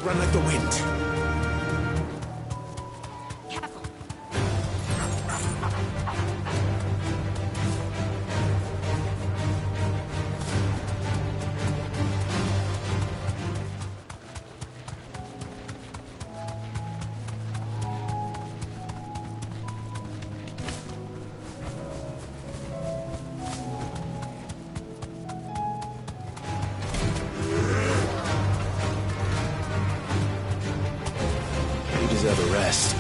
Run like the wind. Deserve a rest.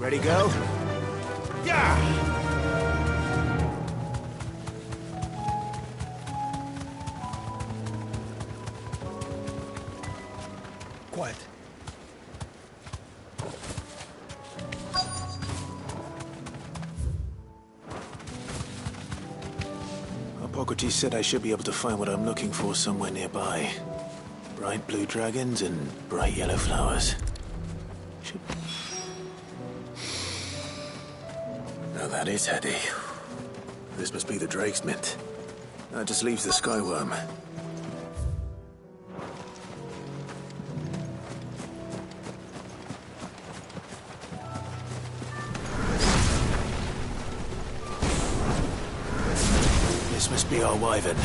Ready, go? Yeah! Quiet. Hippocrates said I should be able to find what I'm looking for somewhere nearby. Bright blue dragons and bright yellow flowers. Now that is heady. This must be the Drake's Mint. That just leaves the Skyworm. This must be our wyvern.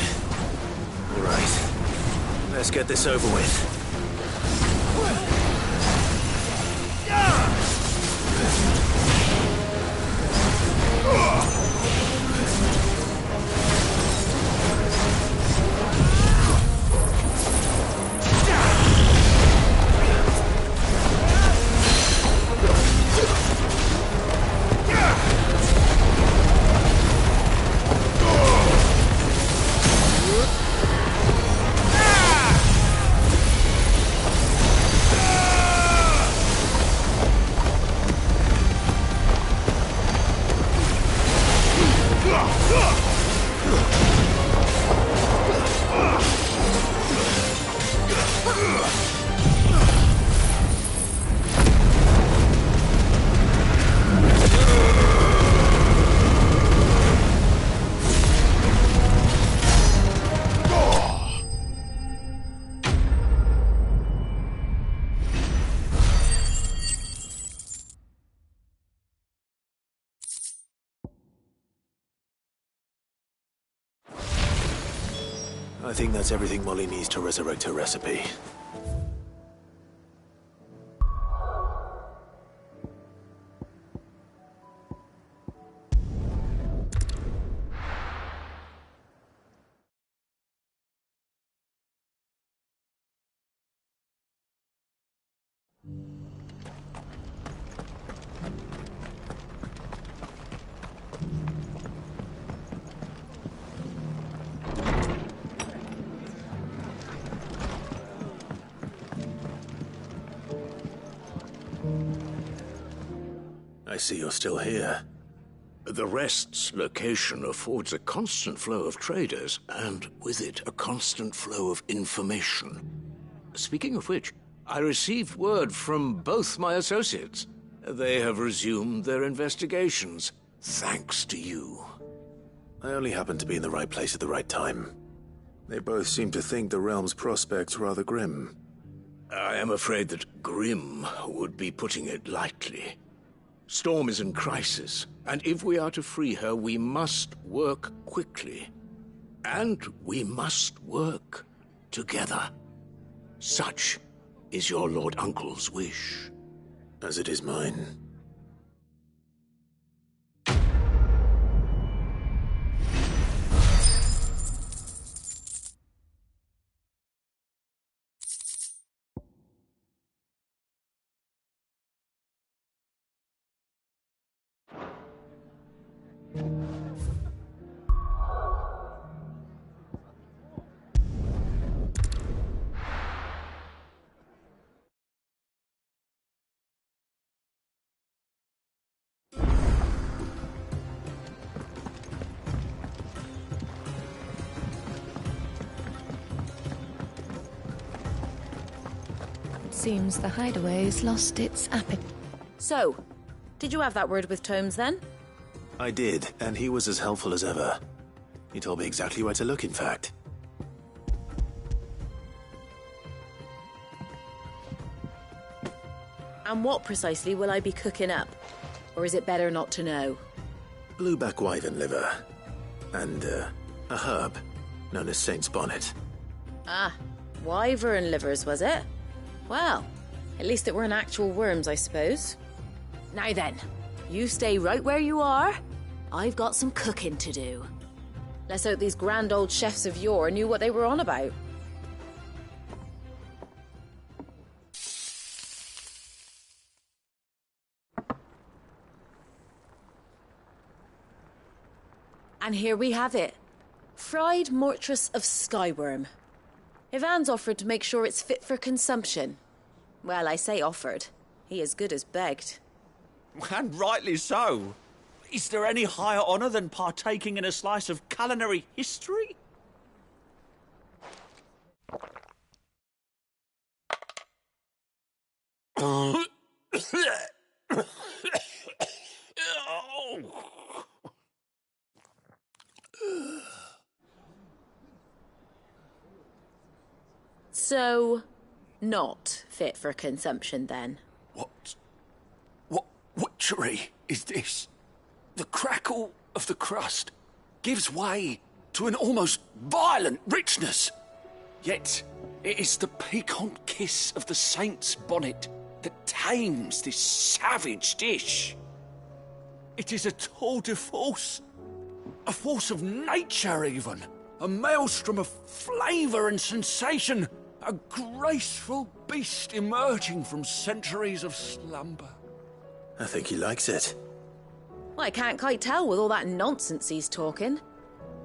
All right. Let's get this over with. I think that's everything Molly needs to resurrect her recipe. I see you're still here. The Rest's location affords a constant flow of traders, and with it, a constant flow of information. Speaking of which, I received word from both my associates. They have resumed their investigations, thanks to you. I only happened to be in the right place at the right time. They both seem to think the realm's prospects rather grim. I am afraid that grim would be putting it lightly. Storm is in crisis, and if we are to free her, we must work quickly. And we must work together. Such is your Lord Uncle's wish. As it is mine. Seems the hideaway's lost its appetite. So, did you have that word with Tomes then? I did, and he was as helpful as ever. He told me exactly where to look, in fact. And what precisely will I be cooking up? Or is it better not to know? Blueback wyvern liver. And, a herb known as Saint's Bonnet. Ah, wyvern livers, was it? Well, at least it weren't actual worms, I suppose. Now then, you stay right where you are. I've got some cooking to do. Let's hope these grand old chefs of yore knew what they were on about. And here we have it. Fried mortress of skyworm. Ivan's offered to make sure it's fit for consumption. Well, I say offered. He as good as begged. And rightly so. Is there any higher honour than partaking in a slice of culinary history? So, not fit for consumption then? What witchery is this? The crackle of the crust gives way to an almost violent richness. Yet, it is the piquant kiss of the saint's bonnet that tames this savage dish. It is a tour de force, a force of nature even, a maelstrom of flavour and sensation, a graceful beast emerging from centuries of slumber. I think he likes it. Well, I can't quite tell with all that nonsense he's talking.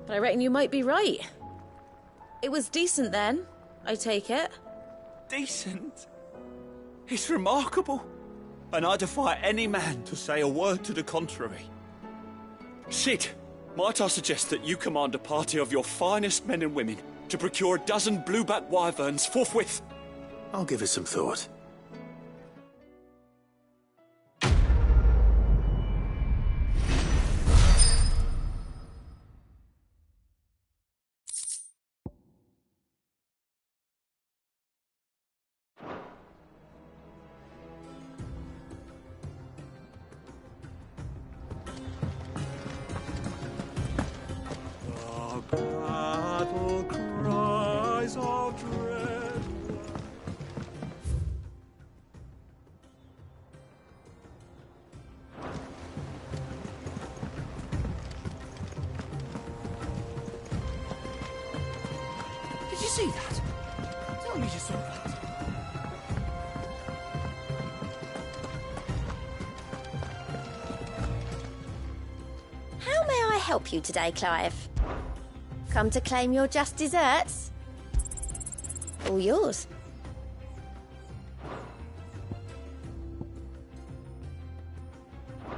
But I reckon you might be right. It was decent then, I take it. Decent? It's remarkable. And I defy any man to say a word to the contrary. Sid, might I suggest that you command a party of your finest men and women to procure a dozen blueback wyverns forthwith? I'll give it some thought. Battle cries of dread. Did you see that? Tell me you saw that. How may I help you today, Clive? Come to claim your just desserts? All yours.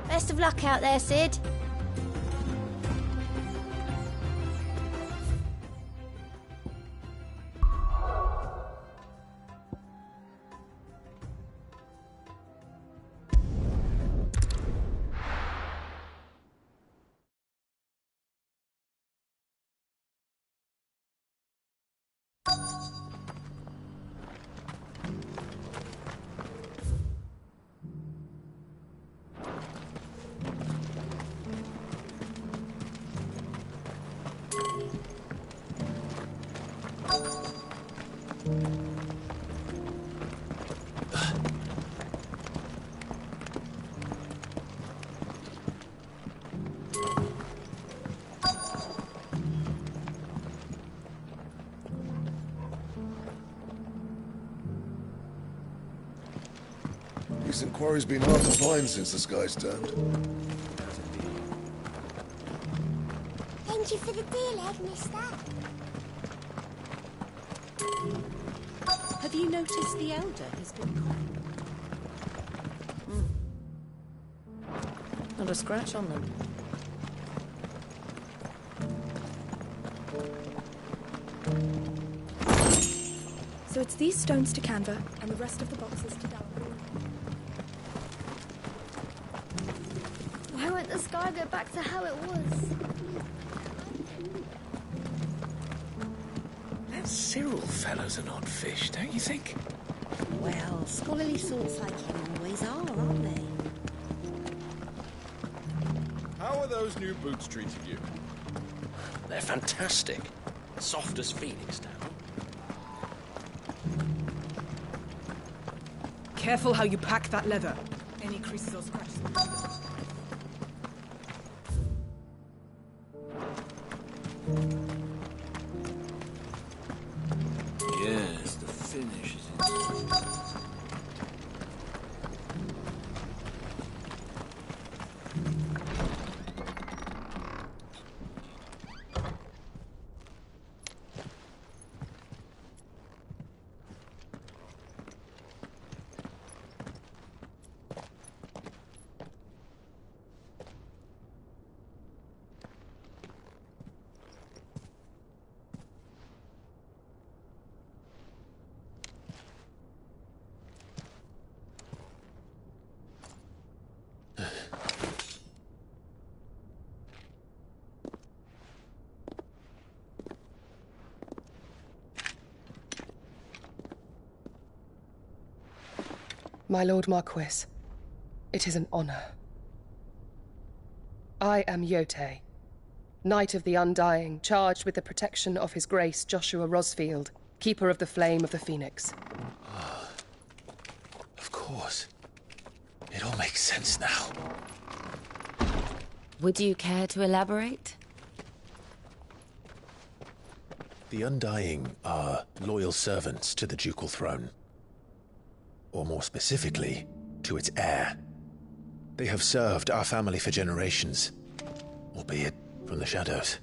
Best of luck out there, Sid. Recent quarry's been hard to find since the skies turned. Thank you for the deal, egg, mister. Have you noticed the elder has been gone? Not a scratch on them. So it's these stones to Canva and the rest of the boxes to Dallas. Why won't the sky go back to how it was? That Cyril fellow's an odd fish, don't you think? Well, scholarly sorts like him always are, aren't they? How are those new boots treating you? They're fantastic. Soft as Phoenix down. Careful how you pack that leather. Any creases or scratches. Yes, the finish is in. My Lord Marquis, it is an honor. I am Yote, Knight of the Undying, charged with the protection of His Grace Joshua Rosfield, Keeper of the Flame of the Phoenix. Of course. It all makes sense now. Would you care to elaborate? The Undying are loyal servants to the ducal throne. Or more specifically, to its heir. They have served our family for generations, albeit from the shadows.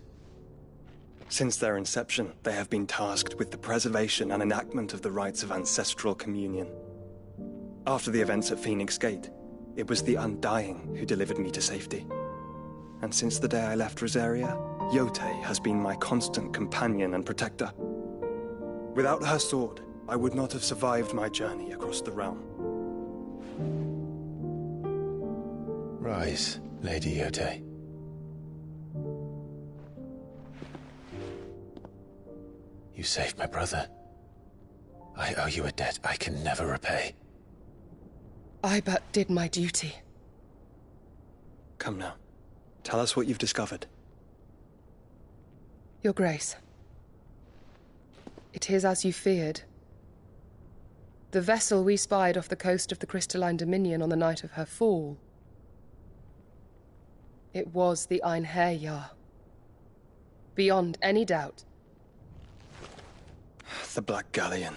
Since their inception, they have been tasked with the preservation and enactment of the rites of ancestral communion. After the events at Phoenix Gate, it was the Undying who delivered me to safety. And since the day I left Rosaria, Yote has been my constant companion and protector. Without her sword, I would not have survived my journey across the realm. Rise, Lady Yote. You saved my brother. I owe you a debt I can never repay. I but did my duty. Come now. Tell us what you've discovered. Your Grace. It is as you feared. The vessel we spied off the coast of the Crystalline Dominion on the night of her fall. It was the Einherjar. Beyond any doubt. The Black Galleon.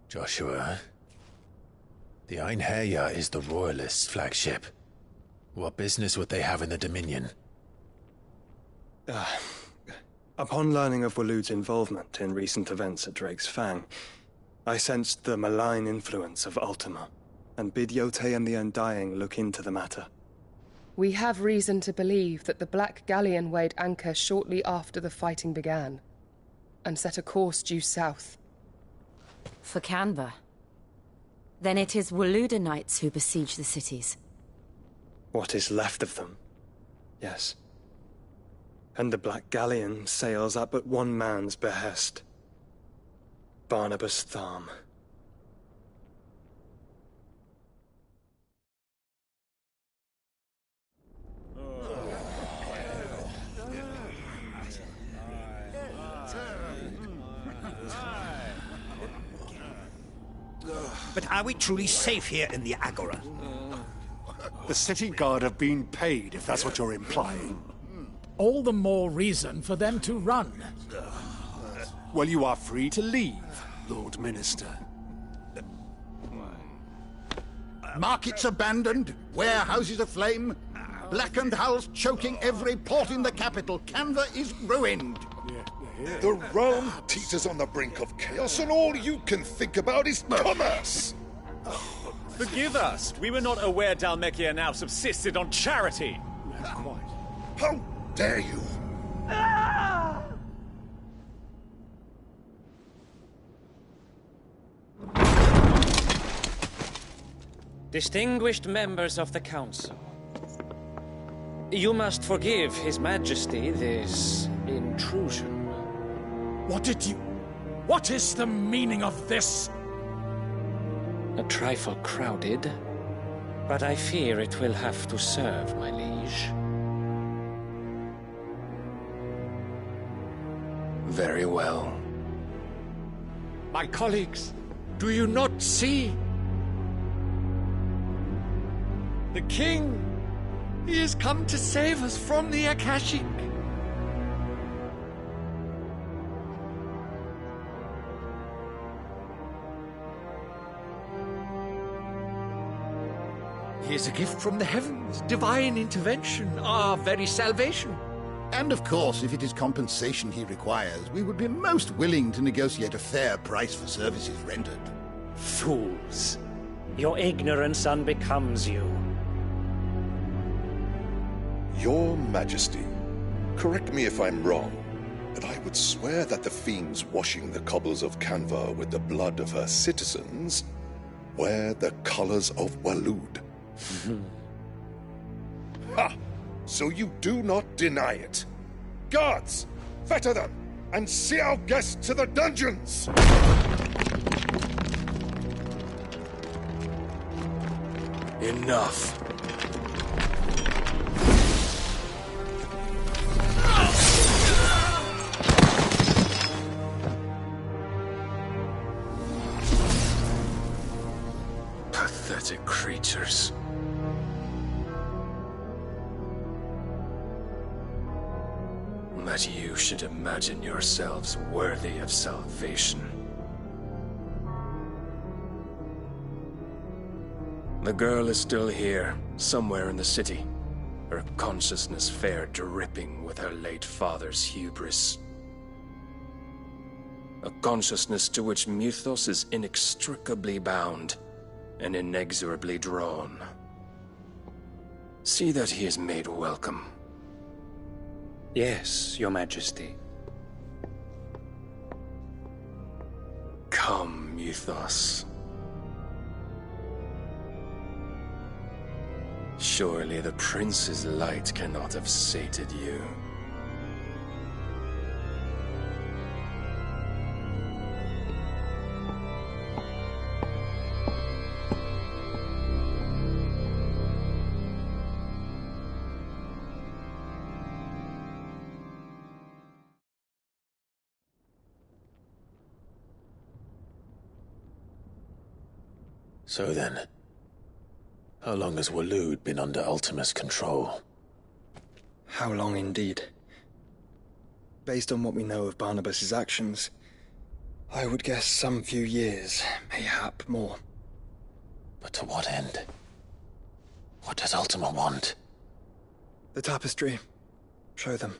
Joshua, the Einherjar is the Royalists' flagship. What business would they have in the Dominion? Upon learning of Waloed's involvement in recent events at Drake's Fang, I sensed the malign influence of Ultima, and bid Yote and the Undying look into the matter. We have reason to believe that the Black Galleon weighed anchor shortly after the fighting began, and set a course due south. For Canva. Then it is Waloed knights who besiege the cities. What is left of them? Yes. And the Black Galleon sails at but one man's behest. Barnabas Tharm. But are we truly safe here in the Agora? The city guard have been paid, if that's what you're implying. All the more reason for them to run. Well, you are free to leave, Lord Minister. Markets abandoned, warehouses aflame, blackened hulls choking every port in the capital. Canva is ruined. The realm teeters on the brink of chaos, and all you can think about is commerce! Forgive us. We were not aware Dhalmekia now subsisted on charity. How dare you? Distinguished members of the Council, you must forgive His Majesty this intrusion. What is the meaning of this? A trifle crowded, but I fear it will have to serve, my liege. Very well. My colleagues, do you not see? The king! He has come to save us from the Akashic! He is a gift from the heavens, divine intervention, our very salvation. And of course, if it is compensation he requires, we would be most willing to negotiate a fair price for services rendered. Fools! Your ignorance unbecomes you. Your Majesty, correct me if I'm wrong, but I would swear that the fiends washing the cobbles of Canva with the blood of her citizens wear the colors of Waloed. Ha! So you do not deny it. Guards, fetter them, and see our guests to the dungeons! Enough. Pathetic creatures. That you should imagine yourselves worthy of salvation. The girl is still here, somewhere in the city, her consciousness fair dripping with her late father's hubris. A consciousness to which Mythos is inextricably bound and inexorably drawn. See that he is made welcome. Yes, Your Majesty. Come, Mythos. Surely the prince's light cannot have sated you. So then, how long has Waloed been under Ultima's control? How long indeed? Based on what we know of Barnabas's actions, I would guess some few years, mayhap more. But to what end? What does Ultima want? The tapestry. Show them.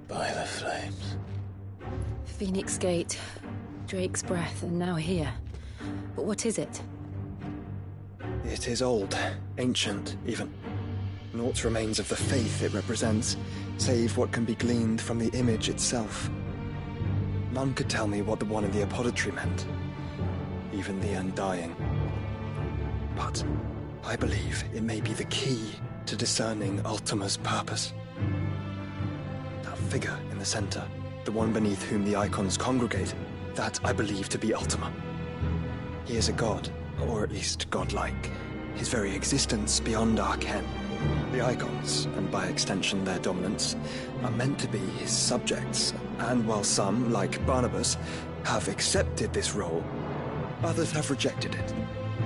By the flames. Phoenix Gate, Drake's Breath, and now here. But what is it? It is old, ancient, even. Naught remains of the faith it represents, save what can be gleaned from the image itself. None could tell me what the one in the apothecary meant, even the Undying. But I believe it may be the key to discerning Ultima's purpose. That figure in the center, the one beneath whom the icons congregate, that I believe to be Ultima. He is a god, or at least godlike, his very existence beyond our ken. The icons, and by extension their dominants, are meant to be his subjects, and while some, like Barnabas, have accepted this role, others have rejected it,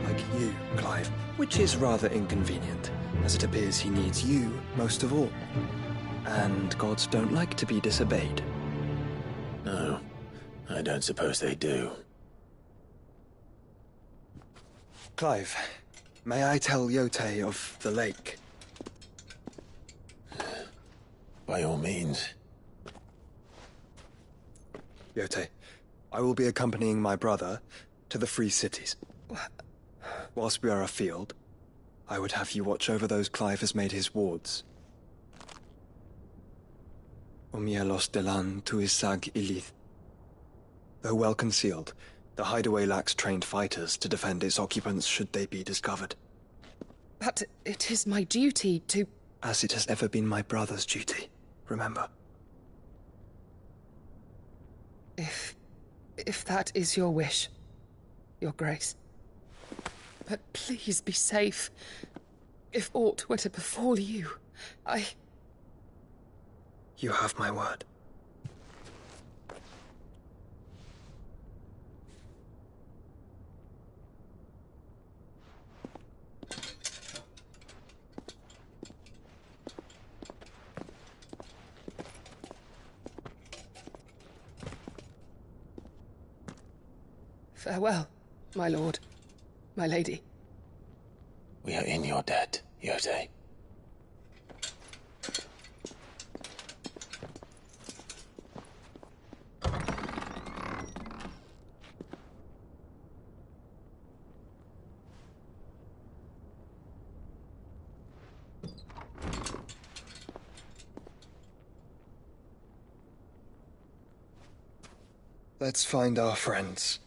like you, Clive, which is rather inconvenient, as it appears he needs you most of all. And gods don't like to be disobeyed. No, I don't suppose they do. Clive, may I tell Yote of the lake? By all means. Yote, I will be accompanying my brother to the Free Cities. Whilst we are afield, I would have you watch over those Clive has made his wards. Omielos delan tuisag ilith. Though well concealed, the hideaway lacks trained fighters to defend its occupants should they be discovered. But it is my duty to... As it has ever been my brother's duty, remember. If that is your wish, Your Grace. But please be safe. If aught were to befall you, You have my word. Farewell, my lord, my lady. We are in your debt, Yote. Let's find our friends.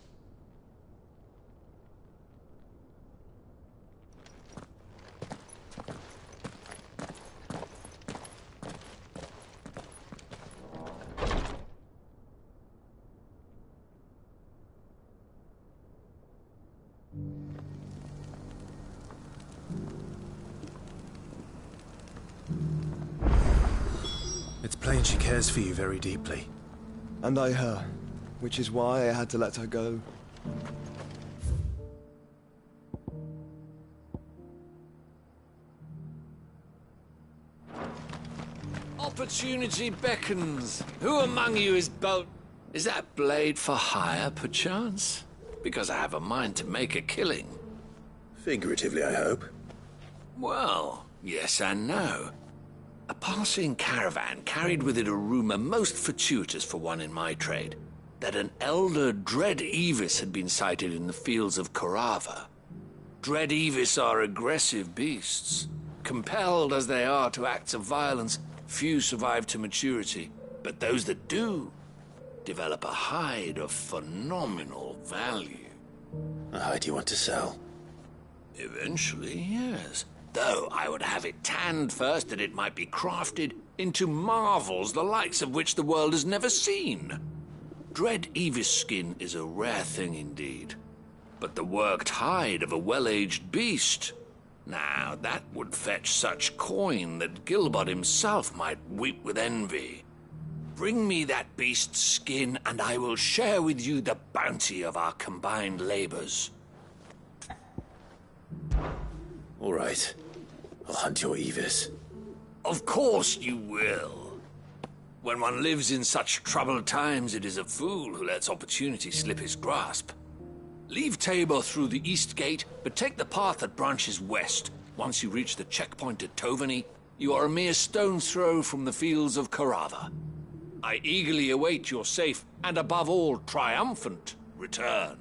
It's plain she cares for you very deeply. And I her, which is why I had to let her go. Opportunity beckons. Who among you is bold? Is that blade for hire, perchance? Because I have a mind to make a killing. Figuratively, I hope. Well, yes and no. A passing caravan carried with it a rumor most fortuitous for one in my trade, that an elder Dread Evis had been sighted in the fields of Corava. Dread Evis are aggressive beasts. Compelled as they are to acts of violence, few survive to maturity, but those that do develop a hide of phenomenal value. A hide you want to sell? Eventually, yes. Though I would have it tanned first that it might be crafted into marvels the likes of which the world has never seen. Dread Evis skin is a rare thing indeed. But the worked hide of a well-aged beast, now that would fetch such coin that Gilbert himself might weep with envy. Bring me that beast's skin, and I will share with you the bounty of our combined labors. All right. I'll hunt your Evis. Of course you will. When one lives in such troubled times, it is a fool who lets opportunity slip his grasp. Leave Tabor through the east gate, but take the path that branches west. Once you reach the checkpoint at Tovany, you are a mere stone's throw from the fields of Corava. I eagerly await your safe, and above all, triumphant return.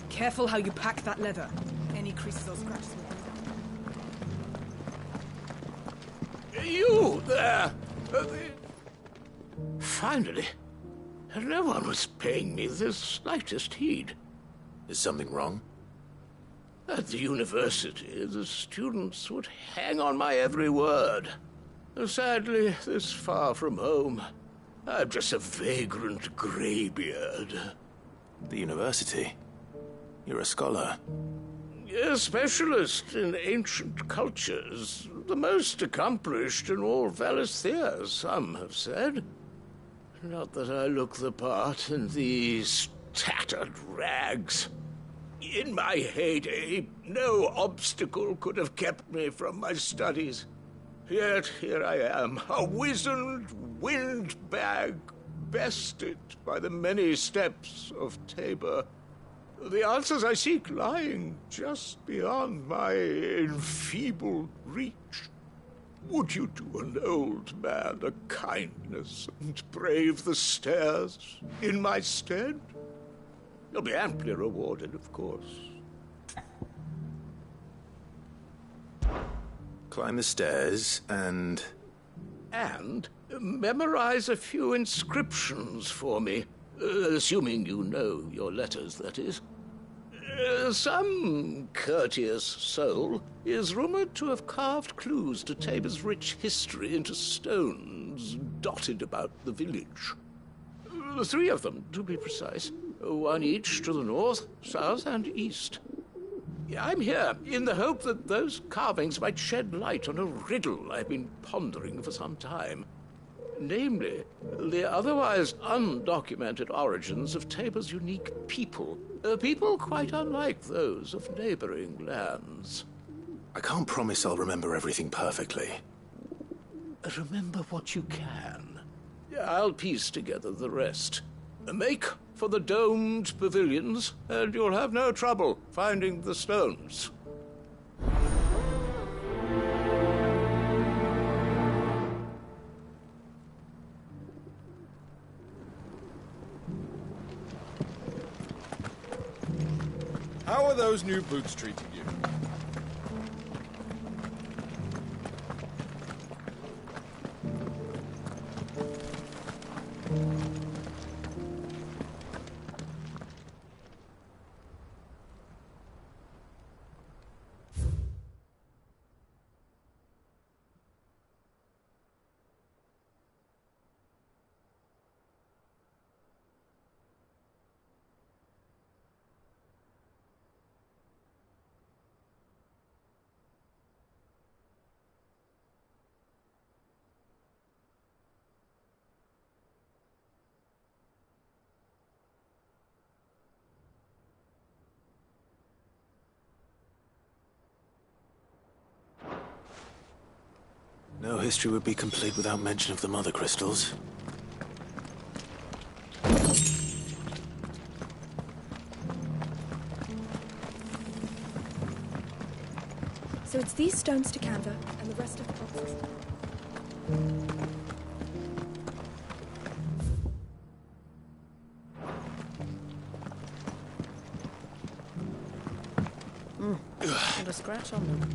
Careful how you pack that leather. Any creases or scratches will... You there! Finally. No one was paying me the slightest heed. Is something wrong? At the university, the students would hang on my every word. Sadly, this far from home, I'm just a vagrant greybeard. The university? You're a scholar. A specialist in ancient cultures. The most accomplished in all Valisthea, some have said. Not that I look the part in these tattered rags. In my heyday, no obstacle could have kept me from my studies. Yet here I am, a wizened windbag, bested by the many steps of Tabor. The answers I seek lying just beyond my enfeebled reach. Would you do an old man a kindness and brave the stairs in my stead? You'll be amply rewarded, of course. Climb the stairs and memorize a few inscriptions for me. Assuming you know your letters, that is. Some courteous soul is rumored to have carved clues to Tabor's rich history into stones dotted about the village. 3 of them, to be precise. 1 each to the north, south, and east. I'm here in the hope that those carvings might shed light on a riddle I've been pondering for some time. Namely, the otherwise undocumented origins of Tabor's unique people. People quite unlike those of neighboring lands. I can't promise I'll remember everything perfectly. Remember what you can. I'll piece together the rest. Make for the domed pavilions, and you'll have no trouble finding the stones. those new boots treating you? No history would be complete without mention of the mother crystals. So it's these stones to Canva, and the rest of the boxes. Not a scratch on them.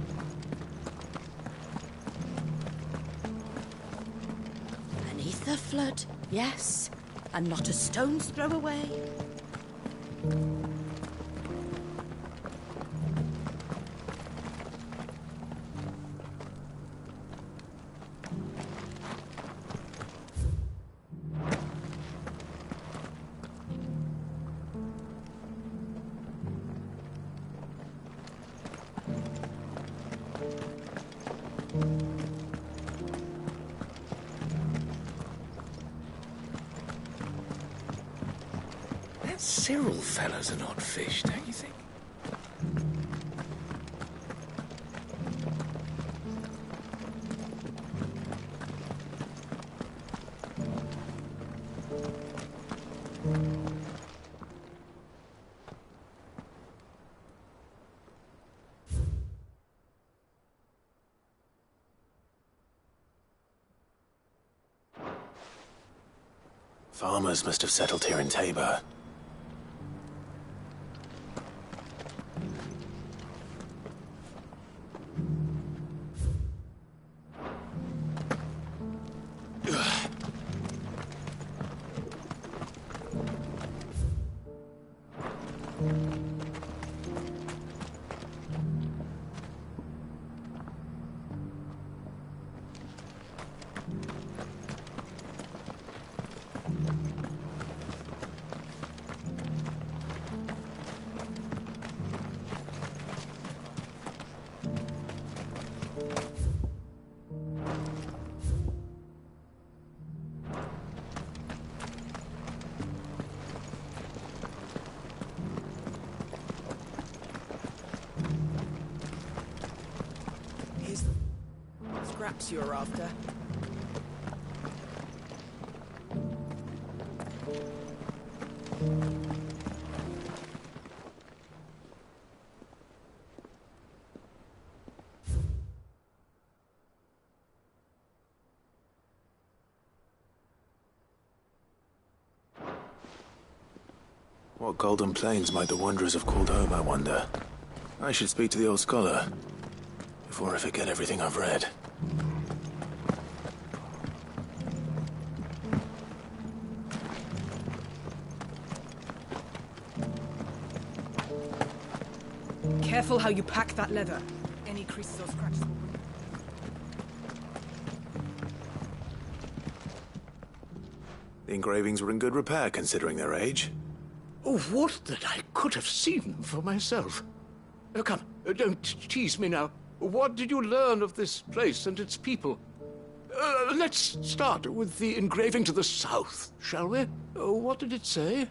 Beneath the flood, yes, and not a stone's throw away. That Cyril fella's an odd fish, don't you think? Farmers must have settled here in Tabor. Here's scraps you're after. What golden plains might the wanderers have called home, I wonder? I should speak to the old scholar before I forget everything I've read. Careful how you pack that leather. Any creases or scratches will... The engravings were in good repair, considering their age. Oh, what that I could have seen for myself. Come, don't tease me now. What did you learn of this place and its people? Let's start with the engraving to the south, shall we? What did it say?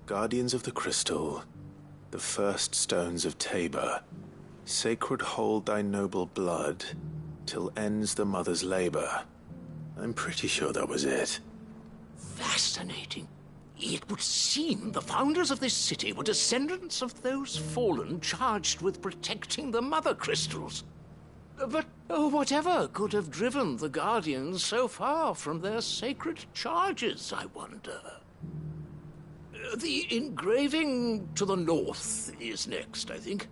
Guardians of the Crystal, the first stones of Tabor, sacred hold thy noble blood, till ends the mother's labor. I'm pretty sure that was it. Fascinating. It would seem the founders of this city were descendants of those fallen charged with protecting the mother crystals. But whatever could have driven the Guardians so far from their sacred charges, I wonder? The engraving to the north is next, I think.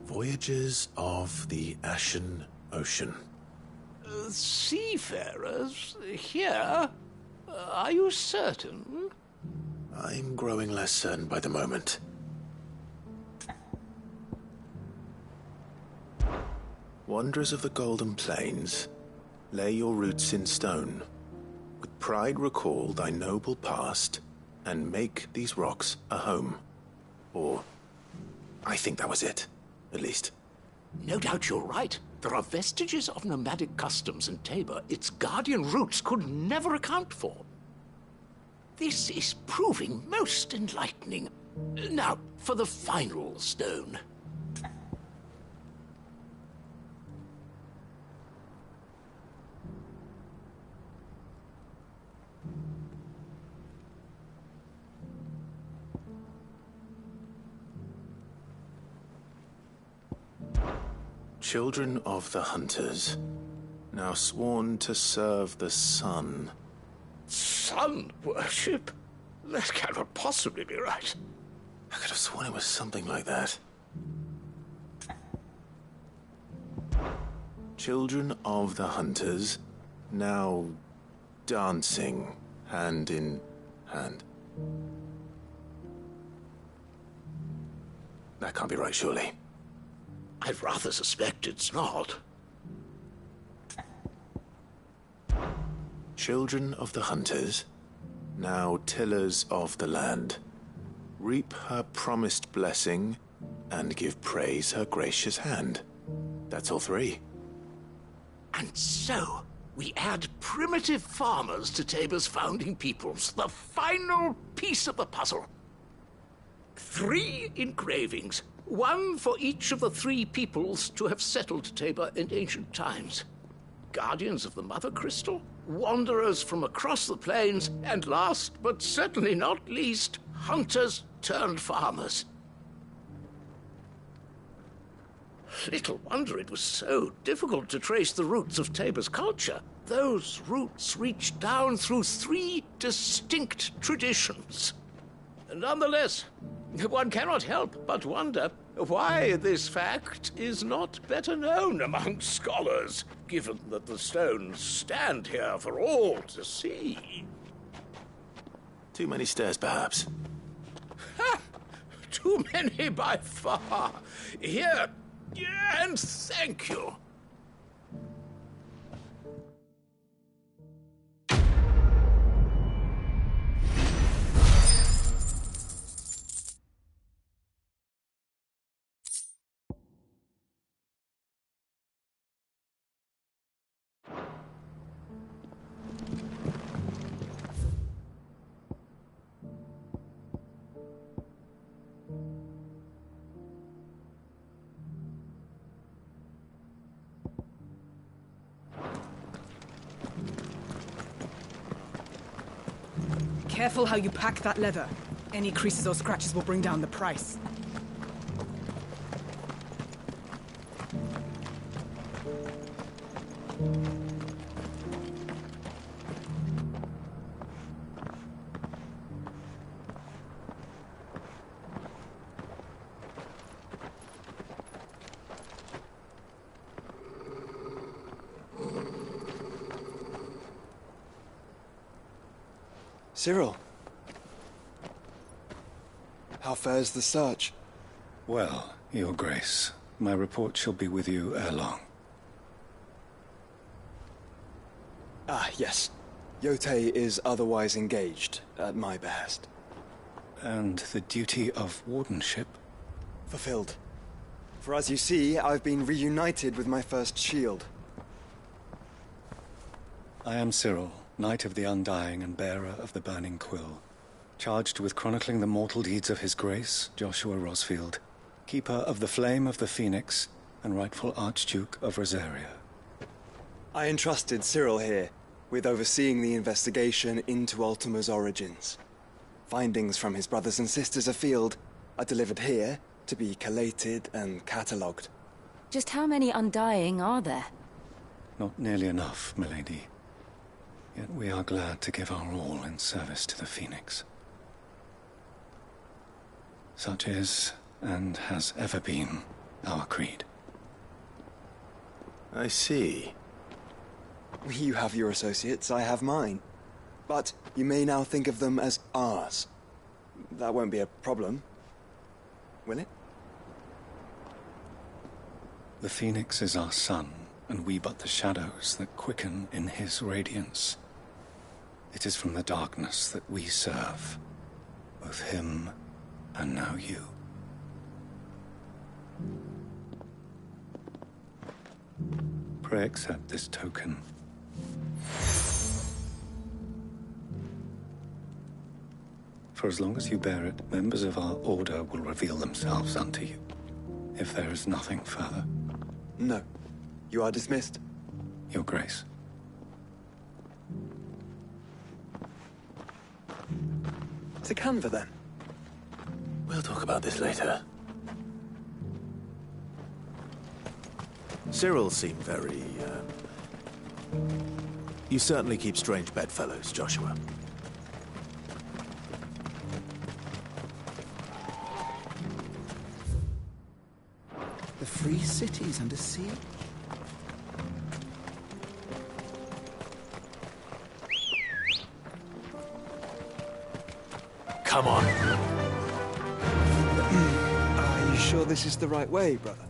Voyages of the Ashen Ocean. Seafarers here? Are you certain? I'm growing less certain by the moment. Wanderers of the Golden Plains, lay your roots in stone. With pride recall thy noble past, and make these rocks a home. Or, I think that was it, at least. No doubt you're right. There are vestiges of nomadic customs in Tabor its guardian roots could never account for. This is proving most enlightening. Now, for the final stone. Children of the Hunters, now sworn to serve the sun. Sun worship? That cannot possibly be right. I could have sworn it was something like that. Children of the Hunters, now dancing hand in hand. That can't be right, surely. I'd rather suspect it's not. Children of the Hunters, now tillers of the land, reap her promised blessing and give praise her gracious hand. That's all three. And so, we add primitive farmers to Tabor's founding peoples, the final piece of the puzzle. 3 engravings, one for each of the 3 peoples to have settled Tabor in ancient times. Guardians of the Mother Crystal, wanderers from across the plains, and last but certainly not least, hunters turned farmers. Little wonder it was so difficult to trace the roots of Tabor's culture. Those roots reach down through 3 distinct traditions. Nonetheless, one cannot help but wonder why this fact is not better known among scholars, given that the stones stand here for all to see. Too many stairs, perhaps. Ha! Too many by far. Here, and thank you. Careful how you pack that leather. Any creases or scratches will bring down the price. Cyril. How fares the search? Well, Your Grace, my report shall be with you ere long. Ah, yes. Yotei is otherwise engaged, at my behest. And the duty of wardenship? Fulfilled. For as you see, I've been reunited with my first shield. I am Cyril, Knight of the Undying and bearer of the Burning Quill, charged with chronicling the mortal deeds of His Grace, Joshua Rosfield, Keeper of the Flame of the Phoenix, and rightful Archduke of Rosaria. I entrusted Cyril here with overseeing the investigation into Ultima's origins. Findings from his brothers and sisters afield are delivered here to be collated and catalogued. Just how many Undying are there? Not nearly enough, milady. Yet we are glad to give our all in service to the Phoenix. Such is, and has ever been, our creed. I see. You have your associates, I have mine. But you may now think of them as ours. That won't be a problem, will it? The Phoenix is our sun, and we but the shadows that quicken in his radiance. It is from the darkness that we serve, both him and now you. Pray accept this token. For as long as you bear it, members of our order will reveal themselves unto you, if there is nothing further. No. You are dismissed. Your Grace. To Canva, then. We'll talk about this later. Cyril seemed very, You certainly keep strange bedfellows, Joshua. The free cities under siege? Come on. Are you sure this is the right way, brother?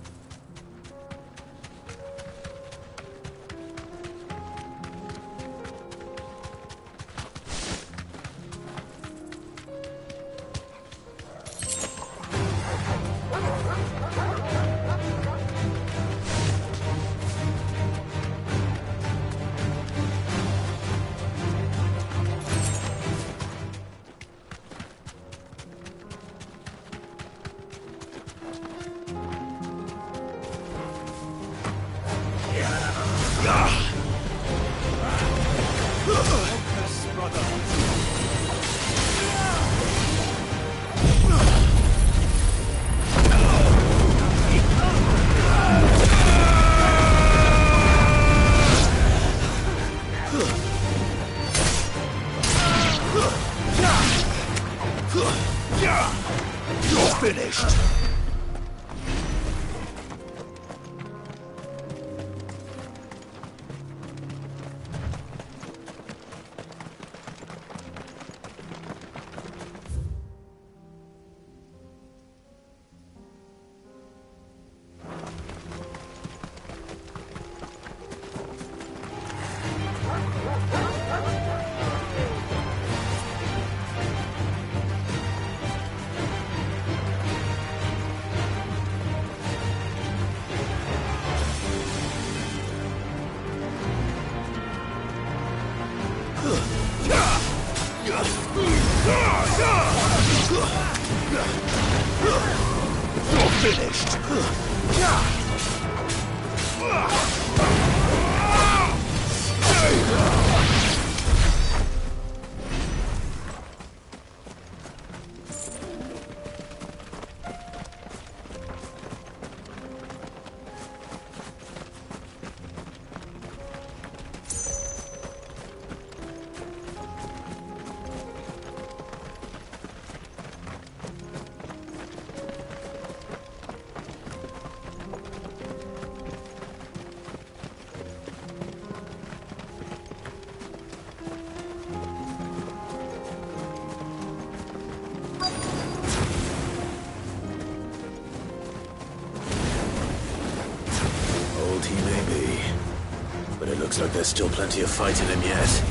You're finished. he may be. But it looks like there's still plenty of fight in him yet.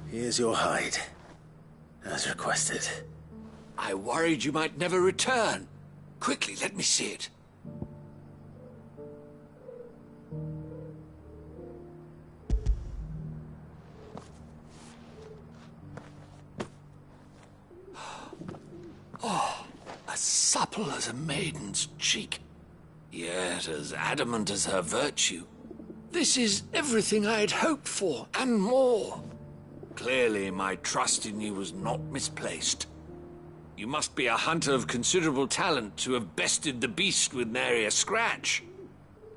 Here's your hide, as requested. I worried you might never return. Quickly, let me see it. Oh, as supple as a maiden's cheek, yet as adamant as her virtue. This is everything I had hoped for, and more. Clearly, my trust in you was not misplaced. You must be a hunter of considerable talent to have bested the beast with nary a scratch.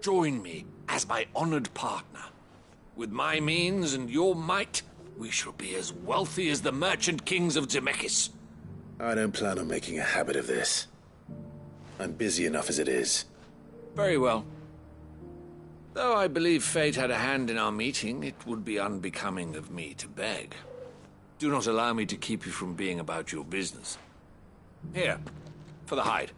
Join me as my honored partner. With my means and your might, we shall be as wealthy as the merchant kings of Zemeckis. I don't plan on making a habit of this. I'm busy enough as it is. Very well. Though I believe fate had a hand in our meeting, it would be unbecoming of me to beg. Do not allow me to keep you from being about your business. Here, for the hide.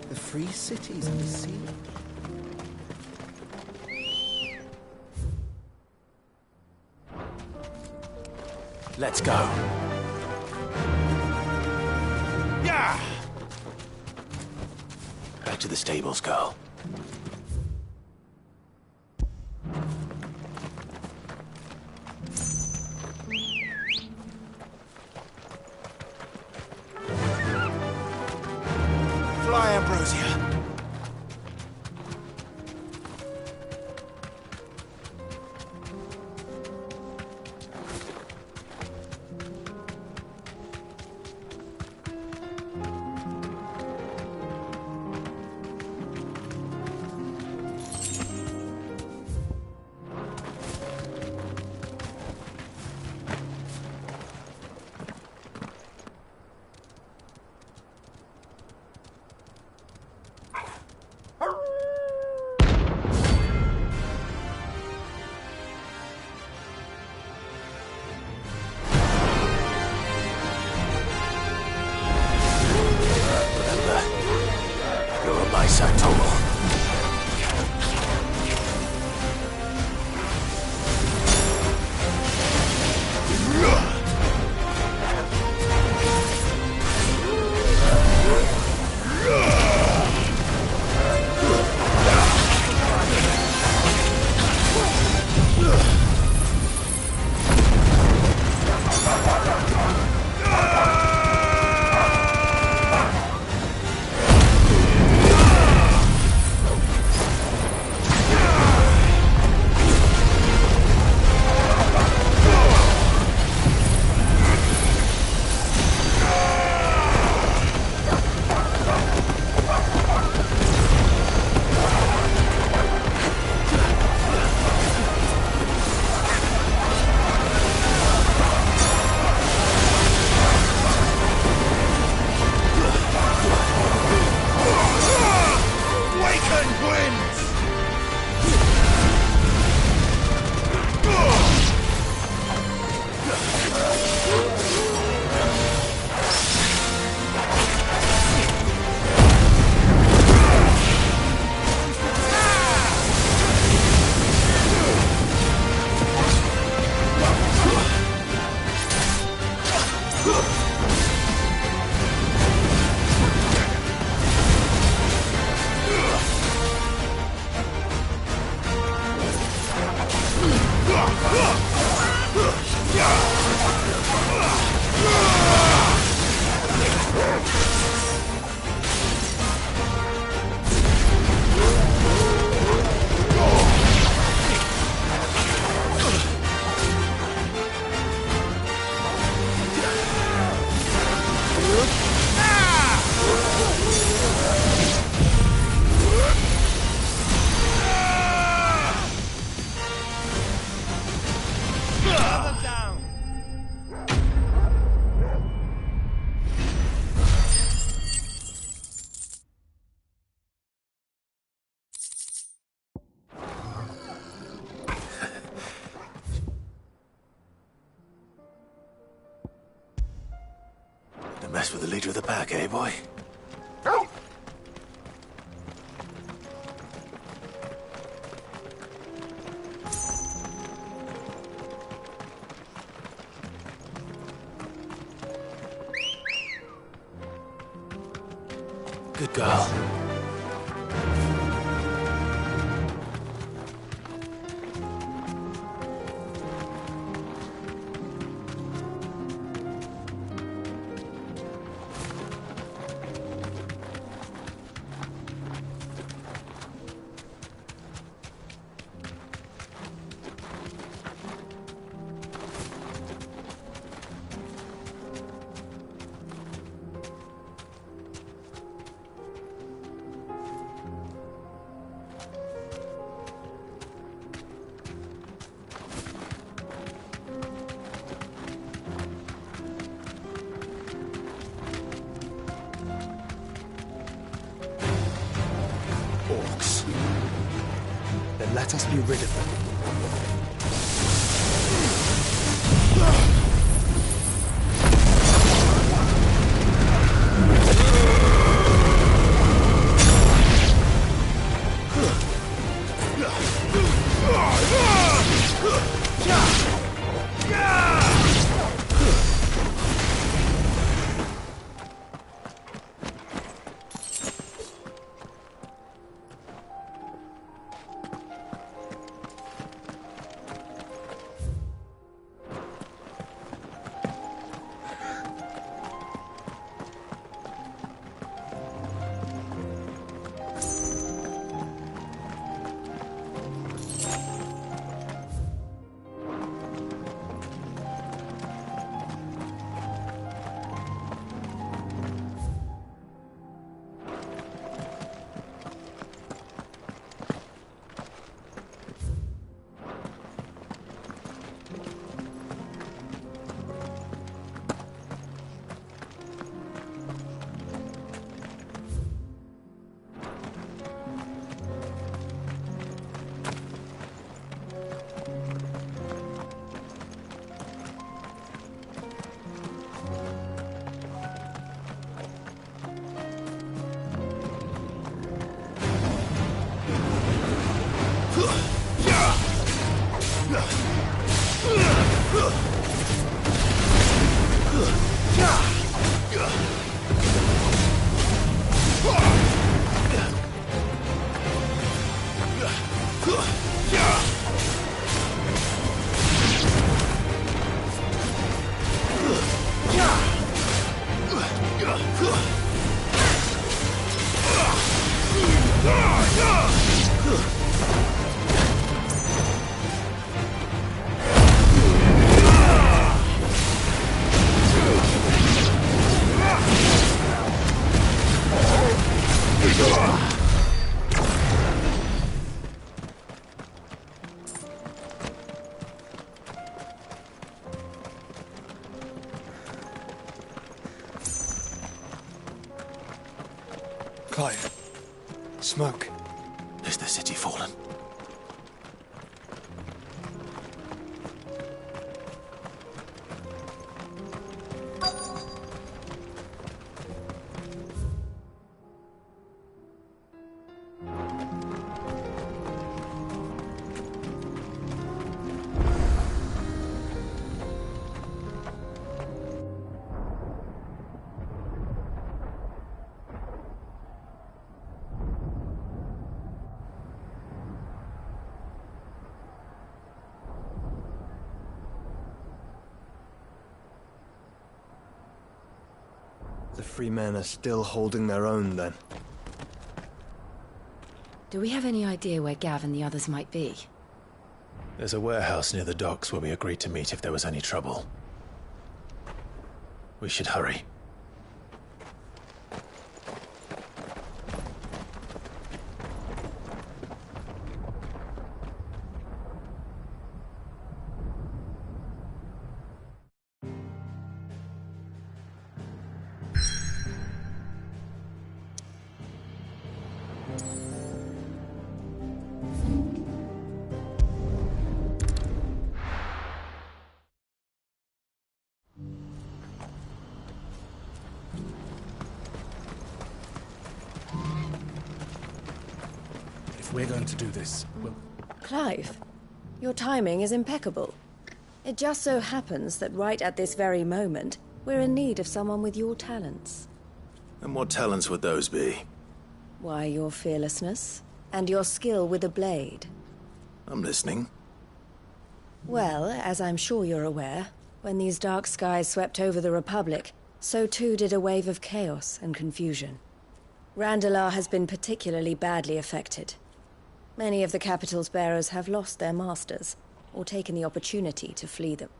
The free cities of the sea. Let's go. Yeah! Back to the stables, girl. Fly, Ambrosia. Don't mess with the leader of the pack, eh, boy? Good girl. Orcs. Then let us be rid of them. Clive. Smoke. Is the city fallen? The free men are still holding their own, then. Do we have any idea where Gav and the others might be? There's a warehouse near the docks where we agreed to meet if there was any trouble. We should hurry. We're going to do this. Clive, your timing is impeccable. It just so happens that right at this very moment, we're in need of someone with your talents. And what talents would those be? Why, your fearlessness, and your skill with a blade. I'm listening. Well, as I'm sure you're aware, when these dark skies swept over the Republic, so too did a wave of chaos and confusion. Randalar has been particularly badly affected. Many of the capital's bearers have lost their masters, or taken the opportunity to flee them.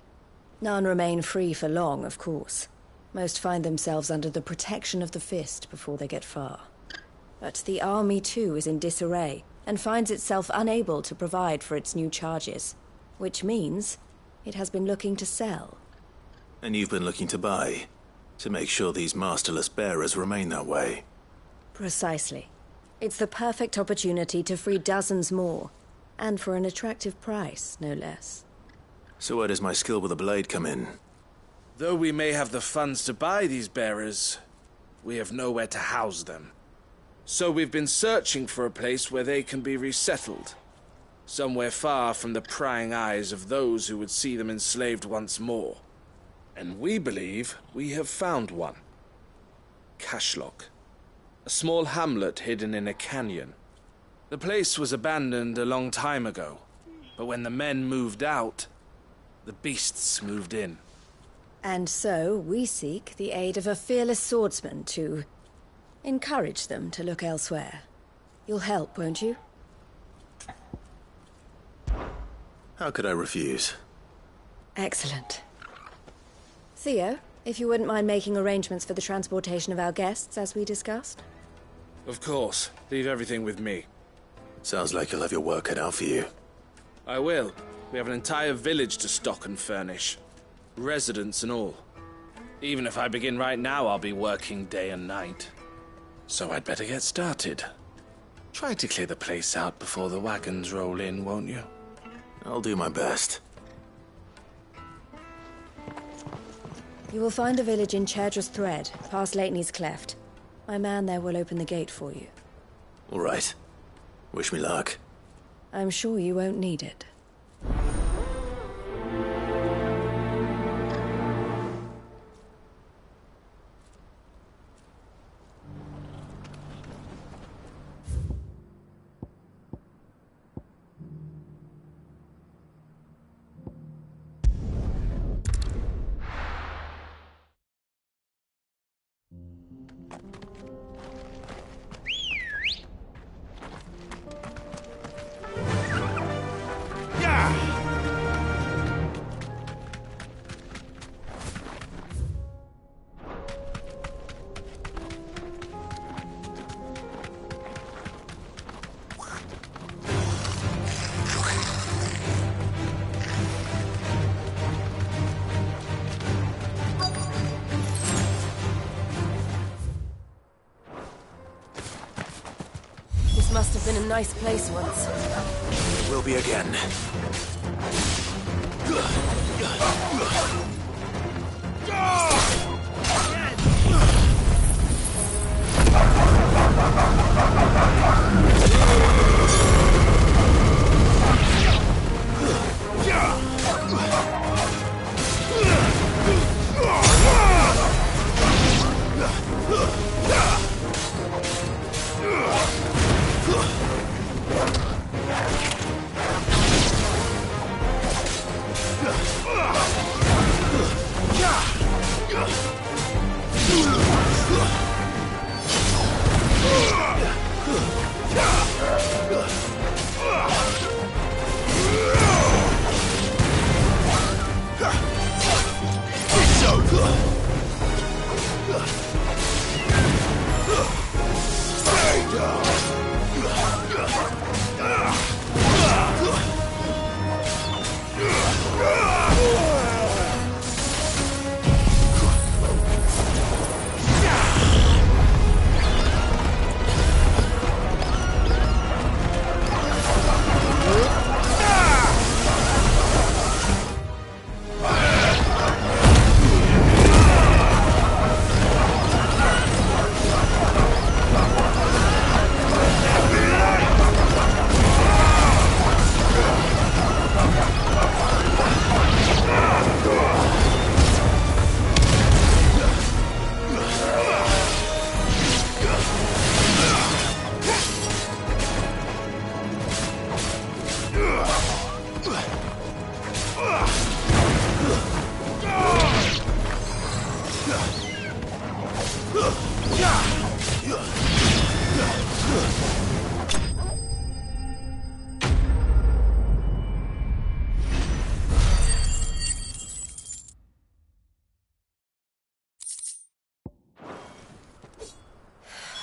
None remain free for long, of course. Most find themselves under the protection of the Fist before they get far. But the army too is in disarray, and finds itself unable to provide for its new charges. Which means it has been looking to sell. And you've been looking to buy, to make sure these masterless bearers remain that way. Precisely. It's the perfect opportunity to free dozens more, and for an attractive price, no less. So where does my skill with a blade come in? Though we may have the funds to buy these bearers, we have nowhere to house them. So we've been searching for a place where they can be resettled. Somewhere far from the prying eyes of those who would see them enslaved once more. And we believe we have found one. Cashlock. A small hamlet hidden in a canyon. The place was abandoned a long time ago, but when the men moved out, the beasts moved in. And so we seek the aid of a fearless swordsman to encourage them to look elsewhere. You'll help, won't you? How could I refuse? Excellent. Theo, if you wouldn't mind making arrangements for the transportation of our guests, as we discussed. Of course. Leave everything with me. Sounds like you'll have your work cut out for you. I will. We have an entire village to stock and furnish. Residents and all. Even if I begin right now, I'll be working day and night. So I'd better get started. Try to clear the place out before the wagons roll in, won't you? I'll do my best. You will find a village in Chairdra's Thread, past Lateney's Cleft. My man there will open the gate for you. All right. Wish me luck. I'm sure you won't need it. Must have been a nice place once. It will be again.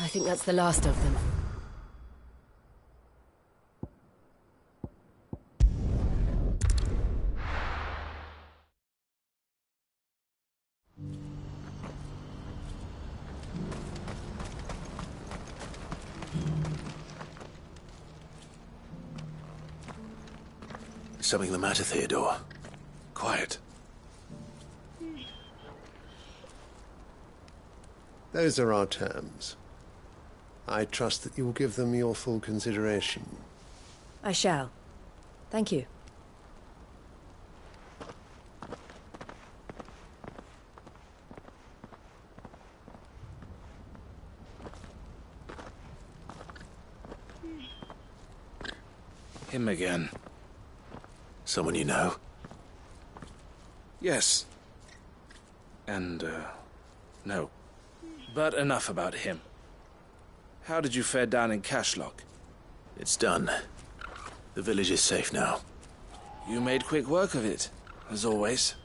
think that's the last of them. Something the matter, Theodore? Quiet. Those are our terms. I trust that you will give them your full consideration. I shall. Thank you. Him again. Someone you know? Yes. And, no. But enough about him. How did you fare down in Cashlock? It's done. The village is safe now. You made quick work of it, as always.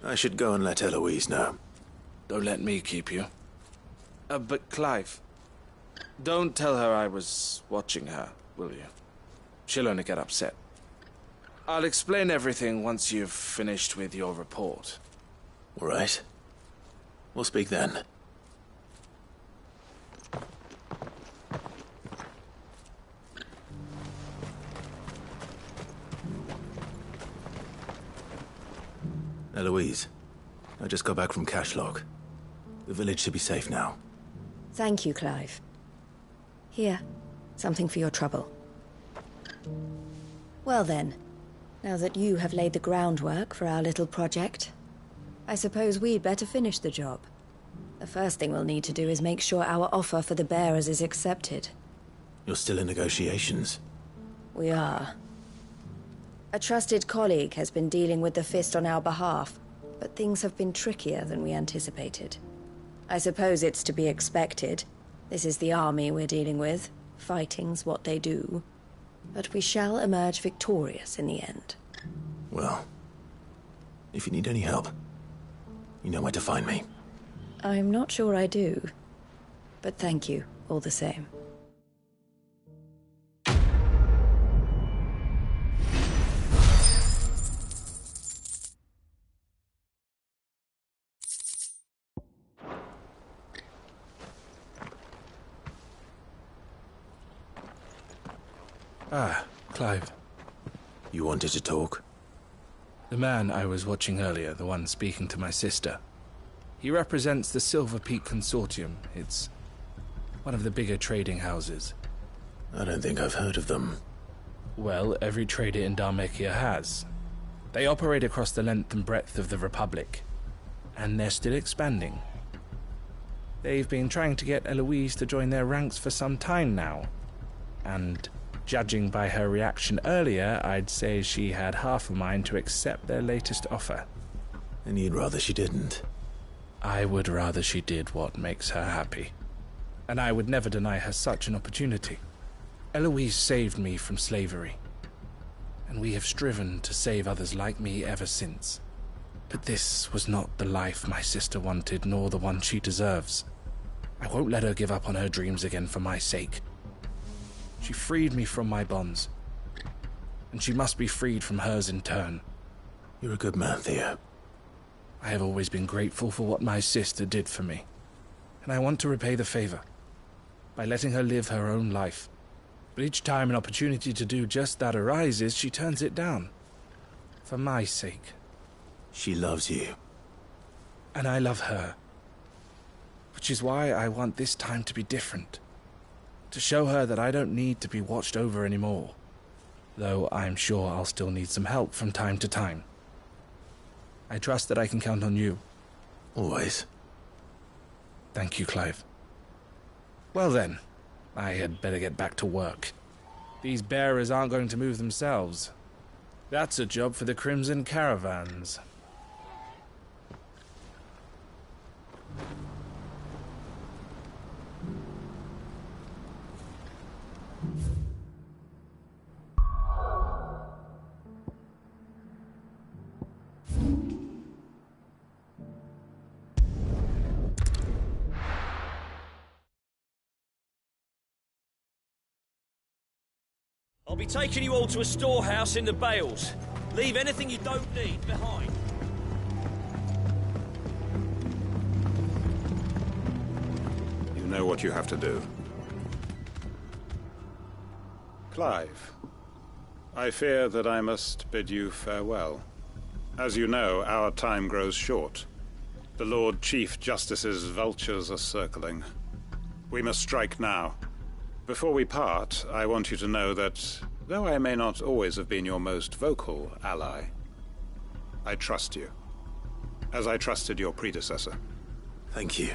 I should go and let Eloise know. Don't let me keep you. But Clive, don't tell her I was watching her, will you? She'll only get upset. I'll explain everything once you've finished with your report. All right. We'll speak then. Eloise, I just got back from Cashlock. The village should be safe now. Thank you, Clive. Here, something for your trouble. Well then, now that you have laid the groundwork for our little project, I suppose we'd better finish the job. The first thing we'll need to do is make sure our offer for the bearers is accepted. You're still in negotiations? We are. A trusted colleague has been dealing with the Fist on our behalf, but things have been trickier than we anticipated. I suppose it's to be expected. This is the army we're dealing with. Fighting's what they do. But we shall emerge victorious in the end. Well, if you need any help, you know where to find me. I'm not sure I do. But thank you, all the same. Ah, Clive. You wanted to talk? The man I was watching earlier, the one speaking to my sister. He represents the Silver Peak Consortium. It's one of the bigger trading houses. I don't think I've heard of them. Well, every trader in Dhalmekia has. They operate across the length and breadth of the Republic. And they're still expanding. They've been trying to get Eloise to join their ranks for some time now. And judging by her reaction earlier, I'd say she had half a mind to accept their latest offer. And you'd rather she didn't? I would rather she did what makes her happy. And I would never deny her such an opportunity. Eloise saved me from slavery. And we have striven to save others like me ever since. But this was not the life my sister wanted, nor the one she deserves. I won't let her give up on her dreams again for my sake. She freed me from my bonds, and she must be freed from hers in turn. You're a good man, Theo. I have always been grateful for what my sister did for me, and I want to repay the favor by letting her live her own life. But each time an opportunity to do just that arises, she turns it down. For my sake. She loves you. And I love her. Which is why I want this time to be different. To show her that I don't need to be watched over anymore. Though I'm sure I'll still need some help from time to time. I trust that I can count on you. Always. Thank you, Clive. Well then, I had better get back to work. These bearers aren't going to move themselves. That's a job for the Crimson Caravans. I'll be taking you all to a storehouse in the Bales. Leave anything you don't need behind. You know what you have to do. Clive, I fear that I must bid you farewell. As you know, our time grows short. The Lord Chief Justice's vultures are circling. We must strike now. Before we part, I want you to know that, though I may not always have been your most vocal ally, I trust you, as I trusted your predecessor. Thank you.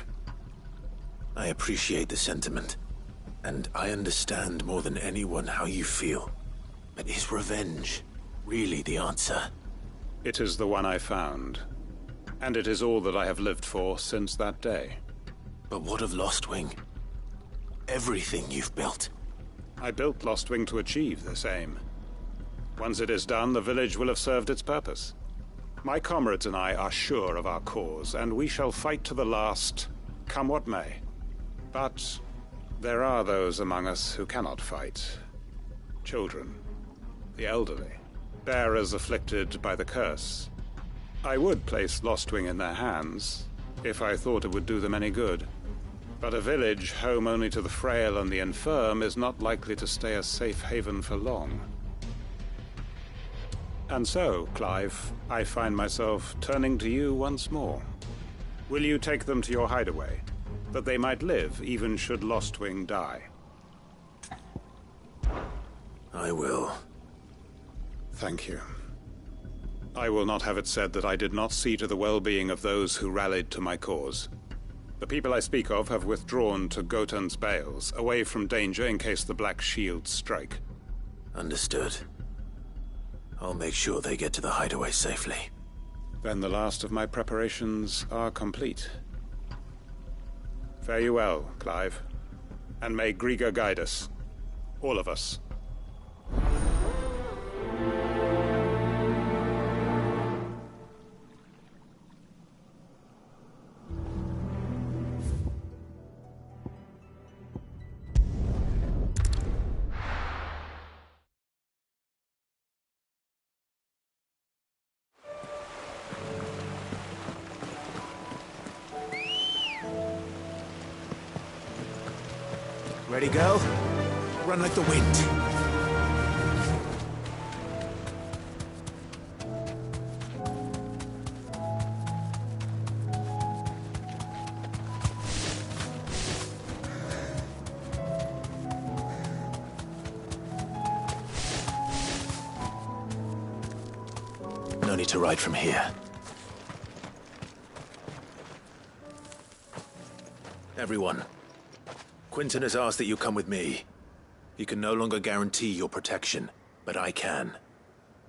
I appreciate the sentiment, and I understand more than anyone how you feel. But is revenge really the answer? It is the one I found, and it is all that I have lived for since that day. But what of Lostwing? Everything you've built. I built Lostwing to achieve this aim. Once it is done, the village will have served its purpose. My comrades and I are sure of our cause, and we shall fight to the last, come what may. But there are those among us who cannot fight. Children, the elderly, bearers afflicted by the curse. I would place Lostwing in their hands, if I thought it would do them any good. But a village home only to the frail and the infirm is not likely to stay a safe haven for long. And so, Clive, I find myself turning to you once more. Will you take them to your hideaway, that they might live even should Lostwing die? I will. Thank you. I will not have it said that I did not see to the well-being of those who rallied to my cause. The people I speak of have withdrawn to Gotan's Bales, away from danger in case the Black Shields strike. Understood. I'll make sure they get to the hideaway safely. Then the last of my preparations are complete. Fare you well, Clive. And may Griga guide us. All of us. Ready, girl? Run like the wind. No need to ride from here. Everyone. Quinton has asked that you come with me. He can no longer guarantee your protection, but I can.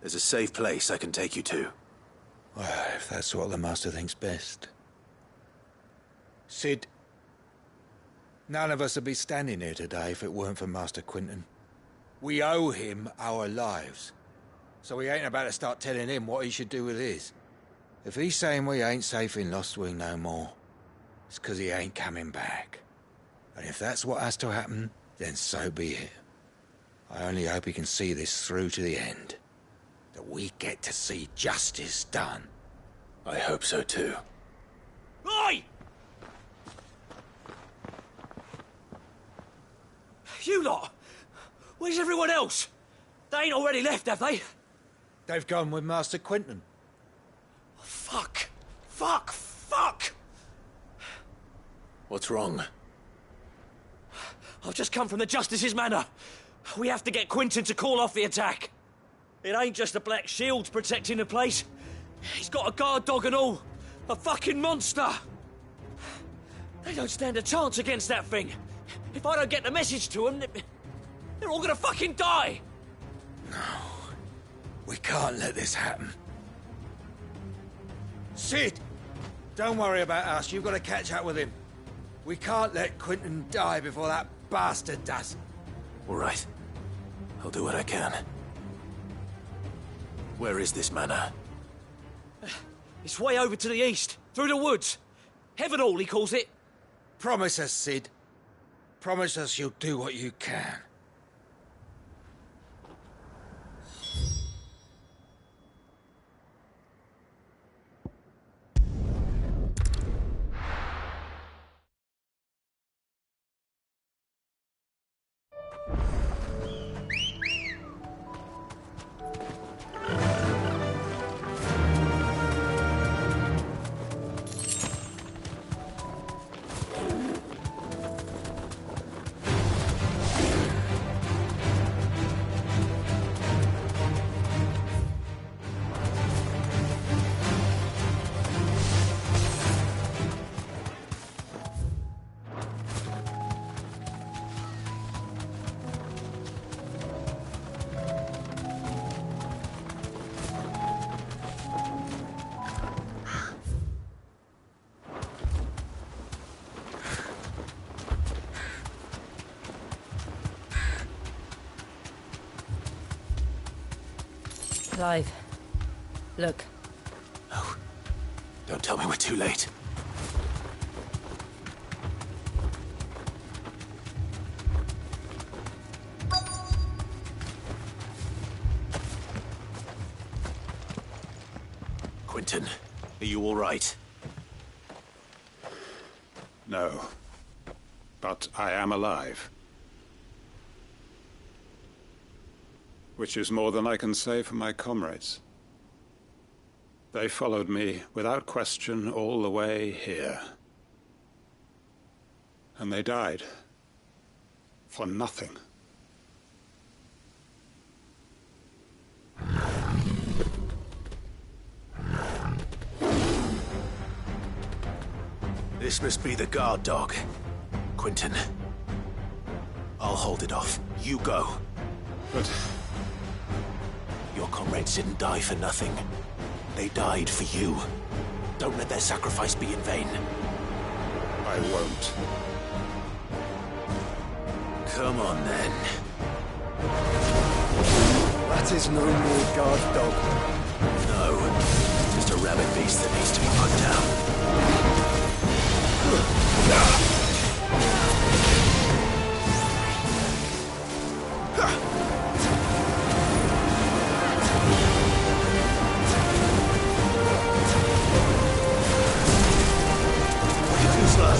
There's a safe place I can take you to. Well, if that's what the Master thinks best. Sid, none of us would be standing here today if it weren't for Master Quinton. We owe him our lives, so we ain't about to start telling him what he should do with his. If he's saying we ain't safe in Lostwing no more, it's 'cause he ain't coming back. And if that's what has to happen, then so be it. I only hope he can see this through to the end. That we get to see justice done. I hope so too. Oi! You lot! Where's everyone else? They ain't already left, have they? They've gone with Master Quinton. Fuck! Fuck! Fuck! What's wrong? I've just come from the Justice's manor. We have to get Quinton to call off the attack. It ain't just the Black Shields protecting the place. He's got a guard dog and all. A fucking monster. They don't stand a chance against that thing. If I don't get the message to them, they're all gonna fucking die. No. We can't let this happen. Sid! Don't worry about us. You've got to catch up with him. We can't let Quinton die before that bastard does. All right. I'll do what I can. Where is this manor? It's way over to the east, through the woods. Heavenhall, he calls it. Promise us, Sid. Promise us you'll do what you can. Clive, look. Oh, don't tell me we're too late. Quentin, are you all right? No. But I am alive. Which is more than I can say for my comrades. They followed me without question all the way here. And they died. For nothing. This must be the guard dog. Quentin. I'll hold it off. You go. But... your comrades didn't die for nothing. They died for you. Don't let their sacrifice be in vain. I won't. Come on, then. That is no more guard dog. No. Just a rabid beast that needs to be put down. Too slow.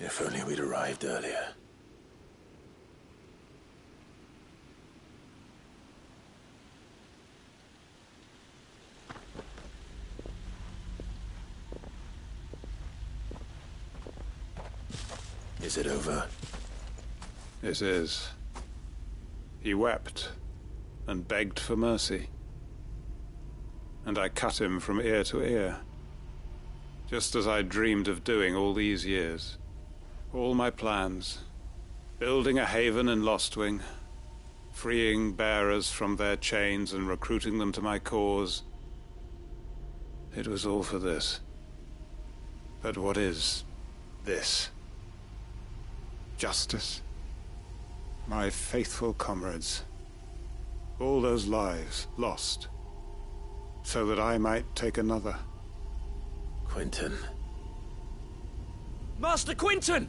If only we'd arrived earlier. Is it over? It is. He wept and begged for mercy. And I cut him from ear to ear. Just as I dreamed of doing all these years. All my plans. Building a haven in Lostwing. Freeing bearers from their chains and recruiting them to my cause. It was all for this. But what is this? Justice? My faithful comrades. All those lives lost. So that I might take another. Quentin. Master Quentin!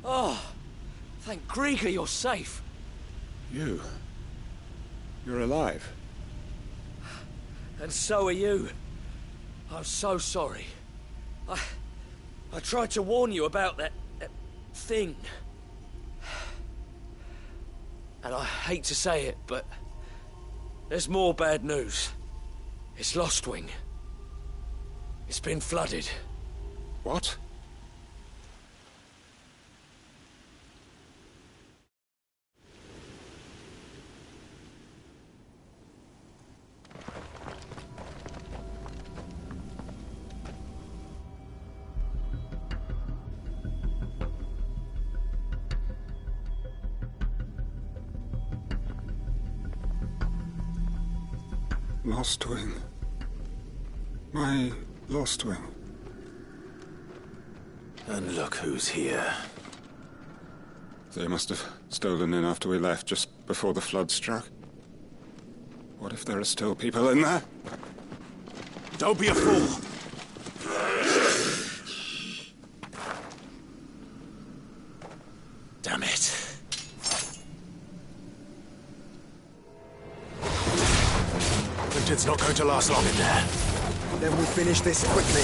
Oh, thank Grieger you're safe. You're alive. And so are you. I'm so sorry. I tried to warn you about that thing. And I hate to say it, but there's more bad news. It's Lostwing. It's been flooded. What? Lostwing. My Lostwing. And look who's here. They must have stolen in after we left, just before the flood struck. What if there are still people in there? Don't be a fool! Damn it. Quinton's not going to last long in there. Then we'll finish this quickly.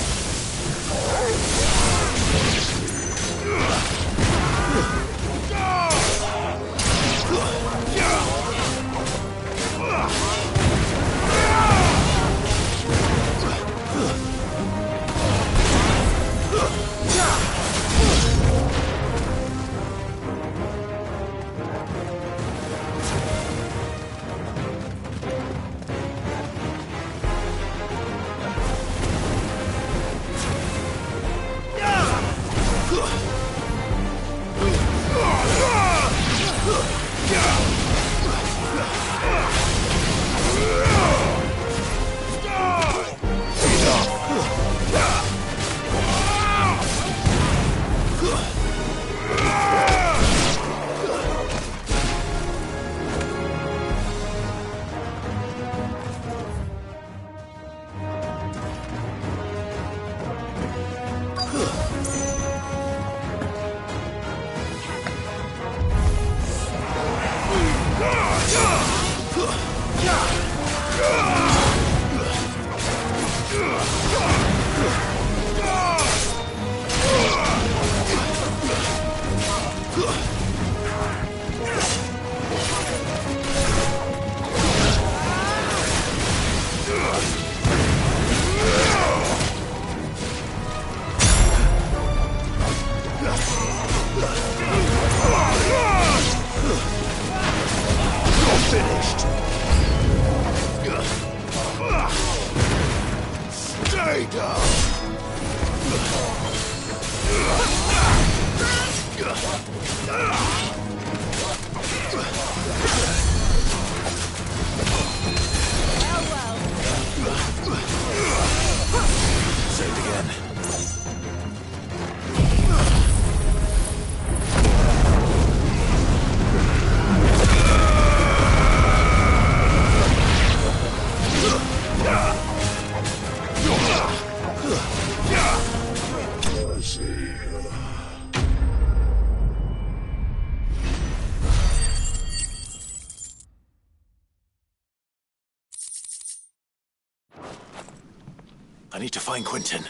I need to find Quinton.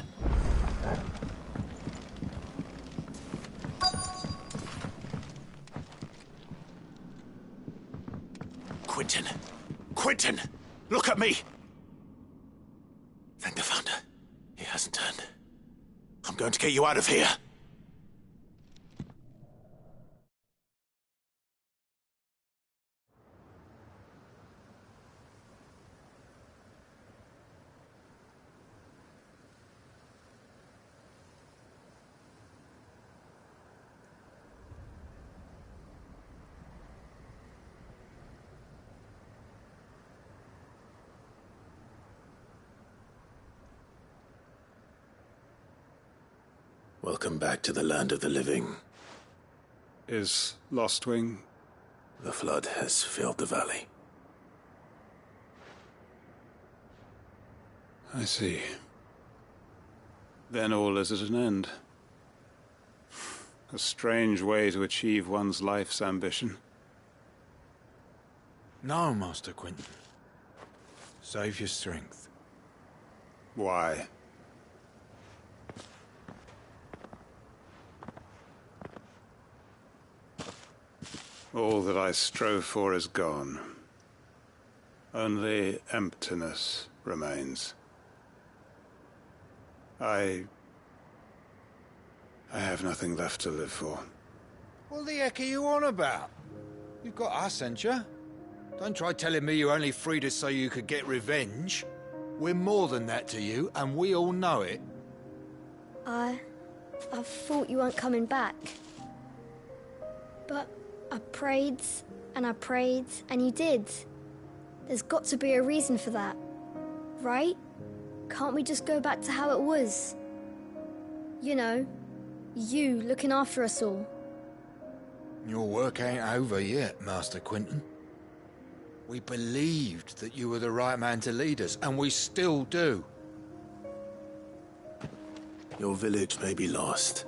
Quinton! Quinton! Look at me! Thank the Founder. He hasn't turned. I'm going to get you out of here. Welcome back to the land of the living. Is Lostwing? The flood has filled the valley. I see. Then all is at an end. A strange way to achieve one's life's ambition. No, Master Quinton. Save your strength. Why? All that I strove for is gone. Only emptiness remains. I have nothing left to live for. What the heck are you on about? You've got us, ain't you? Don't try telling me you only freed us so you could get revenge. We're more than that to you, and we all know it. I thought you weren't coming back. But I prayed, and you did. There's got to be a reason for that, right? Can't we just go back to how it was? You know, you looking after us all. Your work ain't over yet, Master Quinton. We believed that you were the right man to lead us, and we still do. Your village may be lost,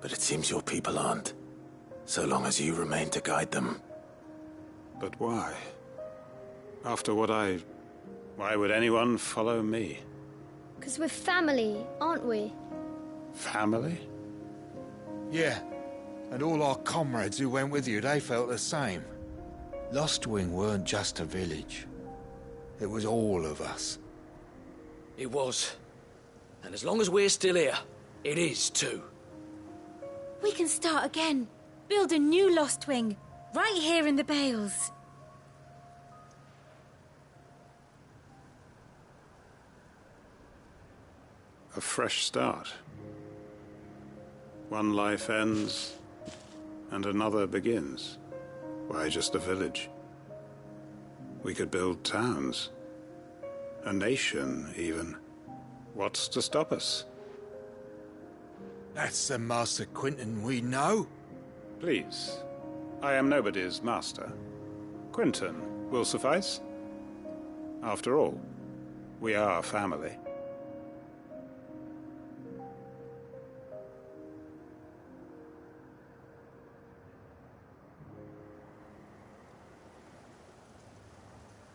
but it seems your people aren't, so long as you remain to guide them. But why? After what why would anyone follow me? 'Cause we're family, aren't we? Family? Yeah, and all our comrades who went with you, they felt the same. Lostwing weren't just a village. It was all of us. It was. And as long as we're still here, it is too. We can start again. Build a new Lost Wing, right here in the Bales. A fresh start. One life ends, and another begins. Why just a village? We could build towns. A nation, even. What's to stop us? That's the Master Quinton we know. Please. I am nobody's master. Quinton will suffice. After all, we are family.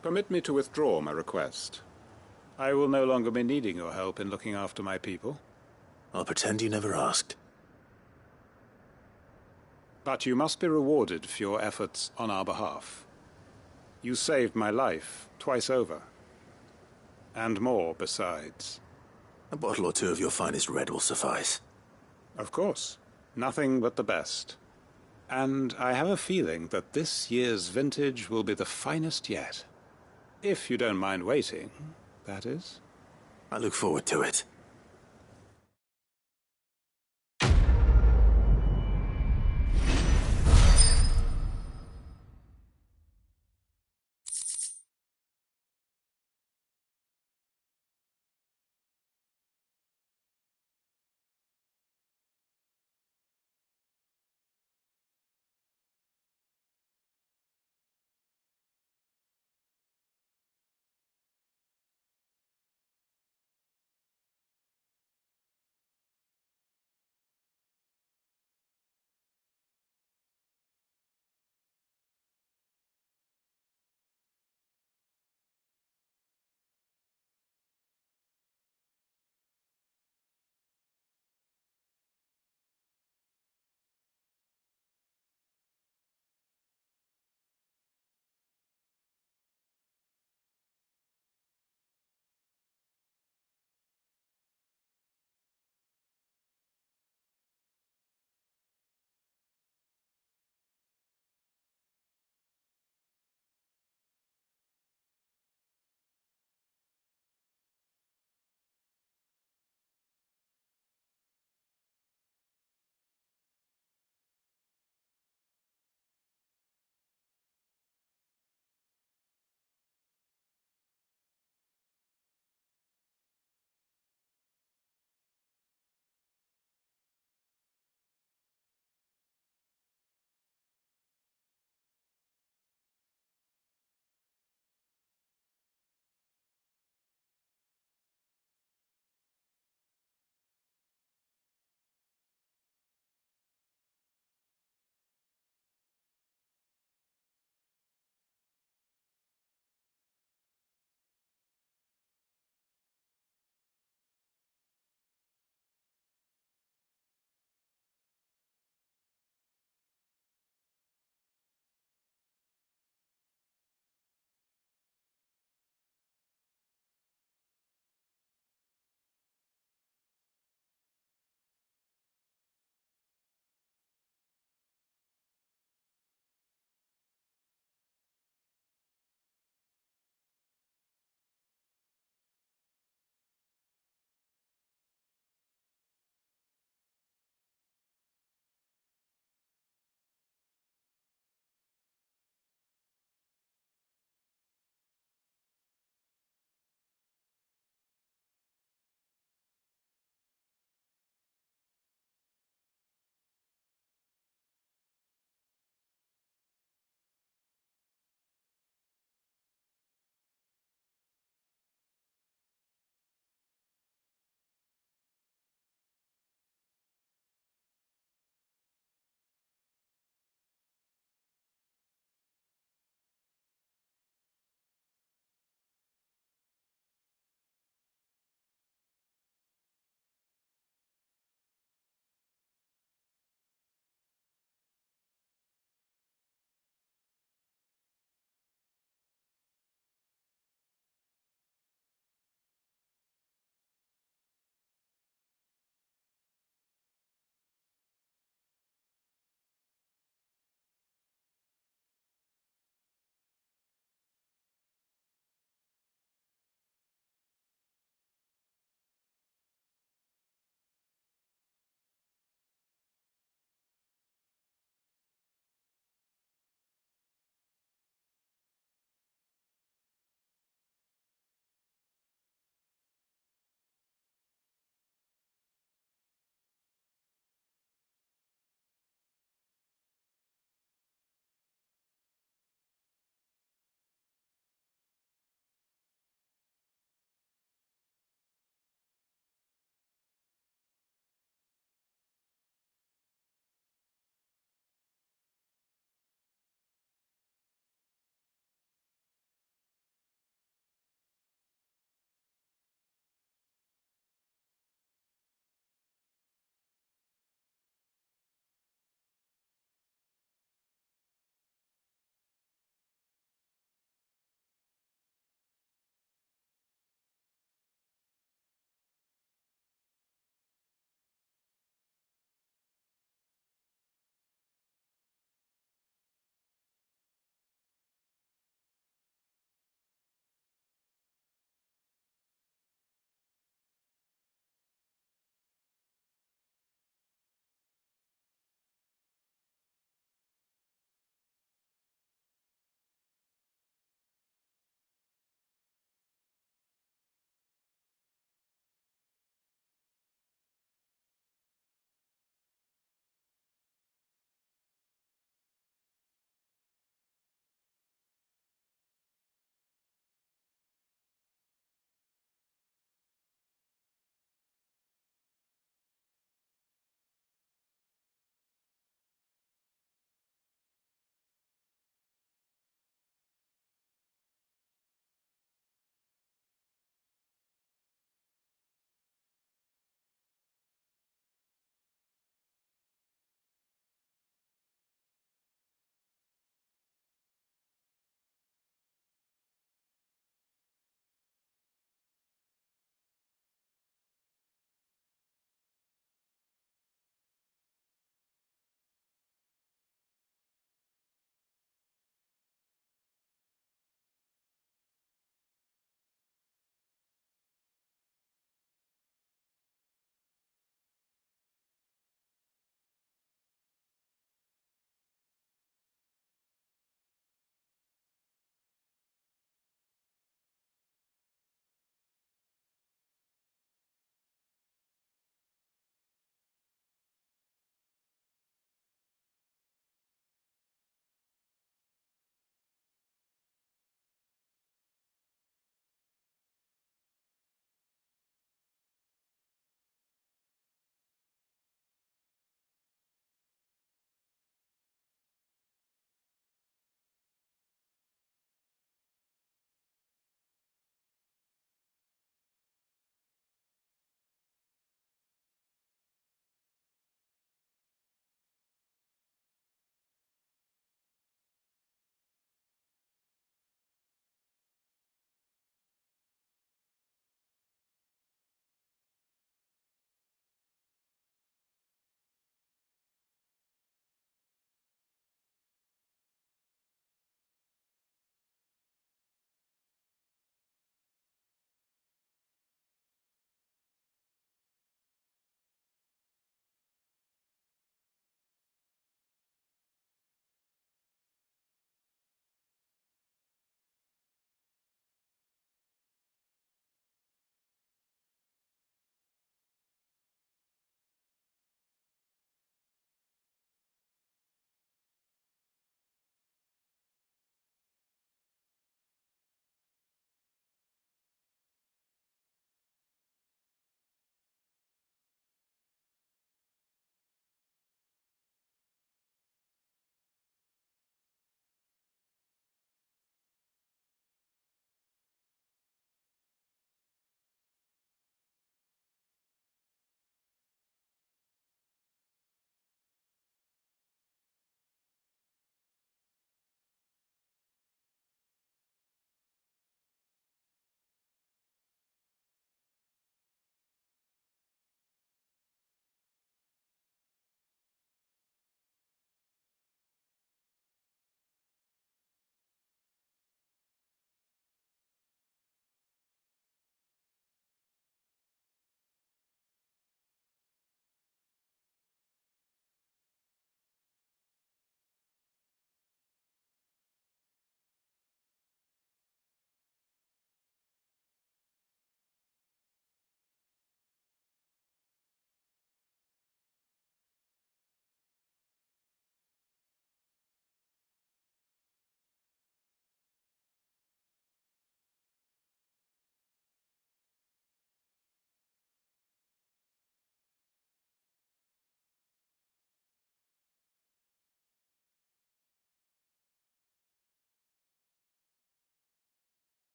Permit me to withdraw my request. I will no longer be needing your help in looking after my people. I'll pretend you never asked. But you must be rewarded for your efforts on our behalf. You saved my life twice over. And more besides. A bottle or two of your finest red will suffice. Of course. Nothing but the best. And I have a feeling that this year's vintage will be the finest yet. If you don't mind waiting, that is. I look forward to it.